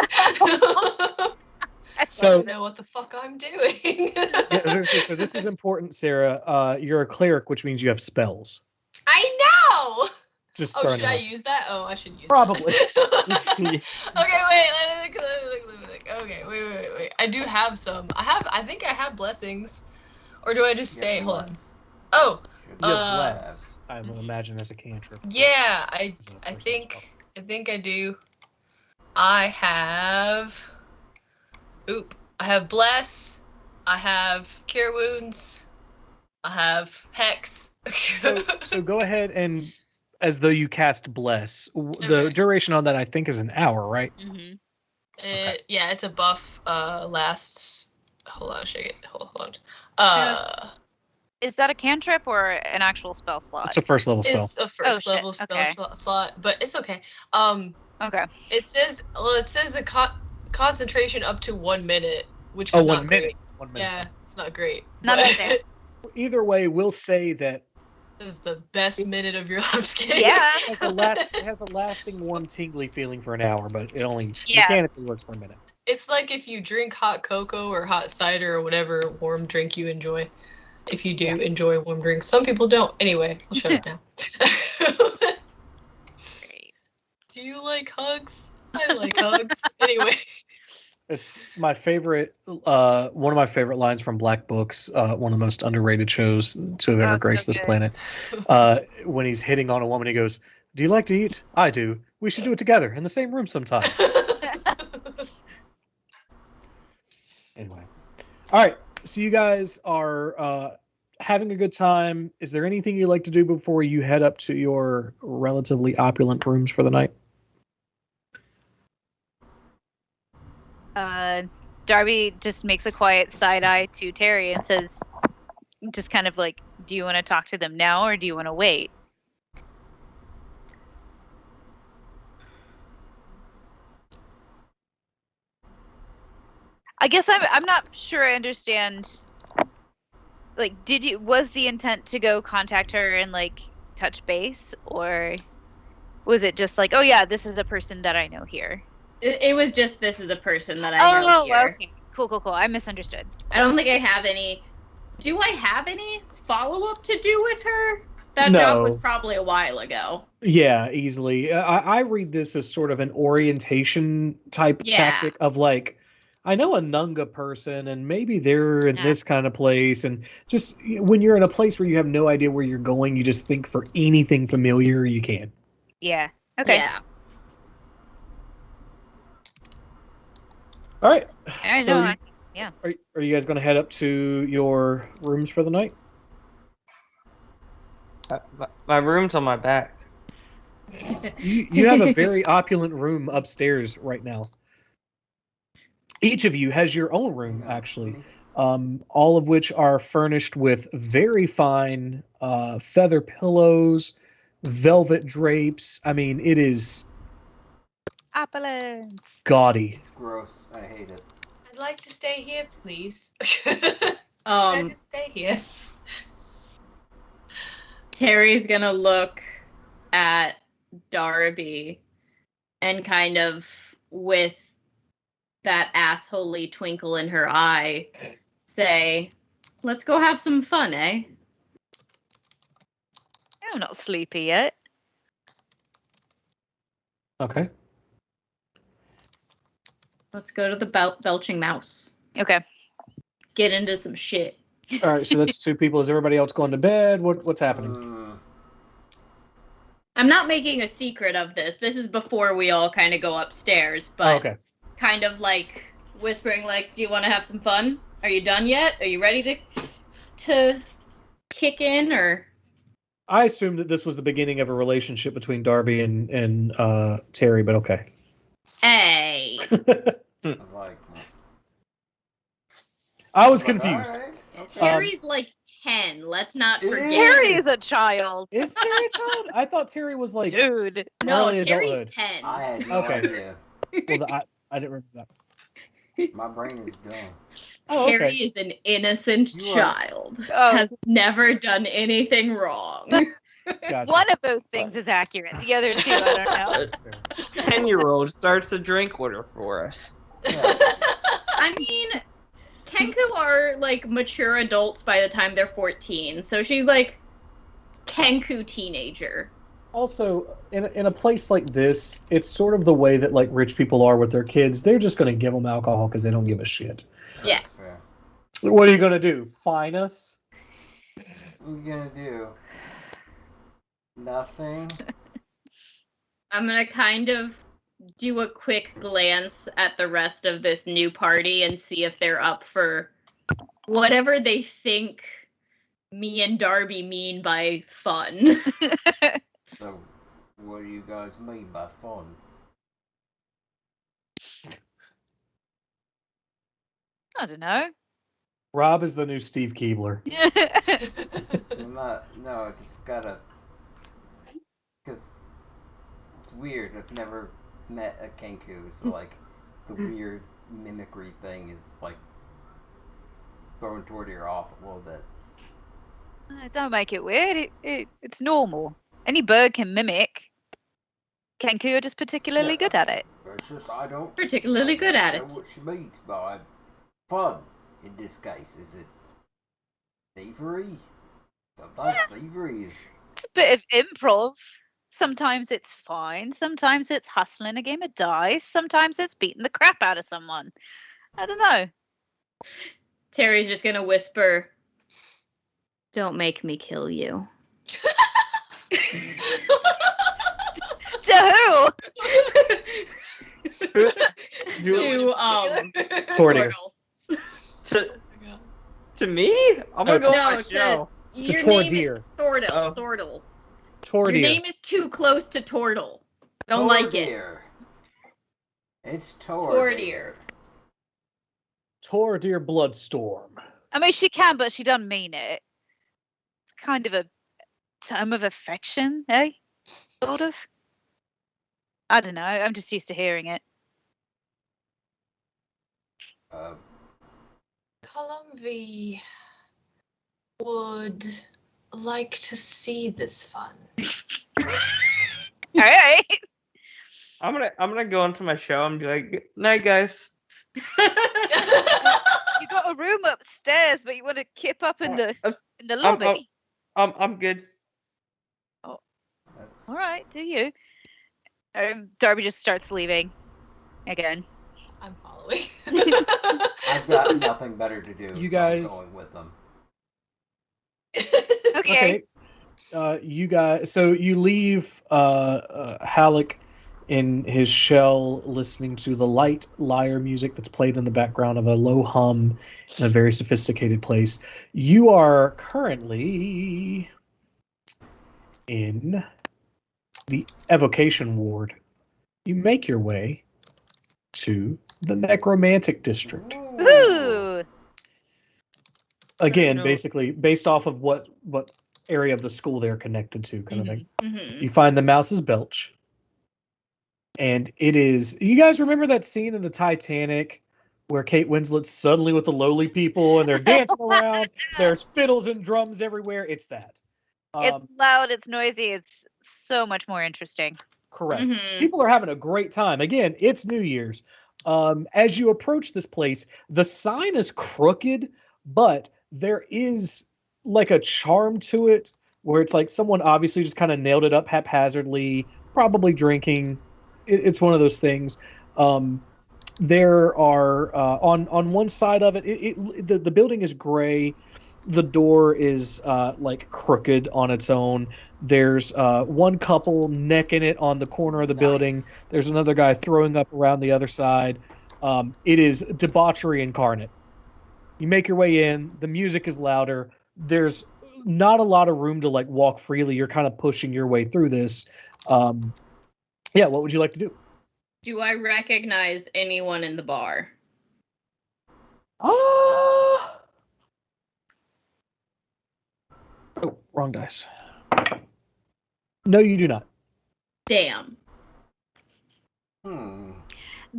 I So don't know what the fuck I'm doing. yeah, I was gonna say, so this is important, Sarah. You're a cleric, which means you have spells. I know. Just Oh, throwing should it I out. use that? Oh, I should use Probably. that. Okay, wait. Let me look. Okay, wait. I do have some. I think I have blessings. Or do I just say? Hold on. Oh, You have Uh, bless, I will imagine, as a cantrip. yeah. As a I first level think. spell. I think I do. I have. Oop. I have bless. I have cure wounds. I have hex. So go ahead and, as though you cast bless. The Okay. duration on that, I think, is an hour, right? Mm-hmm. Okay. Yeah, it's a buff. Lasts. Hold on, shake it. Hold on. Is that a cantrip or an actual spell slot? It's a first level spell. It's a first shit, level spell okay. slot, but it's okay. Okay. It says the concentration up to 1 minute, which Oh, is 1 not minute. great. 1 minute. Yeah, it's not great. Not but that bad. Either way, we'll say that this is the best minute of your life. I'm just kidding. Yeah. it has a lasting warm, tingly feeling for an hour, but it only Yeah. mechanically works for a minute. It's like if you drink hot cocoa or hot cider or whatever warm drink you enjoy. If you do enjoy warm drinks. Some people don't. Anyway, I'll shut up now. Great. Do you like hugs? I like hugs. Anyway. It's my favorite, one of my favorite lines from Black Books, one of the most underrated shows to have ever Oh, so graced this good. planet. When he's hitting on a woman, he goes, "Do you like to eat? I do. We should do it together in the same room sometime." Anyway, all right. So you guys are having a good time. Is there anything you'd like to do before you head up to your relatively opulent rooms for the night? Darby just makes a quiet side eye to Terry and says, just kind of like, do you want to talk to them now or do you want to wait? I guess I'm not sure I understand. Like, was the intent to go contact her and like touch base, or was it just like, oh yeah, this is a person that I know here? It was just, this is a person that I know here. Okay. Cool. I misunderstood. I don't think I have any. Do I have any follow-up to do with her? That No. job was probably a while ago. Yeah, easily. I read this as sort of an orientation type tactic of like, I know a Nunga person and maybe they're in Yeah. this kind of place. And just when you're in a place where you have no idea where you're going, you just think for anything familiar you can. Yeah. Okay. Yeah. All right. I So know. are you guys going to head up to your rooms for the night? My room's on my back. You have a very opulent room upstairs right now. Each of you has your own room, actually, all of which are furnished with very fine feather pillows, velvet drapes. I mean, it is Opulence. gaudy. It's gross. I hate it. I'd like to stay here, please. Can Um, I just stay here? Terry's gonna look at Darby and kind of, with that assholey twinkle in her eye, say, "Let's go have some fun, eh?" I'm not sleepy yet. Okay. Let's go to the belching mouse. Okay. Get into some shit. All right, so that's 2 people. Is everybody else going to bed? What's happening? I'm not making a secret of this. This is before we all kind of go upstairs, Oh, but okay. kind of like whispering, like, "Do you want to have some fun? Are you done yet? Are you ready to kick in?" Or I assumed that this was the beginning of a relationship between Darby and Terry, but okay. hey, I was like, I was like, confused. "All right, okay." Terry's like 10. Let's not It forget. is. Terry is a child. Is Terry a child? I thought Terry was like Dude. No, early Terry's adulthood. 10. I had no Okay. idea. Well, I didn't remember that. My brain is dumb. Oh, Terry okay. is an innocent You are- child. Oh. Has never done anything wrong. Gotcha. One of those things is accurate. The other two, I don't know. That's fair. 10-year-old starts the drink order for us. Yeah. I mean, Kenku are like mature adults by the time they're 14, so she's like Kenku teenager. Also, in a place like this, it's sort of the way that like rich people are with their kids. They're just going to give them alcohol because they don't give a shit. Yeah. That's fair. What are you going to do? Fine us? What are you gonna do? Nothing. I'm gonna kind of do a quick glance at the rest of this new party and see if they're up for whatever they think me and Darby mean by fun. So, what do you guys mean by fun? I don't know. Rob is the new Steve Keebler. I'm not. No, I just gotta. Because it's weird. I've never met a Kenku, so like the weird mimicry thing is like throwing Tortier off a little bit. Don't make it weird. It's normal. Any bird can mimic. Kenku are just particularly good at it. It's just I don't Particularly good at know it. what she means by fun in this case. Is it thievery? Sometimes thievery is. It's a bit of improv. Sometimes it's fine. Sometimes it's hustling a game of dice. Sometimes it's beating the crap out of someone. I don't know. Terry's just gonna whisper, "Don't make me kill you." To who? To Tortier. To me? I'm gonna go No, on my show. Your To name is Tordier. Thordle. Oh. Thordle. Tordier. Your name is too close to Tortle. Don't like it. Tordier. It's Tordier. Tordier. Tordier Bloodstorm. I mean, she can, but she doesn't mean it. It's kind of a term of affection, eh? Sort of. I don't know. I'm just used to hearing it. Columvi would like to see this fun. All right. I'm gonna go into my show and be like, "Night, guys." You got a room upstairs, but you want to kip up in the lobby. I'm good. That's, All right, do you? Darby just starts leaving again. I'm following. I've got nothing better to do. You so I'm guys- going with them. Okay. You guys, so you leave Halleck in his shell listening to the light lyre music that's played in the background of a low hum in a very sophisticated place. You are currently in the evocation ward. You make your way to the necromantic district. Ooh. Again, know. basically based off of what area of the school they're connected to, kind of thing. Mhm. You find the mouse's belch. And it is. You guys remember that scene in the Titanic where Kate Winslet's suddenly with the lowly people and they're dancing around? There's fiddles and drums everywhere. It's that. It's loud, it's noisy, it's so much more interesting. Correct. Mhm. People are having a great time. Again, it's New Year's. As you approach this place, the sign is crooked, but there is like a charm to it where it's like someone obviously just kind of nailed it up haphazardly, probably drinking. It's one of those things. There are on one side of it, the building is gray. the door is like crooked on its own. There's one couple necking it on the corner of the building. Nice. There's another guy throwing up around the other side. It is debauchery incarnate. You make your way in. The music is louder. There's not a lot of room to like walk freely. You're kind of pushing your way through this. Yeah, what would you like to do? Do I recognize anyone in the bar? Oh, wrong dice. No, you do not. Damn.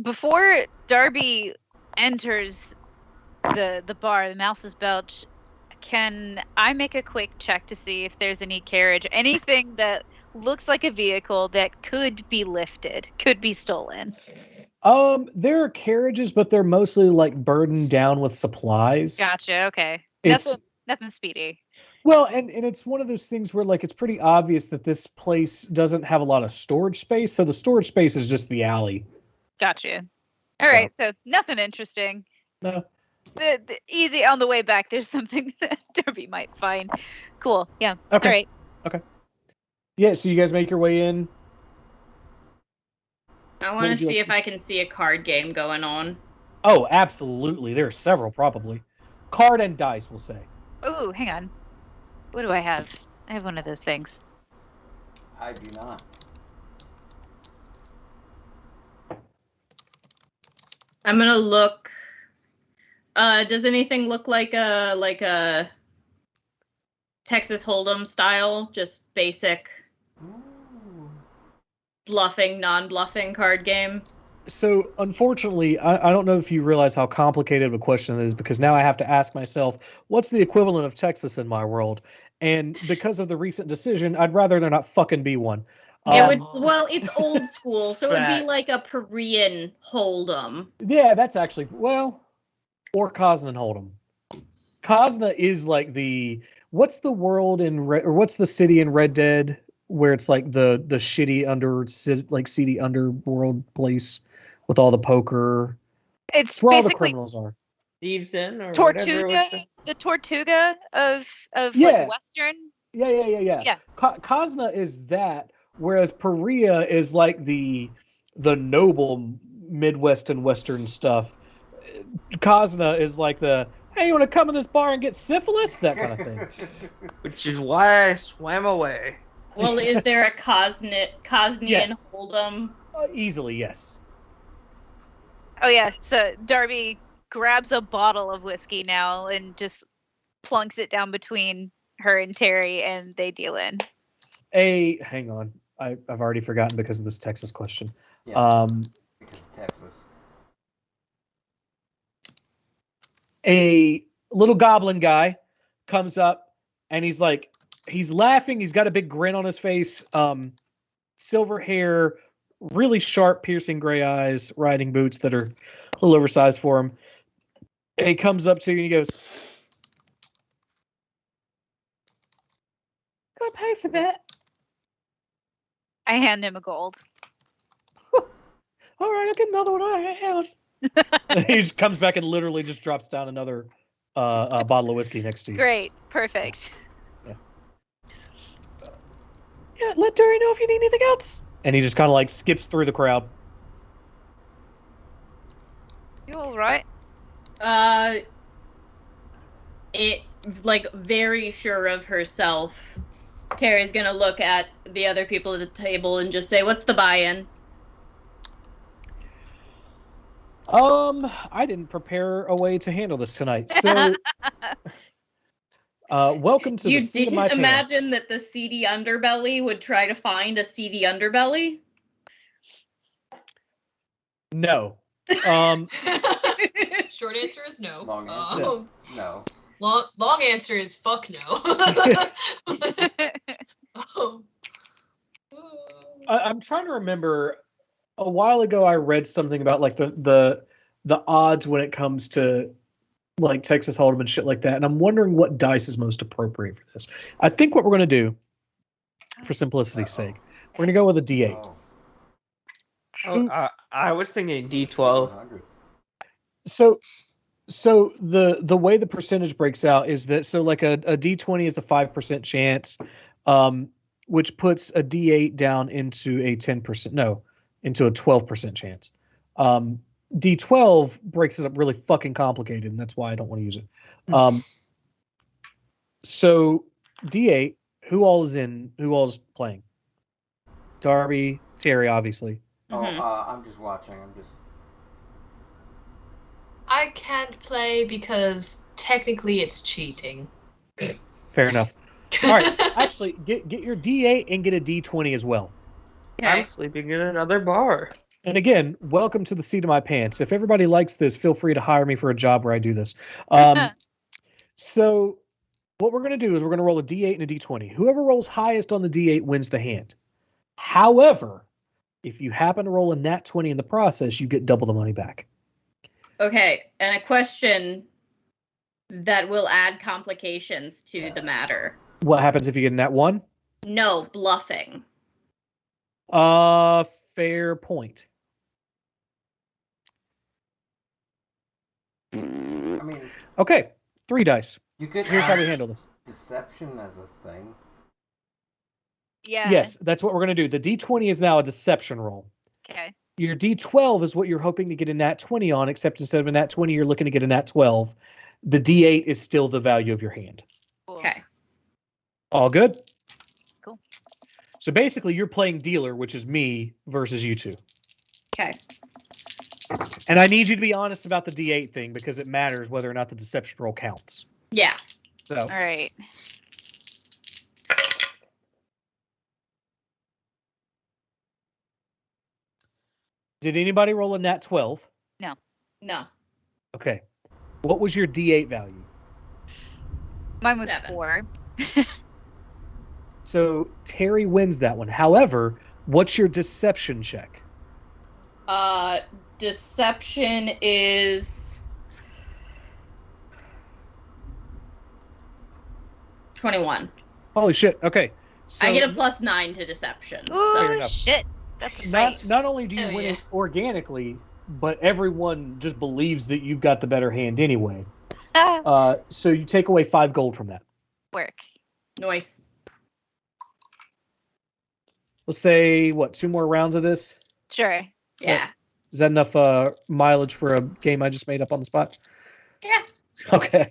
Before Darby enters the bar, the Mouse's Belch, can I make a quick check to see if there's any carriage, anything that looks like a vehicle that could be lifted, could be stolen? There are carriages, but they're mostly like burdened down with supplies. Gotcha. Okay. It's Nothing speedy. well, and it's one of those things where like it's pretty obvious that this place doesn't have a lot of storage space, so the storage space is just the alley. Gotcha. All right. So nothing interesting. No. The easy on the way back. There's something that Darby might find. Cool. Yeah. Okay. All right. Okay. Yeah. So you guys make your way in. I want to see if I can see a card game going on. Oh, absolutely. There are several, probably. Card and dice, we'll say. Oh, hang on. What do I have? I have one of those things. I do not. I'm gonna look. Does anything look like a Texas Hold'em style, just basic bluffing, non-bluffing card game? So, unfortunately, I don't know if you realize how complicated of a question it is, because now I have to ask myself, what's the equivalent of Texas in my world? And because of the recent decision, I'd rather there not fucking be one. It would. Well, it's old school, so it would be like a Korean Hold'em. Yeah, that's actually or Cosna and Hold'em. Cosna is like what's the world in or what's the city in Red Dead where it's like the shitty seedy underworld place with all the poker. It's where all the basically criminals are. Thieves Den or Tortuga, the Tortuga of Yeah. like Western. Yeah. Cosna is that, whereas Perea is like the noble Midwest and Western stuff. Cosna is like the, hey, you want to come in this bar and get syphilis? That kind of thing. Which is why I swam away. Well, is there a Cosnian Yes. Hold'em? Easily, yes. Oh yeah, so Darby grabs a bottle of whiskey now and just plunks it down between her and Terry, and they deal in. Hang on, I've already forgotten because of this Texas question. Yeah, because of Texas. A little goblin guy comes up and he's laughing. He's got a big grin on his face. Silver hair, really sharp, piercing gray eyes, riding boots that are a little oversized for him. And he comes up to you and he goes, "Gonna pay for that." I hand him a gold. All right, I'll get another one. All right, hang on. He just comes back and literally just drops down another bottle of whiskey next to you. Great, perfect. Yeah, let Terry know if you need anything else. And he just kind of like skips through the crowd. You all right? It like very sure of herself. Terry's gonna look at the other people at the table and just say, "What's the buy-in?" I didn't prepare a way to handle this tonight. So, welcome to You the seat of didn't my imagine pants. that the seedy underbelly would try to find a seedy underbelly? No. Short answer is no. Long answer is no. Long answer is fuck no. I'm trying to remember. A while ago, I read something about like the odds when it comes to like Texas Hold'em and shit like that, and I'm wondering what dice is most appropriate for this. I think what we're gonna do, for simplicity's sake, we're gonna go with a D8. I was thinking D12. So So the way the percentage breaks out is that like a D20 is a 5% chance, which puts a D8 down into a 10%, no, into a 12% chance. D12 breaks it up really fucking complicated, and that's why I don't want to use it. So D8, who all is playing? Darby, Terry, obviously. Mhm. I'm just watching. I can't play because technically it's cheating. Fair enough. All right, actually, get your D8 and get a D20 as well. I'm Okay. sleeping in another bar. And again, welcome to the seat of my pants. If everybody likes this, feel free to hire me for a job where I do this. So what we're going to do is we're going to roll a D8 and a D20. Whoever rolls highest on the D8 wins the hand. However, if you happen to roll a nat 20 in the process, you get double the money back. Okay, and a question that will add complications to the matter. What happens if you get a nat 1? No, bluffing. Fair point. I mean, Okay, 3 dice. you could Here's how add we handle this. deception as a thing. Yeah. Yes, that's what we're going to do. The D20 is now a deception roll. Okay. Your D12 is what you're hoping to get a nat 20 on, except instead of a nat 20, you're looking to get a nat 12. The D8 is still the value of your hand. Cool. Okay. All good? Cool. So basically, you're playing dealer, which is me versus you two. Okay. And I need you to be honest about the D8 thing because it matters whether or not the deception roll counts. Yeah. So, All right. did anybody roll a nat 12? No. Okay. What was your D8 value? Mine was 7. 4. So Terry wins that one. However, what's your deception check? Deception is 21. Holy shit. Okay. So I get a +9 to deception. Ooh, enough. shit. That's a great. not only do you Oh, win yeah. it organically, but everyone just believes that you've got the better hand anyway. So you take away 5 gold from that. Work. Nice. Let's say, 2 more rounds of this? Sure. Yeah. Is that enough mileage for a game I just made up on the spot? Yeah. Okay.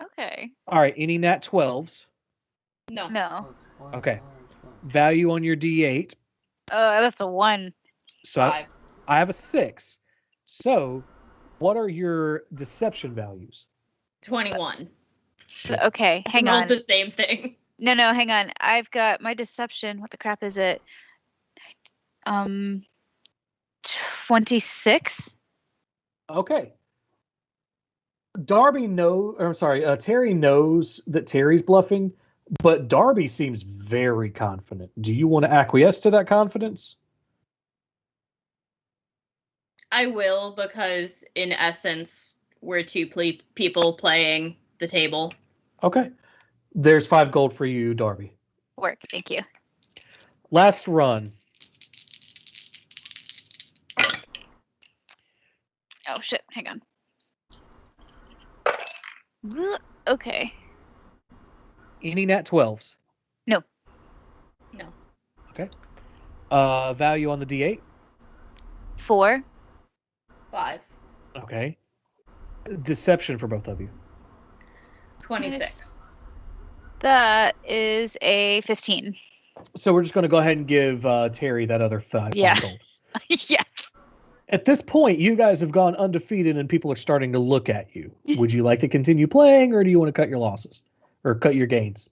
Okay. All right. Any nat 12s? No. No. Okay. Value on your D8. That's a 1. So 5. I have a 6. So what are your deception values? 21. Shit. Okay, hang Rolled on. the same thing. No, hang on. I've got my deception. What the crap is it? 26. Okay. Terry knows that Terry's bluffing, but Darby seems very confident. Do you want to acquiesce to that confidence? I will, because in essence, we're two people playing the table. Okay. There's 5 gold for you, Darby. Work. Thank you. Last run. Oh shit. Hang on. Okay. Any nat 12s? No. No. Okay. Value on the D8? 4. 5. Okay. Deception for both of you. 26. That is a 15. So we're just going to go ahead and give Terry that other 5 Yeah. gold. Yes. At this point, you guys have gone undefeated and people are starting to look at you. Would you like to continue playing or do you want to cut your losses? Or cut your gains?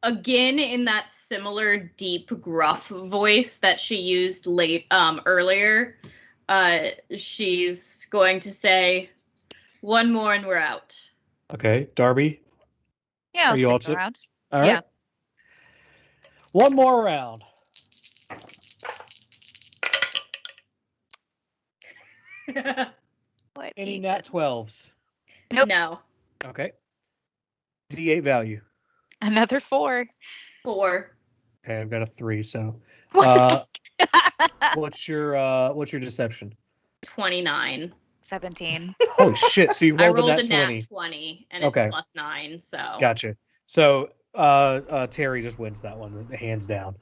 Again, in that similar deep, gruff voice that she used earlier, she's going to say, "One more and we're out." Okay. Darby? Yeah, I'll Are you all stick set? around. All right. Yeah. One more round. What Any even? nat 12s? Nope. No. Okay. D8 value. Another 4. 4. Okay, I've got a 3. So, What? what's your deception? 29. 17. Holy shit! So you I rolled, rolled a a nat nat 20. 20 and Okay. it's +9, so. Gotcha. So Terry just wins that one, hands down.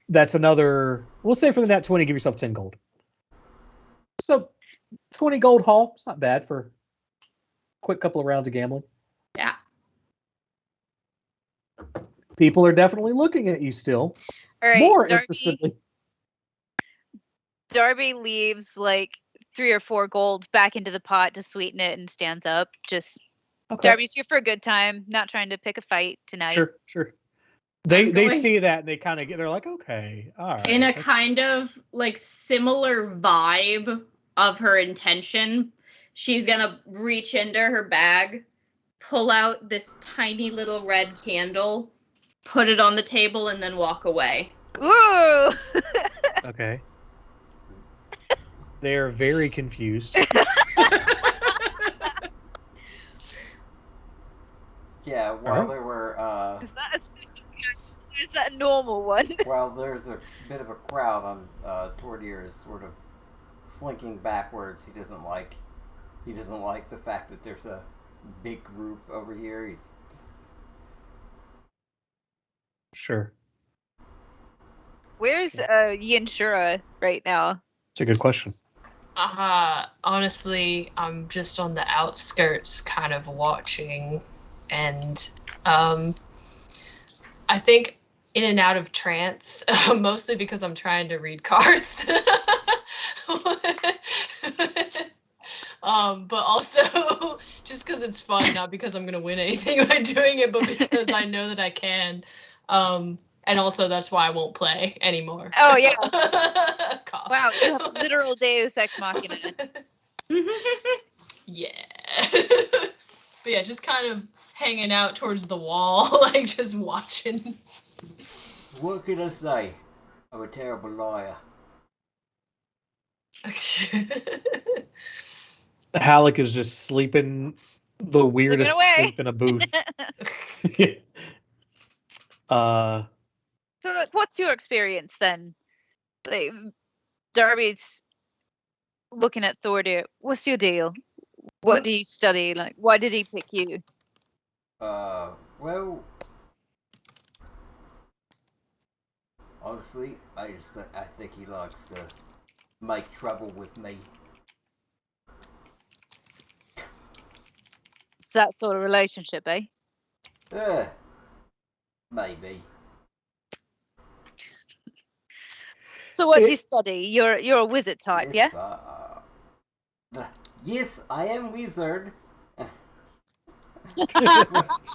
That's another. We'll say for the nat 20, give yourself 10 gold. So 20 gold haul. It's not bad for a quick couple of rounds of gambling. Yeah. People are definitely looking at you still. All right, More Darby, interestedly. Darby leaves like 3 or 4 gold back into the pot to sweeten it and stands up. Just Okay. Darby's here for a good time, not trying to pick a fight tonight. Sure. They I'm going- see that and they kind of get. They're like, okay, all right. In a that's- kind of like similar vibe of her intention, she's gonna reach into her bag, pull out this tiny little red candle, put it on the table, and then walk away. Ooh! Okay. They are very confused. Yeah, while Alright. there were Is that a special reaction, or is that a normal one? while there's a bit of a crowd on Tordir is sort of slinking backwards. He doesn't like the fact that there's a big group over here. He's just, Sure. Where's Yinshura right now? It's a good question. Honestly, I'm just on the outskirts kind of watching, and I think in and out of trance, mostly because I'm trying to read cards. But also just because it's fun, not because I'm gonna win anything by doing it, but because I know that I can. And also that's why I won't play anymore. Oh, yeah. Cough. Wow, you have literal Deus Ex Machina. Yeah. But yeah, just kind of hanging out towards the wall, like just watching. what could I say? I'm a terrible liar. Halleck is just sleeping the weirdest away. sleep in a booth. So, like, what's your experience then? Like, Darby's looking at Thordir. What's your deal? What do you study? Like, why did he pick you? Well, honestly, I think he likes to make trouble with me. It's that sort of relationship, eh? Maybe. So, what do you study? You're a wizard type, yeah? Yes, I am wizard. Not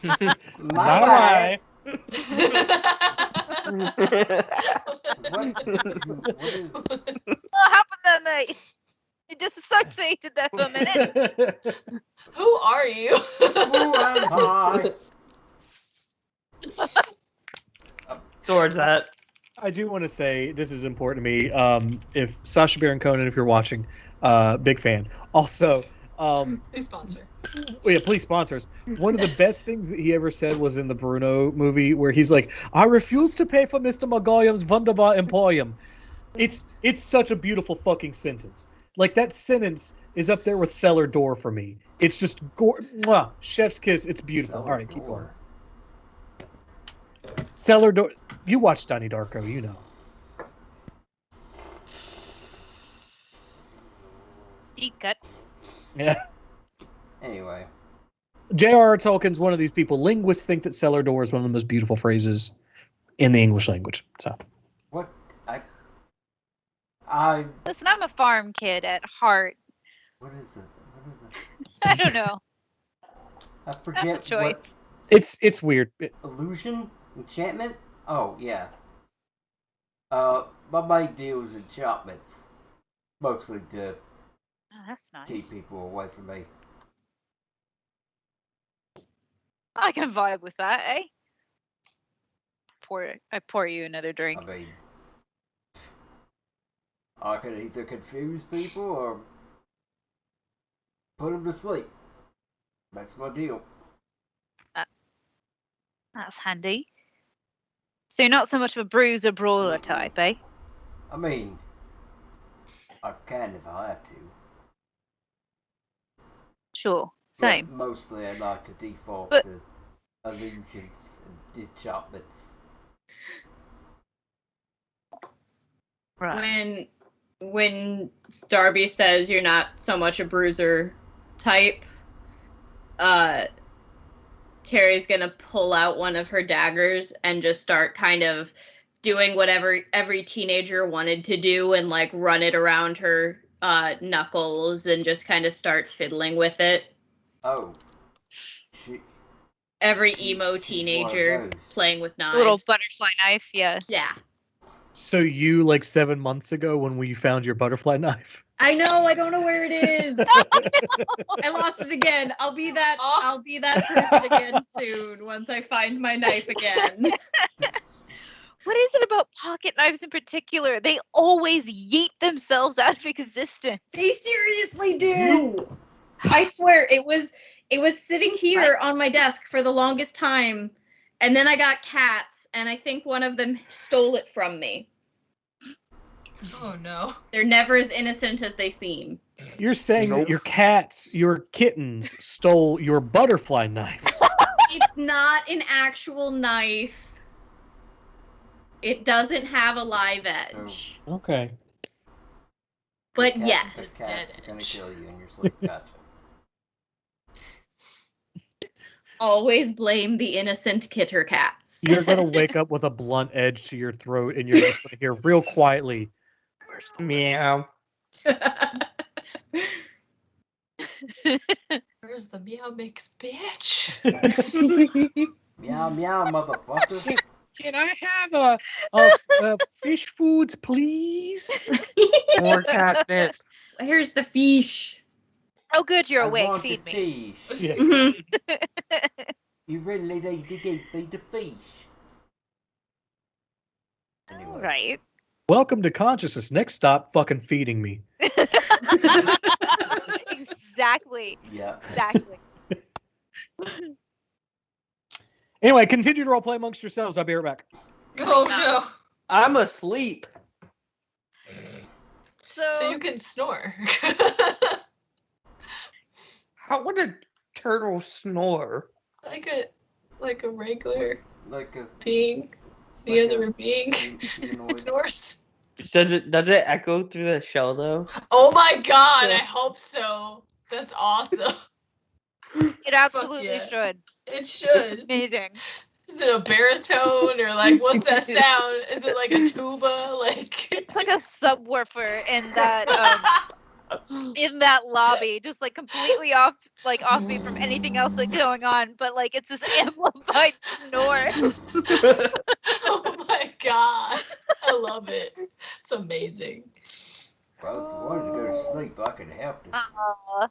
lie. What is? What happened there, mate? You disassociated there for a minute. Who are you? Who am I? Towards that. I do want to say this is important to me. If Sacha Baron Cohen, if you're watching, big fan. Also, Please sponsor. yeah, please sponsors. One of the best things that he ever said was in the Bruno movie, where he's like, "I refuse to pay for Mr. Magoyam's Wunderbar Emporium." It's such a beautiful fucking sentence. Like that sentence is up there with cellar door for me. It's just mwah, chef's kiss. It's beautiful. All right, keep going. Cellar door. You watch Donnie Darko, you know. Deep cut. Yeah. Anyway, J.R.R. Tolkien's one of these people. Linguists think that cellar door is one of the most beautiful phrases in the English language. So. what I Listen, I'm a farm kid at heart. what is it? What is it? I don't know. I That's a forget choice. what It's weird. illusion, enchantment. Oh yeah. My main deal is enchantments, mostly to Oh, that's keep nice. people away from me. I can vibe with that, eh? I pour you another drink. I mean, I can either confuse people or put them to sleep. That's my deal. That's handy. So you're not so much of a bruiser brawler type, eh? I mean, I can if I have to. Sure. But Same. mostly I like to default But- to illusions and enchantments. Right. When Darby says you're not so much a bruiser type, Terry's gonna pull out one of her daggers and just start kind of doing whatever every teenager wanted to do and like run it around her knuckles and just kind of start fiddling with it. Oh. Every She- emo she's one of teenager those. playing with knives. Little butterfly knife, yeah. Yeah. So you, like 7 months ago, when we found your butterfly knife. I know, I don't know where it is. I lost it again. I'll be that person again soon once I find my knife again. What is it about pocket knives in particular? They always yeet themselves out of existence. They seriously do. I swear it was sitting here on my desk for the longest time, and then I got cats, and I think one of them stole it from me. Oh no. They're never as innocent as they seem. You're saying that Nope. your kittens stole your butterfly knife. It's not an actual knife. It doesn't have a live edge. Okay. But The yes. cats Dead are gonna edge. kill you in your sleep. Gotcha. Always blame the innocent kitter cats. You're gonna wake up with a blunt edge to your throat, and you're just gonna hear real quietly, "Where's the Meow. Where's the meow mix, bitch? Meow meow, motherfucker. Can I have a fish foods, please?" More catnip. Here's the fish. Oh, good, you're I awake. want Feed the me. fish. Yeah. Mhm. You really need to give me the fish. Anyway. Right. Welcome to consciousness. Next stop, fucking feeding me. Exactly. Yeah. Exactly. Anyway, continue to roleplay amongst yourselves. I'll be right back. Oh no. I'm asleep. So you can snore. How would a turtle snore? like a regular Like a being. The Like other a being humanoid. snores. Does it echo through the shell though? Oh my god, So- I hope so. That's awesome. It absolutely yeah. should. It should. Amazing. Is it a baritone or like what's that sound? Is it like a tuba? Like It's like a subwoofer in that lobby, just like completely offbeat from anything else that's going on, but like it's this amplified snore. oh my god. I love it. It's amazing. Well, if you wanted to go to sleep, I could help you. Aw.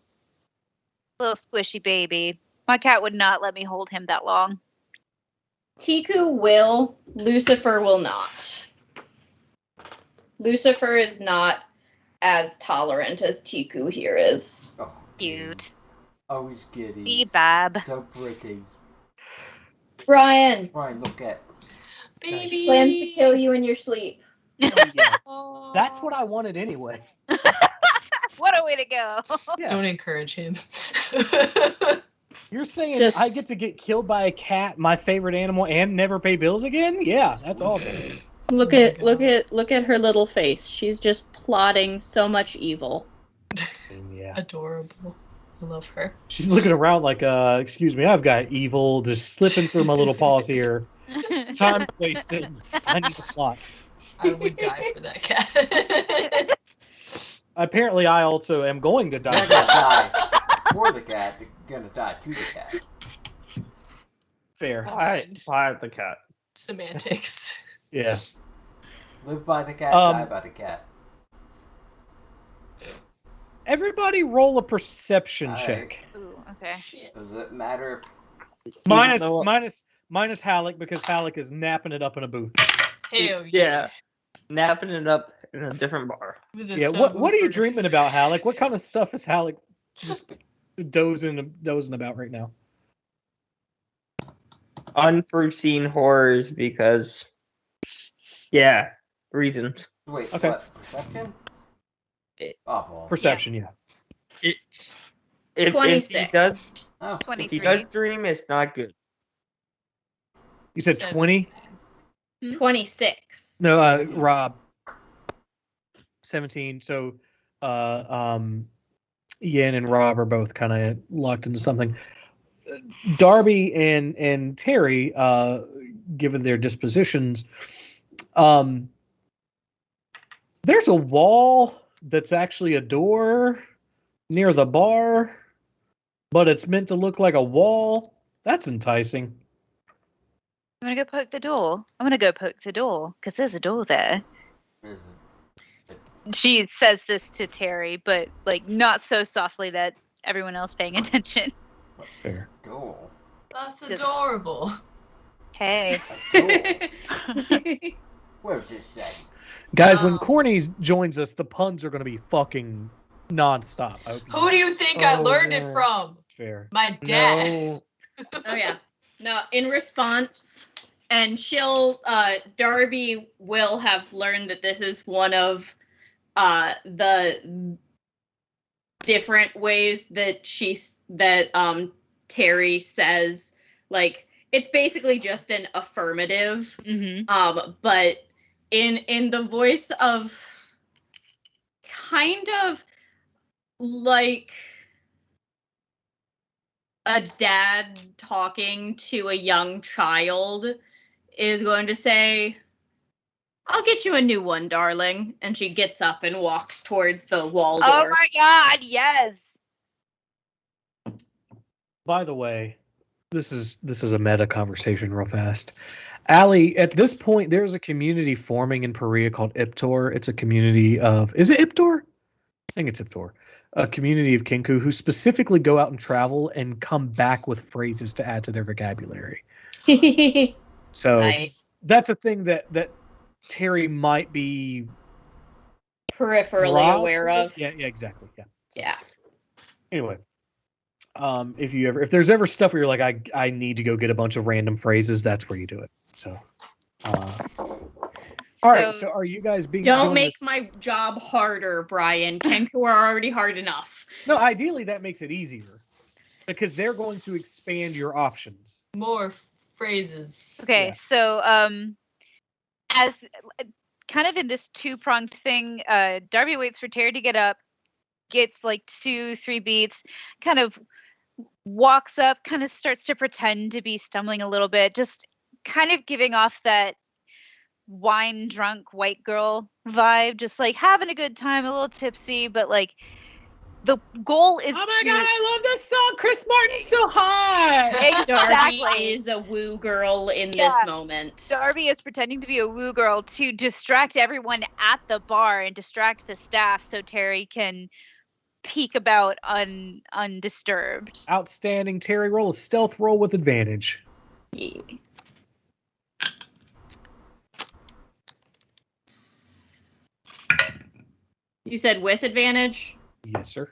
Little squishy baby. My cat would not let me hold him that long. Tiku will, Lucifer will not. Lucifer is not as tolerant as Tiku here is. Oh, Cute. Always giddy. Bebab. So pretty. Brian Brian, look at. Baby. plans to kill you in your sleep. Oh, yeah. Aw. That's what I wanted anyway. What a way to go. Yeah. Don't encourage him. You're saying Just- I get to get killed by a cat, my favorite animal, and never pay bills again? Yeah, that's awesome. Look Oh my at God. look at her little face. She's just plotting so much evil. Yeah. Adorable. I love her. She's looking around like, excuse me, I've got evil just slipping through my little paws here. Time's wasted. I need to plot. I would die for that cat. Apparently, I also am going to You're not die. gonna die for the cat, you're gonna die to the cat. Fair. Buy the cat. Semantics. Yeah. Live by the cat, Um, die by the cat. Everybody roll a perception Alright. check. Ooh, okay. Does it matter? Minus, though- minus Halleck, because Halleck is napping it up in a booth. Hell Yeah. Napping it up in a different bar. With a Yeah, what are you subwoofer. dreaming about, Halleck? What kind of stuff is Halleck just dozing about right now? Unforeseen horrors because Yeah, reasons. Wait, Okay. what? Perception? It- Oh, balls. Perception, yeah. It, if he 26. does Oh, if he 23. does dream, it's not good. You said 20? 26. No, 17. Rob. 17. So Yin and Rob are both kind of locked into something. Darby and Terry, given their dispositions, there's a wall that's actually a door near the bar, but it's meant to look like a wall. That's enticing. I'm gonna go poke the door. I'm gonna go poke the door because there's a door there. Is it- She says this to Terry, but like not so softly that everyone else paying attention. What? Fair. Door. That's Just- adorable. Hey. A door. Where did you say? Guys, when Oh. Corny joins us, the puns are going to be fucking nonstop. I hope you Who do you think I Oh, learned it yeah. from? Fair. My dad. No. Oh yeah. No, in response, and Darby will have learned that this is one of the different ways that Terry says, like, it's basically just an affirmative, but in the voice of kind of like a dad talking to a young child, is going to say, "I'll get you a new one, darling." And she gets up and walks towards the wall door. Oh my god, yes. By the way, this is a meta conversation real fast. Allie, at this point, there's a community forming in Perea called Iptor. It's a community of, is it Iptor? I think it's Iptor. A community of Kinku who specifically go out and travel and come back with phrases to add to their vocabulary. So Nice. that's a thing that Terry might be Peripherally aware of. Yeah, exactly. Yeah. So, Yeah. anyway, if there's ever stuff where you're like, I need to go get a bunch of random phrases, that's where you do it. So, all right. So, are you guys being? Don't doing make this- my job harder, Brian. Kenku are already hard enough. No, ideally that makes it easier because they're going to expand your options. More phrases. Okay, Yeah. so as kind of in this two-pronged thing, Darby waits for Terry to get up, gets like 2-3 beats, kind of walks up, kind of starts to pretend to be stumbling a little bit, just kind of giving off that wine drunk white girl vibe, just like having a good time, a little tipsy, but like the goal is to I love this song. Chris Martin's so hot. Darby Exactly. is a woo girl in Yeah. this moment. Darby is pretending to be a woo girl to distract everyone at the bar and distract the staff so Terry can peek about undisturbed. Outstanding. Terry, roll a stealth roll with advantage. Yeah. You said with advantage? Yes, sir.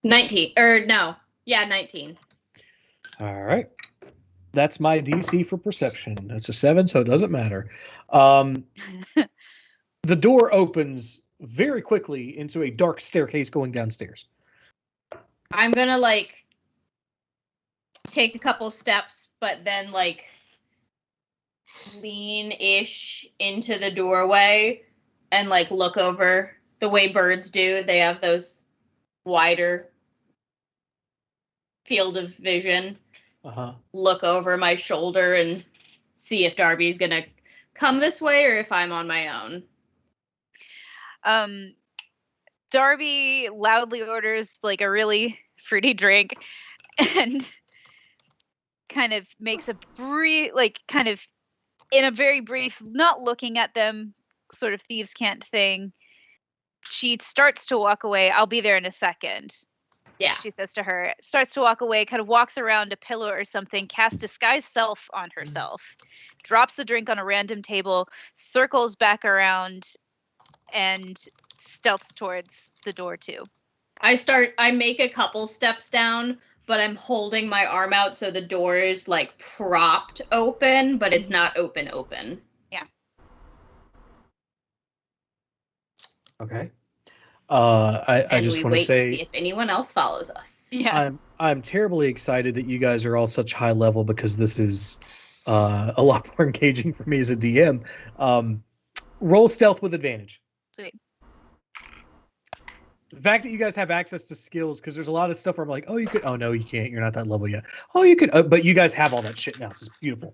19. Or no. Yeah, 19. All right. That's my DC for perception. It's a 7, so it doesn't matter. The door opens very quickly into a dark staircase going downstairs. I'm gonna like take a couple steps, but then like lean-ish into the doorway and like look over the way birds do. They have those wider field of vision. Uh-huh. Look over my shoulder and see if Darby's gonna come this way or if I'm on my own. Darby loudly orders like a really fruity drink and kind of makes a brief, like kind of in a very brief, not looking at them, sort of thieves can't thing. She starts to walk away. I'll be there in a second. Yeah. She says to her, starts to walk away, kind of walks around a pillow or something, casts disguise self on herself, drops the drink on a random table, circles back around, and stealths towards the door too. I make a couple steps down, but I'm holding my arm out so the door is like propped open, but it's not open. Okay. I And just we want to wait to see say if anyone else follows us. Yeah. I'm terribly excited that you guys are all such high level because this is a lot more engaging for me as a DM. Roll stealth with advantage. Sweet. The fact that you guys have access to skills, because there's a lot of stuff where I'm like, oh, you could, oh no, you can't, you're not that level yet. Oh, you could, but you guys have all that shit now, so it's beautiful.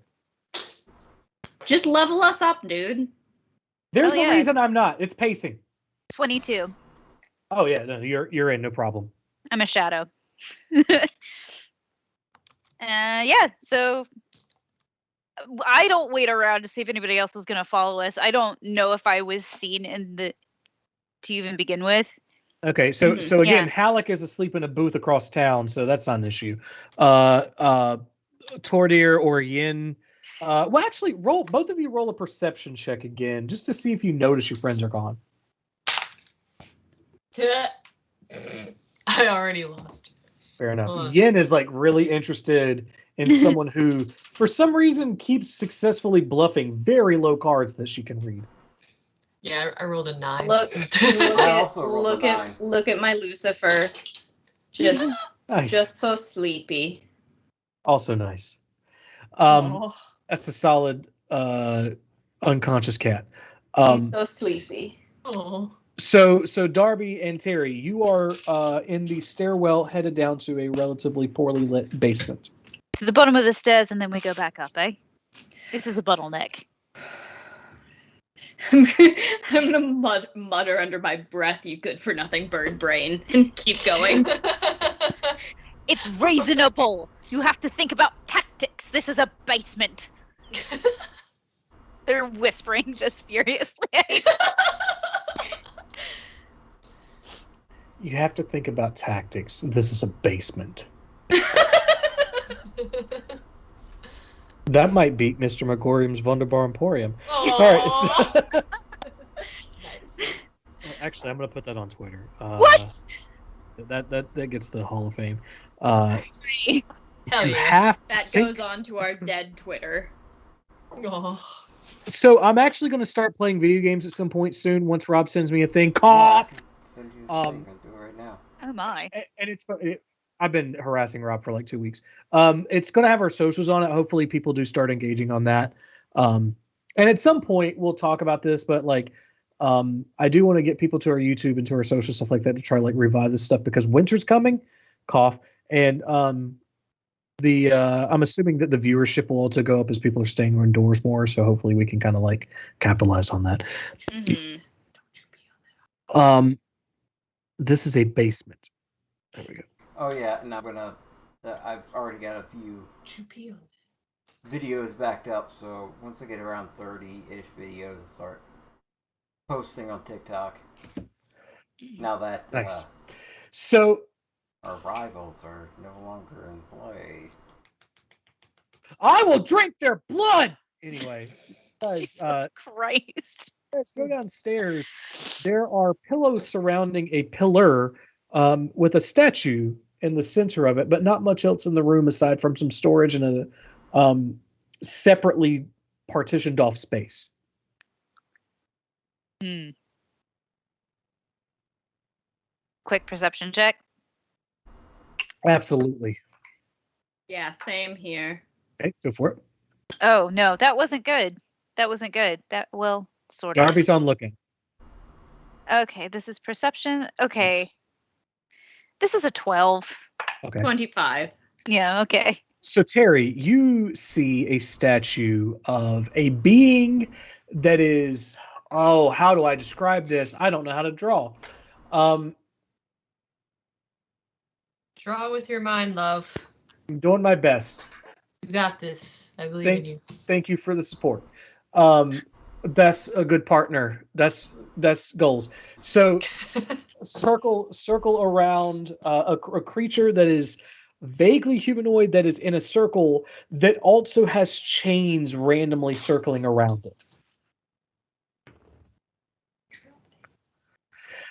Just level us up, dude. There's Oh, a yeah. reason I'm not. It's pacing. 22. Oh yeah, no, you're in, no problem. I'm a shadow. Yeah, so I don't wait around to see if anybody else is going to follow us. I don't know if I was seen to even begin with. Okay, so Mhm, so again, yeah. Halleck is asleep in a booth across town, so that's not an issue. Tordir or Yin. Well, actually, both of you roll a perception check again, just to see if you notice your friends are gone. I already lost. Fair enough. Ugh. Yin is like really interested in someone who, for some reason, keeps successfully bluffing very low cards that she can read. Yeah, I rolled a 9. Look, I also rolled a 9. look at my Lucifer. Just Nice. just so sleepy. Also nice. Oh. That's a solid unconscious cat. He's so sleepy. Oh. So Darby and Terry, you are in the stairwell headed down to a relatively poorly lit basement. To the bottom of the stairs, and then we go back up, eh? This is a bottleneck. I'm gonna mutter under my breath, "You good for nothing bird brain," and keep going. It's reasonable. You have to think about tactics. This is a basement. They're whispering this furiously. You have to think about tactics. This is a basement. That might beat Mr. Megorium's Wunderbar Emporium. All right. So, Nice. actually, I'm going to put that on Twitter. What? That gets the Hall of Fame. Nice. Hell You yeah. have to That think. goes on to our dead Twitter. Oh. So I'm actually going to start playing video games at some point soon. Once Rob sends me a thing. Yeah, I Cough. can send you a thing. I'll do it right now. Oh my. And I've been harassing Rob for like 2 weeks. It's going to have our socials on it. Hopefully people do start engaging on that. And at some point we'll talk about this, but like, I do want to get people to our YouTube and to our social stuff like that to try to like revive this stuff because winter's coming, cough. And, I'm assuming that the viewership will also go up as people are staying indoors more. So hopefully we can kind of like capitalize on that. Mm-hmm. This is a basement. There we go. Oh yeah, and I'm gonna. I've already got a few Don't you pee on videos backed up, so once I get around 30-ish videos, I'll start posting on TikTok. Now that Nice. So our rivals are no longer in play. I will drink their blood. Anyway, guys, Jesus Christ. let's go downstairs. There are pillows surrounding a pillar with a statue in the center of it, but not much else in the room aside from some storage and a separately partitioned off space. Quick perception check. Absolutely. Yeah, same here. Okay, go for it. Oh no, that wasn't good. That wasn't good. That well, sort of. Darby's on looking. Okay, this is perception. Okay. Yes. This is a 12. Okay. 25. Yeah, okay. So Terry, you see a statue of a being that is, oh, how do I describe this? I don't know how to draw. Draw with your mind, love. I'm doing my best. You got this. I believe in you. Thank you for the support. That's a good partner. That's goals. So circle around a creature that is vaguely humanoid that is in a circle that also has chains randomly circling around it.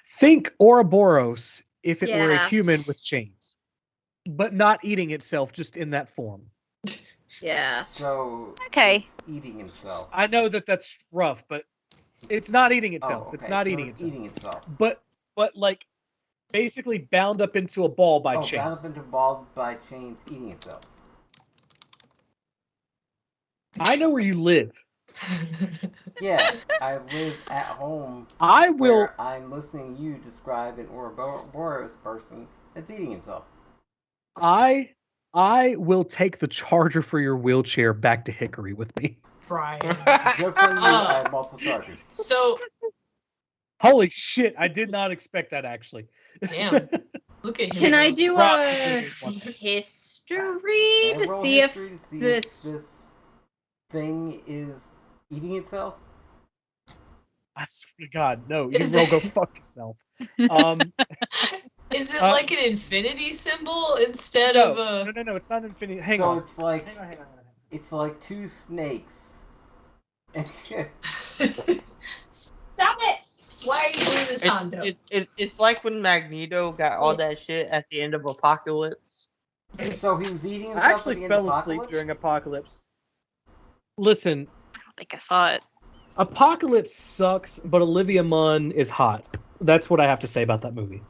Think Ouroboros if it were a Yeah. human with chains, but not eating itself, just in that form. Yeah. So Okay. it's eating himself. I know that that's rough, but it's not eating itself. Oh, It's okay, not so eating it's itself. eating itself. But like basically bound up into a ball by chains. Bound up into a ball by chains, eating itself. I know where you live. Yes, I live at home I will. where I'm listening to you describe an Ouroboros person that's eating himself. I will take the charger for your wheelchair back to Hickory with me. Brian. Joke's on you, I have multiple chargers. So, Holy shit! I did not expect that actually. damn. Look at him. Can I go. do Rob, a you do history Can I to roll see if history to see this? if this thing is eating itself? I swear to God, no! You Is roll, go it- fuck yourself. Is it Uh, like an infinity symbol instead No, of a? no, it's not infinity. Hang so on. it's like Hang on. it's like two snakes. Stop it! Why are you doing this, Hondo? It's like when Magneto got all that shit at the end of Apocalypse. So he was eating himself I at actually the end fell of asleep Apocalypse? during Apocalypse. Listen, I don't think I saw it. Apocalypse sucks, but Olivia Munn is hot. That's what I have to say about that movie.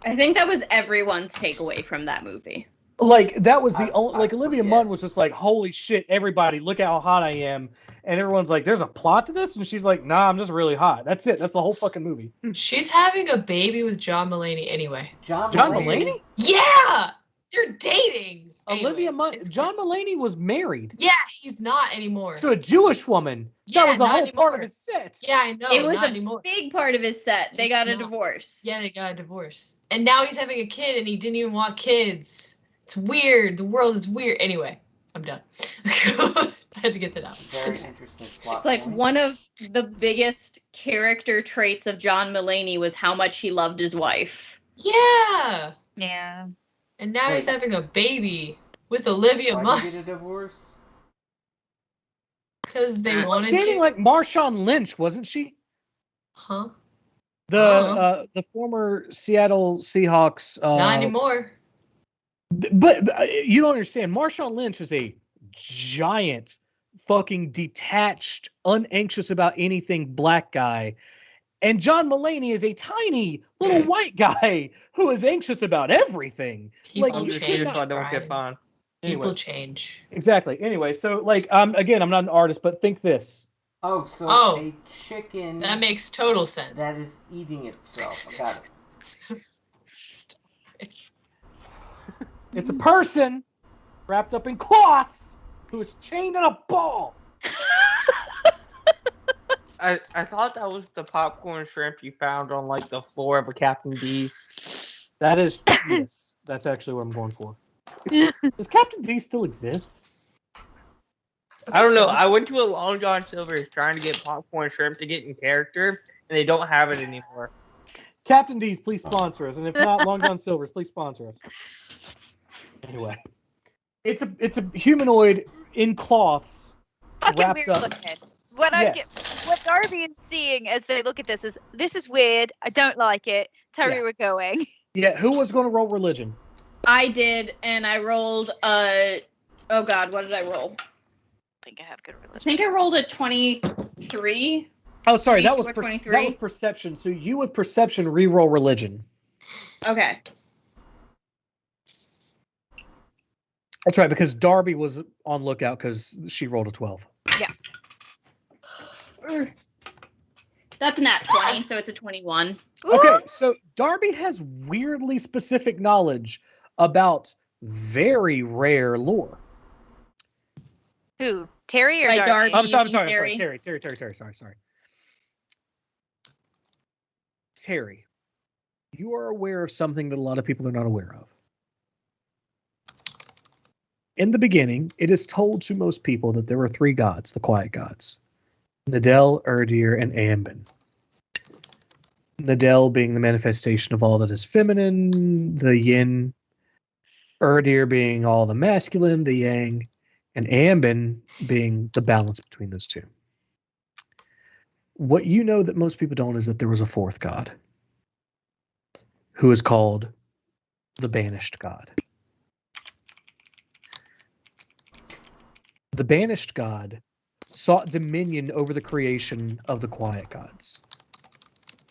I think that was everyone's takeaway from that movie. Like that was the I- only. I Like Olivia forget. Munn was just like, "Holy shit, everybody, look at how hot I am," and everyone's like, "There's a plot to this," and she's like, "Nah, I'm just really hot." That's it. That's the whole fucking movie. She's having a baby with John Mulaney anyway. John John Mulaney? Mulaney? Yeah, they're dating. Olivia Anyway, Munn. it's John Mulaney was married Yeah, he's not anymore. to a Jewish woman. Yeah, That was a not whole part anymore. of his set. Yeah, I know. It was not a anymore. big part of his set. They It's got a not. divorce. Yeah, they got a divorce, and now he's having a kid, and he didn't even want kids. It's weird. The world is weird. Anyway, I'm done. I had to get that out. Very interesting plot It's like point. one of the biggest character traits of John Mulaney was how much he loved his wife. Yeah, Yeah. and now he's Wait. having a baby with Olivia Why Munn did he get a divorce? because they She was wanted dating to. like Marshawn Lynch, wasn't she? Huh? The former Seattle Seahawks. Not anymore. But you don't understand. Marshawn Lynch is a giant, fucking detached, unanxious about anything black guy. And John Mulaney is a tiny little white guy who is anxious about everything. People Like, I'm you just could here change. so I don't get Brian. fined. Anyway, People change. exactly. Anyway, so like, again, I'm not an artist, but think this. Oh, so Oh. a chicken That makes total sense. that is eating itself. I got it. It's a person wrapped up in cloths who is chained in a ball. I thought that was the popcorn shrimp you found on like the floor of a Captain D's. That is, yes, that's actually what I'm going for. Does Captain D still exist? I don't know. I went to a Long John Silver's trying to get popcorn shrimp to get in character, and they don't have it anymore. Captain D's, please sponsor us, and if not, Long John Silver's, please sponsor us. Anyway, it's a humanoid in cloths Fucking wrapped weird up. looking. What Yes. what Darby is seeing as they look at this is weird. I don't like it. Tell me Yeah. we're going. Yeah, who was going to roll religion? I did, and I rolled oh god, what did I roll? I think I have good I religion. think I rolled a 23. Oh, sorry, that 22 was or that 23? was perception. So you with perception re-roll religion. Okay. That's right, because Darby was on lookout because she rolled a 12. That's nat 20, so it's a 21. Okay, so Darby has weirdly specific knowledge about very rare lore. Who? Terry or By Darby? Darby. I'm sorry, mean Terry. Terry? Sorry. Terry, you are aware of something that a lot of people are not aware of. In the beginning, it is told to most people that there were three gods, the quiet gods. Nadel, Urdir, and Ambin. Nadel being the manifestation of all that is feminine, the yin. Urdir being all the masculine, the yang. And Ambin being the balance between those two. What you know that most people don't is that there was a fourth god who is called the Banished God. The Banished God sought dominion over the creation of the Quiet Gods.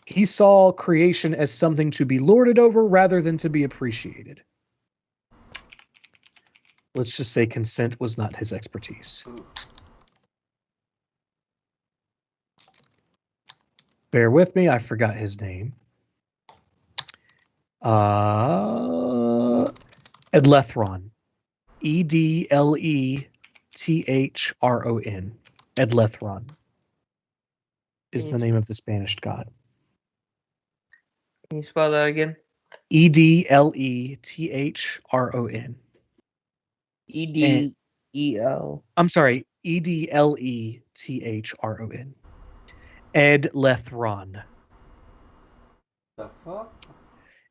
He saw creation as something to be lorded over rather than to be appreciated. Let's just say consent was not his expertise. Bear with me, I forgot his name. Edlethron. Edlethron. Edlethron is the name of this banished god. Can you spell that again? Edlethron. EDEL. I'm sorry, Edlethron. Edlethron. The fuck?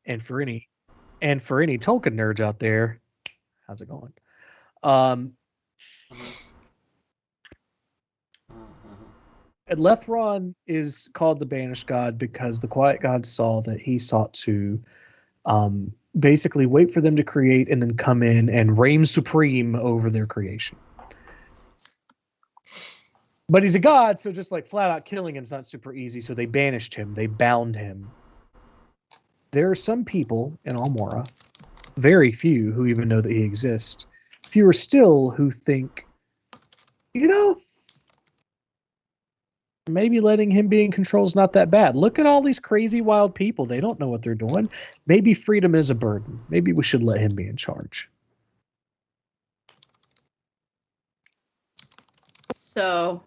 And for any Tolkien nerds out there, how's it going? Edlethron is called the Banished God because the Quiet Gods saw that he sought to basically wait for them to create and then come in and reign supreme over their creation. But he's a god, so just like flat out killing him is not super easy, so they banished him. They bound him. There are some people in Almora, very few, who even know that he exists. Fewer still who think, maybe letting him be in control is not that bad. Look at all these crazy, wild people. They don't know what they're doing. Maybe freedom is a burden. Maybe we should let him be in charge. So,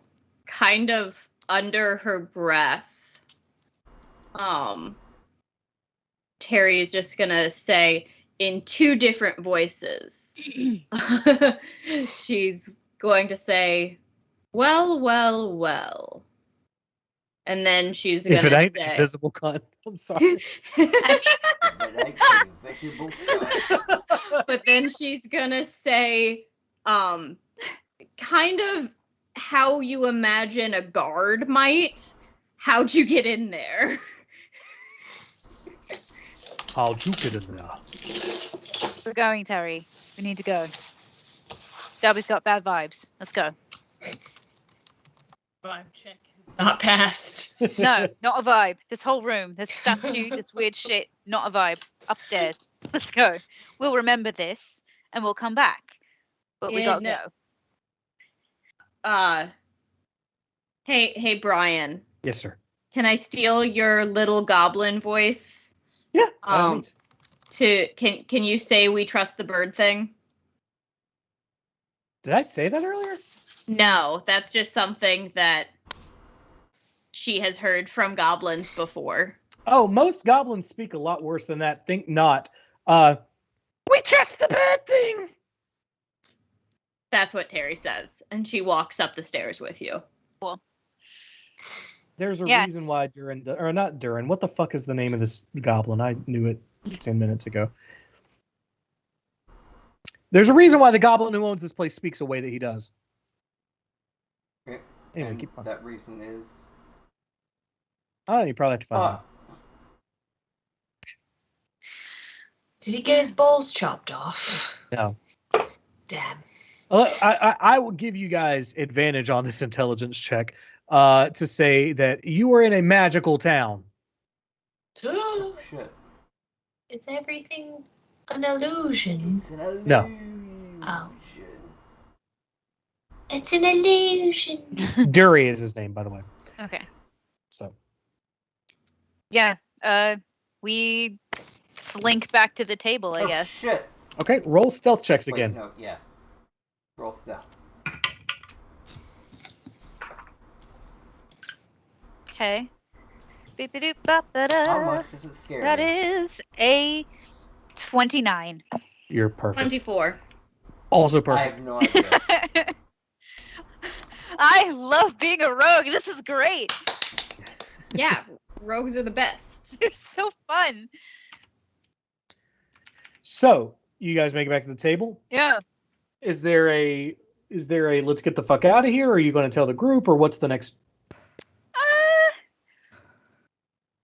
kind of under her breath, Terry is just gonna say in two different voices. She's going to say, "Well, well, well," and then she's gonna If it ain't say, invisible cunt, I'm sorry. But then she's gonna say, kind of how you imagine a guard might. How'd you get in there? How'd you get in there? We're going, Terry. We need to go. Darby's got bad vibes. Let's go. Vibe check is not passed. No, not a vibe. This whole room, this statue, this weird shit, not a vibe. Upstairs. Let's go. We'll remember this and we'll come back. But we gotta go. Hey, Brian. Yes, sir. Can I steal your little goblin voice? Yeah. by all means. Can you say we trust the bird thing? Did I say that earlier? No, that's just something that she has heard from goblins before. Oh, most goblins speak a lot worse than that. Think not. We trust the bird thing. That's what Terry says, and she walks up the stairs with you. Cool. There's a reason why not Durin. What the fuck is the name of this goblin? I knew it 10 minutes ago. There's a reason why the goblin who owns this place speaks the way that he does. Okay. Anyway, and keep on. That reason is. Oh, you probably have to find out. Did he get his balls chopped off? No. Damn. I will give you guys advantage on this intelligence check to say that you are in a magical town. Oh, shit. Is everything an illusion? It's an illusion. No. Oh. It's an illusion. Dury is his name, by the way. Okay. So. Yeah. We slink back to the table, I guess. Shit. Okay, roll stealth checks Wait, again. no, yeah. Roll stealth. Okay. How much does it scare That me? is a 29. You're perfect. 24. Also I perfect. have no idea. I love being a rogue. This is great. Yeah, rogues are the best. They're so fun. So, you guys make it back to the table? Yeah. Is there a let's get the fuck out of here, or are you going to tell the group, or what's the next?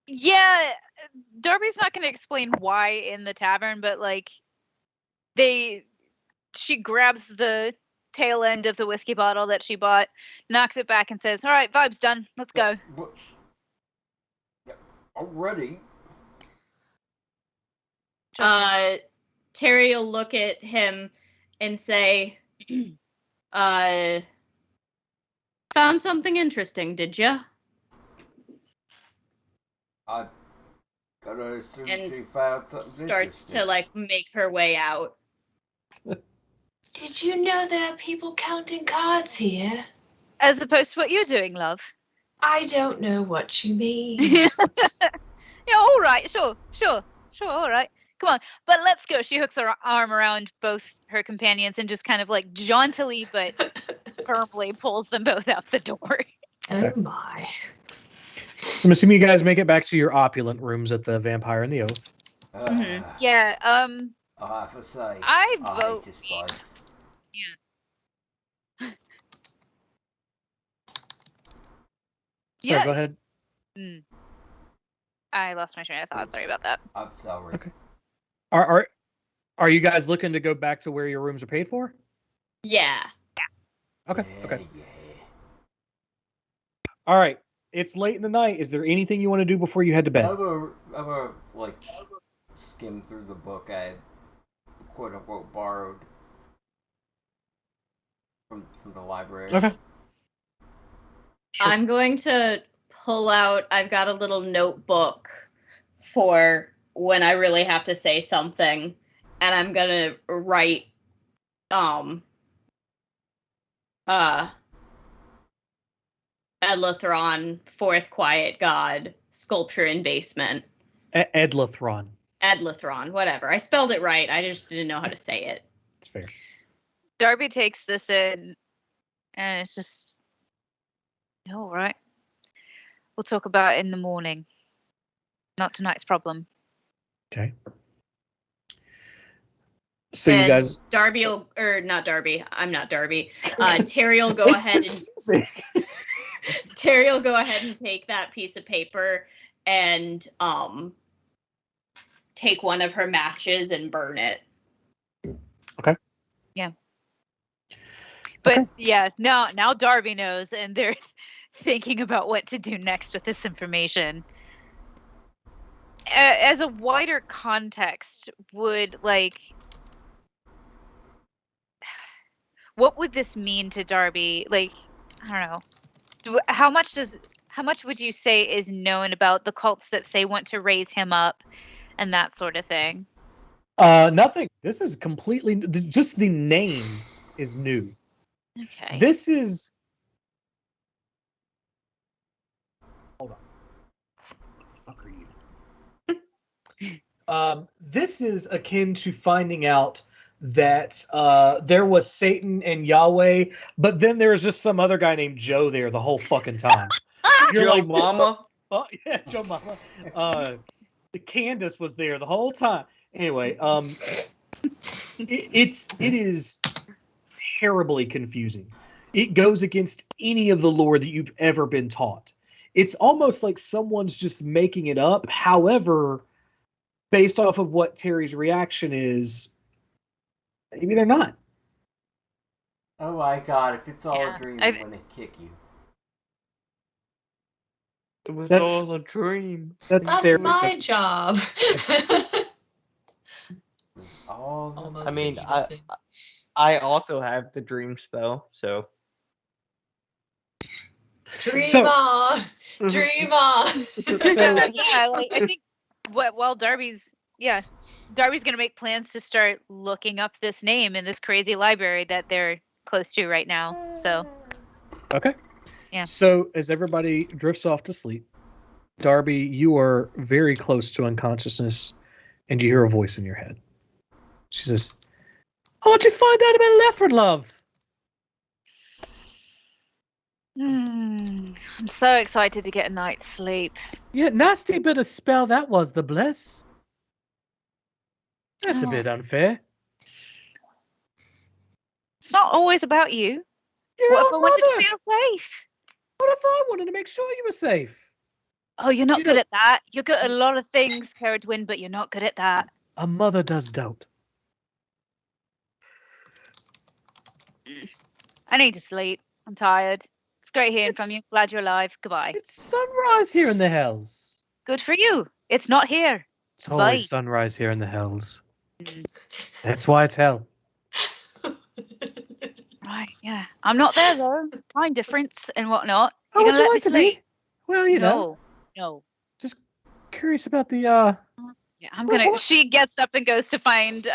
Yeah, Darby's not going to explain why in the tavern, but like she grabs the tail end of the whiskey bottle that she bought, knocks it back, and says, "All right, vibe's done. Let's go." Already. Terry will look at him and say, found something interesting, did ya? I gotta assume And she found something starts interesting. to like make her way out. Did you know there are people counting cards here? As opposed to what you're doing, love. I don't know what you mean. Yeah, all right, sure, all right. Come on, but let's go. She hooks her arm around both her companions and just kind of like jauntily but firmly pulls them both out the door. Oh my. So I'm assuming you guys make it back to your opulent rooms at the Vampire and the Oath. Mhm. Yeah, I'll have to say, I I vote. hate this place. Sorry, go ahead. I lost my train of thought. Sorry about that. I'm sorry. Okay. Are you guys looking to go back to where your rooms are paid for? Yeah. Okay. Yeah, Okay. Yeah. All right. It's late in the night. Is there anything you want to do before you head to bed? I'm gonna like skim through the book I quote unquote borrowed from the library. Okay. Sure. I'm going to pull out, I've got a little notebook for when I really have to say something, and I'm going to write Edlithron, Fourth Quiet God, Sculpture in Basement. Edlithron. Edlithron, whatever. I spelled it right. I just didn't know how to say it. It's fair. Darby takes this in, and it's just, all right. We'll talk about it in the morning. Not tonight's problem. Okay. So and you guys. Darby will, or not Darby. I'm not Darby. Terry will go ahead and Terry will go ahead and take that piece of paper and take one of her matches and burn it. Okay. Yeah. But Okay. yeah, now Darby knows, and they're thinking about what to do next with this information. As a wider context, would what would this mean to Darby? Like, I don't know. How much would you say is known about the cults that say want to raise him up and that sort of thing? Nothing. This is completely just the name is new. Okay. This is. Hold on. What the fuck are you? This is akin to finding out that there was Satan and Yahweh, but then there was just some other guy named Joe there the whole fucking time. You're Joe like, Mama. oh yeah, Joe Mama. Candace was there the whole time. Anyway, it is terribly confusing. It goes against any of the lore that you've ever been taught. It's almost like someone's just making it up. However, based off of what Terry's reaction is, maybe they're not. Oh my god, if it's all Yeah, a dream, I- I'm gonna kick you. It was That's- all a dream. That's That's Sarah's my job. It's all a Almost I mean, an evil sin. I also have the dream spell, so. Dream So- on, dream on. Yeah, like I think while Darby's gonna make plans to start looking up this name in this crazy library that they're close to right now. So Okay. Yeah. So as everybody drifts off to sleep, Darby, you are very close to unconsciousness, and you hear a voice in your head. She says, "What'd you find out about Lethrin, love?" I'm so excited to get a night's sleep. Yeah, nasty bit of spell that was, the bless. That's a Oh. bit unfair. It's not always about you. Your What if I own wanted to mother. feel safe? What if I wanted to make sure you were safe? Oh, you're not You good know- at that. You're good at a lot of things, Caradwyn, but you're not good at that. A mother does dote. I need to sleep. I'm tired. It's great hearing from you. Glad you're alive. Goodbye. It's sunrise here in the hills. Good for you. It's not here. It's always Bye. sunrise here in the hills. Mm, That's why it's hell. Right, yeah. I'm not there though. Time difference and whatnot. How You're would gonna you let like to me sleep? be? Well, you know, No. just curious about the Yeah, I'm Well, gonna. what- She gets up and goes to find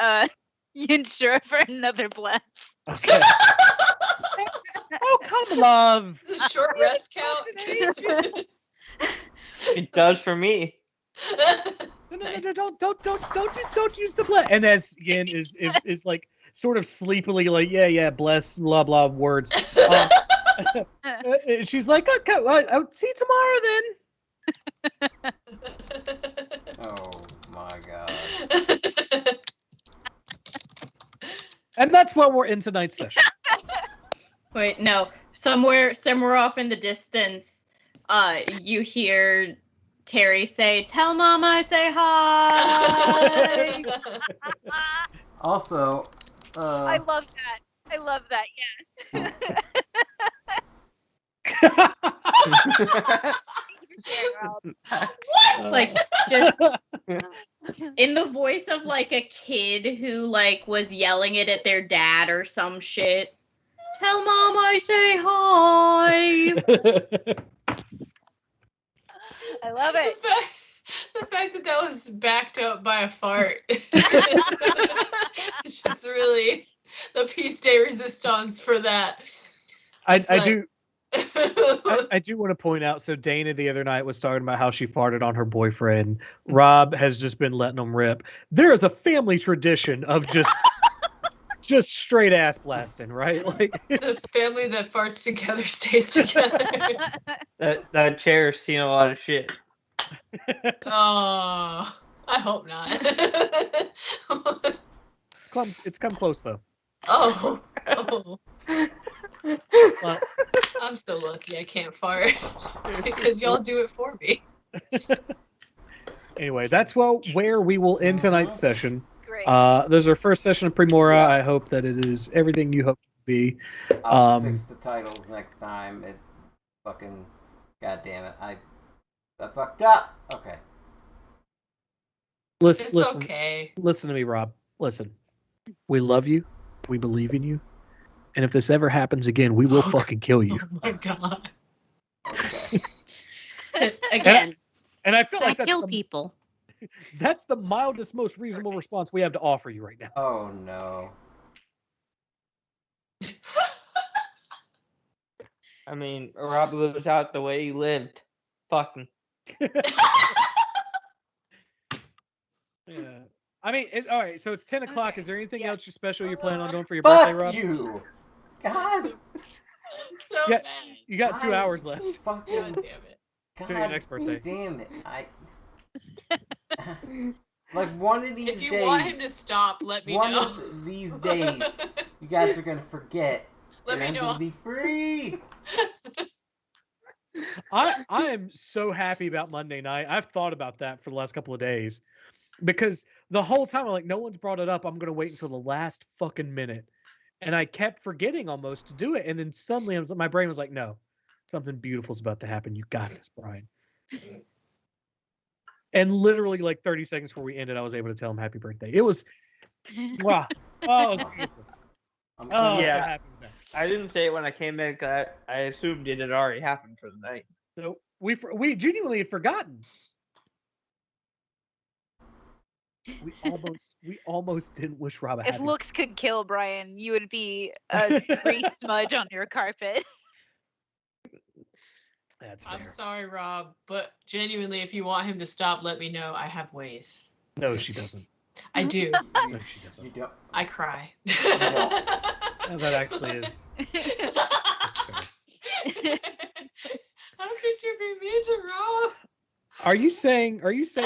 Yinsura for another bless. Okay. Oh, come love. Does a short rest count? It does for me. No, don't use the bless. And as Yin is like sort of sleepily like, yeah, bless, blah blah words. She's like, okay, I'll see you tomorrow then. Oh my god. And that's what we're in tonight's session. Wait, no. Somewhere off in the distance, you hear Terry say, "Tell Mama I say hi." Also, I love that. I love that. Yeah. Like just in the voice of like a kid who like was yelling it at their dad or some shit. Tell Mom I say hi. I love it. The fact that that was backed up by a fart. It's just really the piece de resistance for that. I Just like- do I do want to point out, so Dana the other night was talking about how she farted on her boyfriend. Rob has just been letting them rip. There is a family tradition of just straight ass blasting, right? Like The it's, family that farts together stays together. That chair's seen a lot of shit. Oh, I hope not. it's come close though. oh. Well, I'm so lucky I can't fart because y'all do it for me. anyway, that's where we will end tonight's session. Great. There's our first session of Premora. Yeah. I hope that it is everything you hope it to be. I'll fix the titles next time. It fucking goddamn it. I fucked up. Okay. Listen, It's listen, okay. listen to me, Rob. Listen, we love you. We believe in you. And if this ever happens again, we will fucking kill you. Oh my god. Okay. Just again, And I feel I like kill people. that's the mildest, most reasonable response we have to offer you right now. Oh no. I mean, Rob lives out the way he lived. Fucking. Yeah. I mean, all right. So it's 10 o'clock. Is there anything Yeah. else special you're planning on doing for your birthday, Fuck Rob? you. God. I'm so Yeah, mad. You got 2 hours left. Fucking God damn it. Till your next birthday. Damn it. Like one of these If you days. want him to stop, let me one know. of these days, you guys are gonna forget. Let and me I'm know. gonna be free. I am so happy about Monday night. I've thought about that for the last couple of days because the whole time I'm like, no one's brought it up. I'm gonna wait until the last fucking minute, and I kept forgetting almost to do it. And then suddenly, my brain was like, no, something beautiful's about to happen. You got this, Brian. And literally, like 30 seconds before we ended, I was able to tell him happy birthday. It was, wow, oh, it was beautiful. I'm Oh, gonna- so Yeah. happy with that. I didn't say it when I came in because I assumed it had already happened for the night. So we genuinely had forgotten. We almost didn't wish Rob a If happy. looks could kill Brian, you would be a grease smudge on your carpet. That's fair. I'm sorry, Rob, but genuinely, if you want him to stop, let me know. I have ways. No, she doesn't. I do. No, You, she doesn't. you don't. I cry. No, that actually is. That's fair. How could you be mean to Rob? Are you saying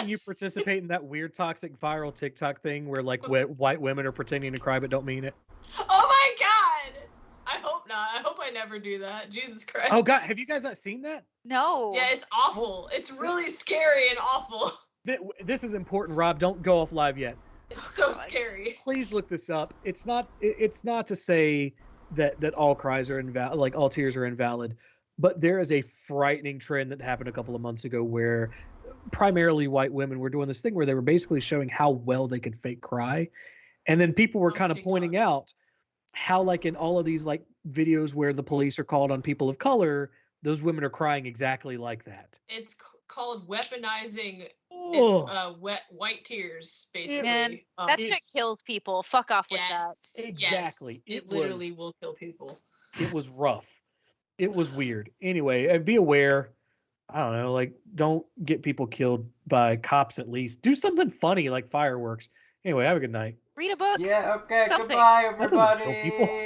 you participate in that weird toxic viral TikTok thing where like white women are pretending to cry but don't mean it? Oh my god! I hope not. not. I hope I never do that. Jesus Christ. Oh God, have you guys not seen that? No. Yeah, it's awful. It's really scary and awful. This is important, Rob. Don't go off live yet. It's so God. scary. Please look this up. It's not to say that all cries are invalid, like all tears are invalid, but there is a frightening trend that happened a couple of months ago where primarily white women were doing this thing where they were basically showing how well they could fake cry, and then people were On kind of TikTok. pointing out how, like, in all of these like videos where the police are called on people of color, those women are crying exactly like that. It's called weaponizing. Oh, It's white tears, basically. Man, that shit it's- kills people. Fuck off with that. Yes. Exactly. Yes, It it literally was- will kill people. it was rough. It was weird. Anyway, and be aware. I don't know, like, don't get people killed by cops at least. Do something funny like fireworks. Anyway, have a good night. Read a book. Yeah, okay, Something. goodbye, That doesn't kill everybody. people.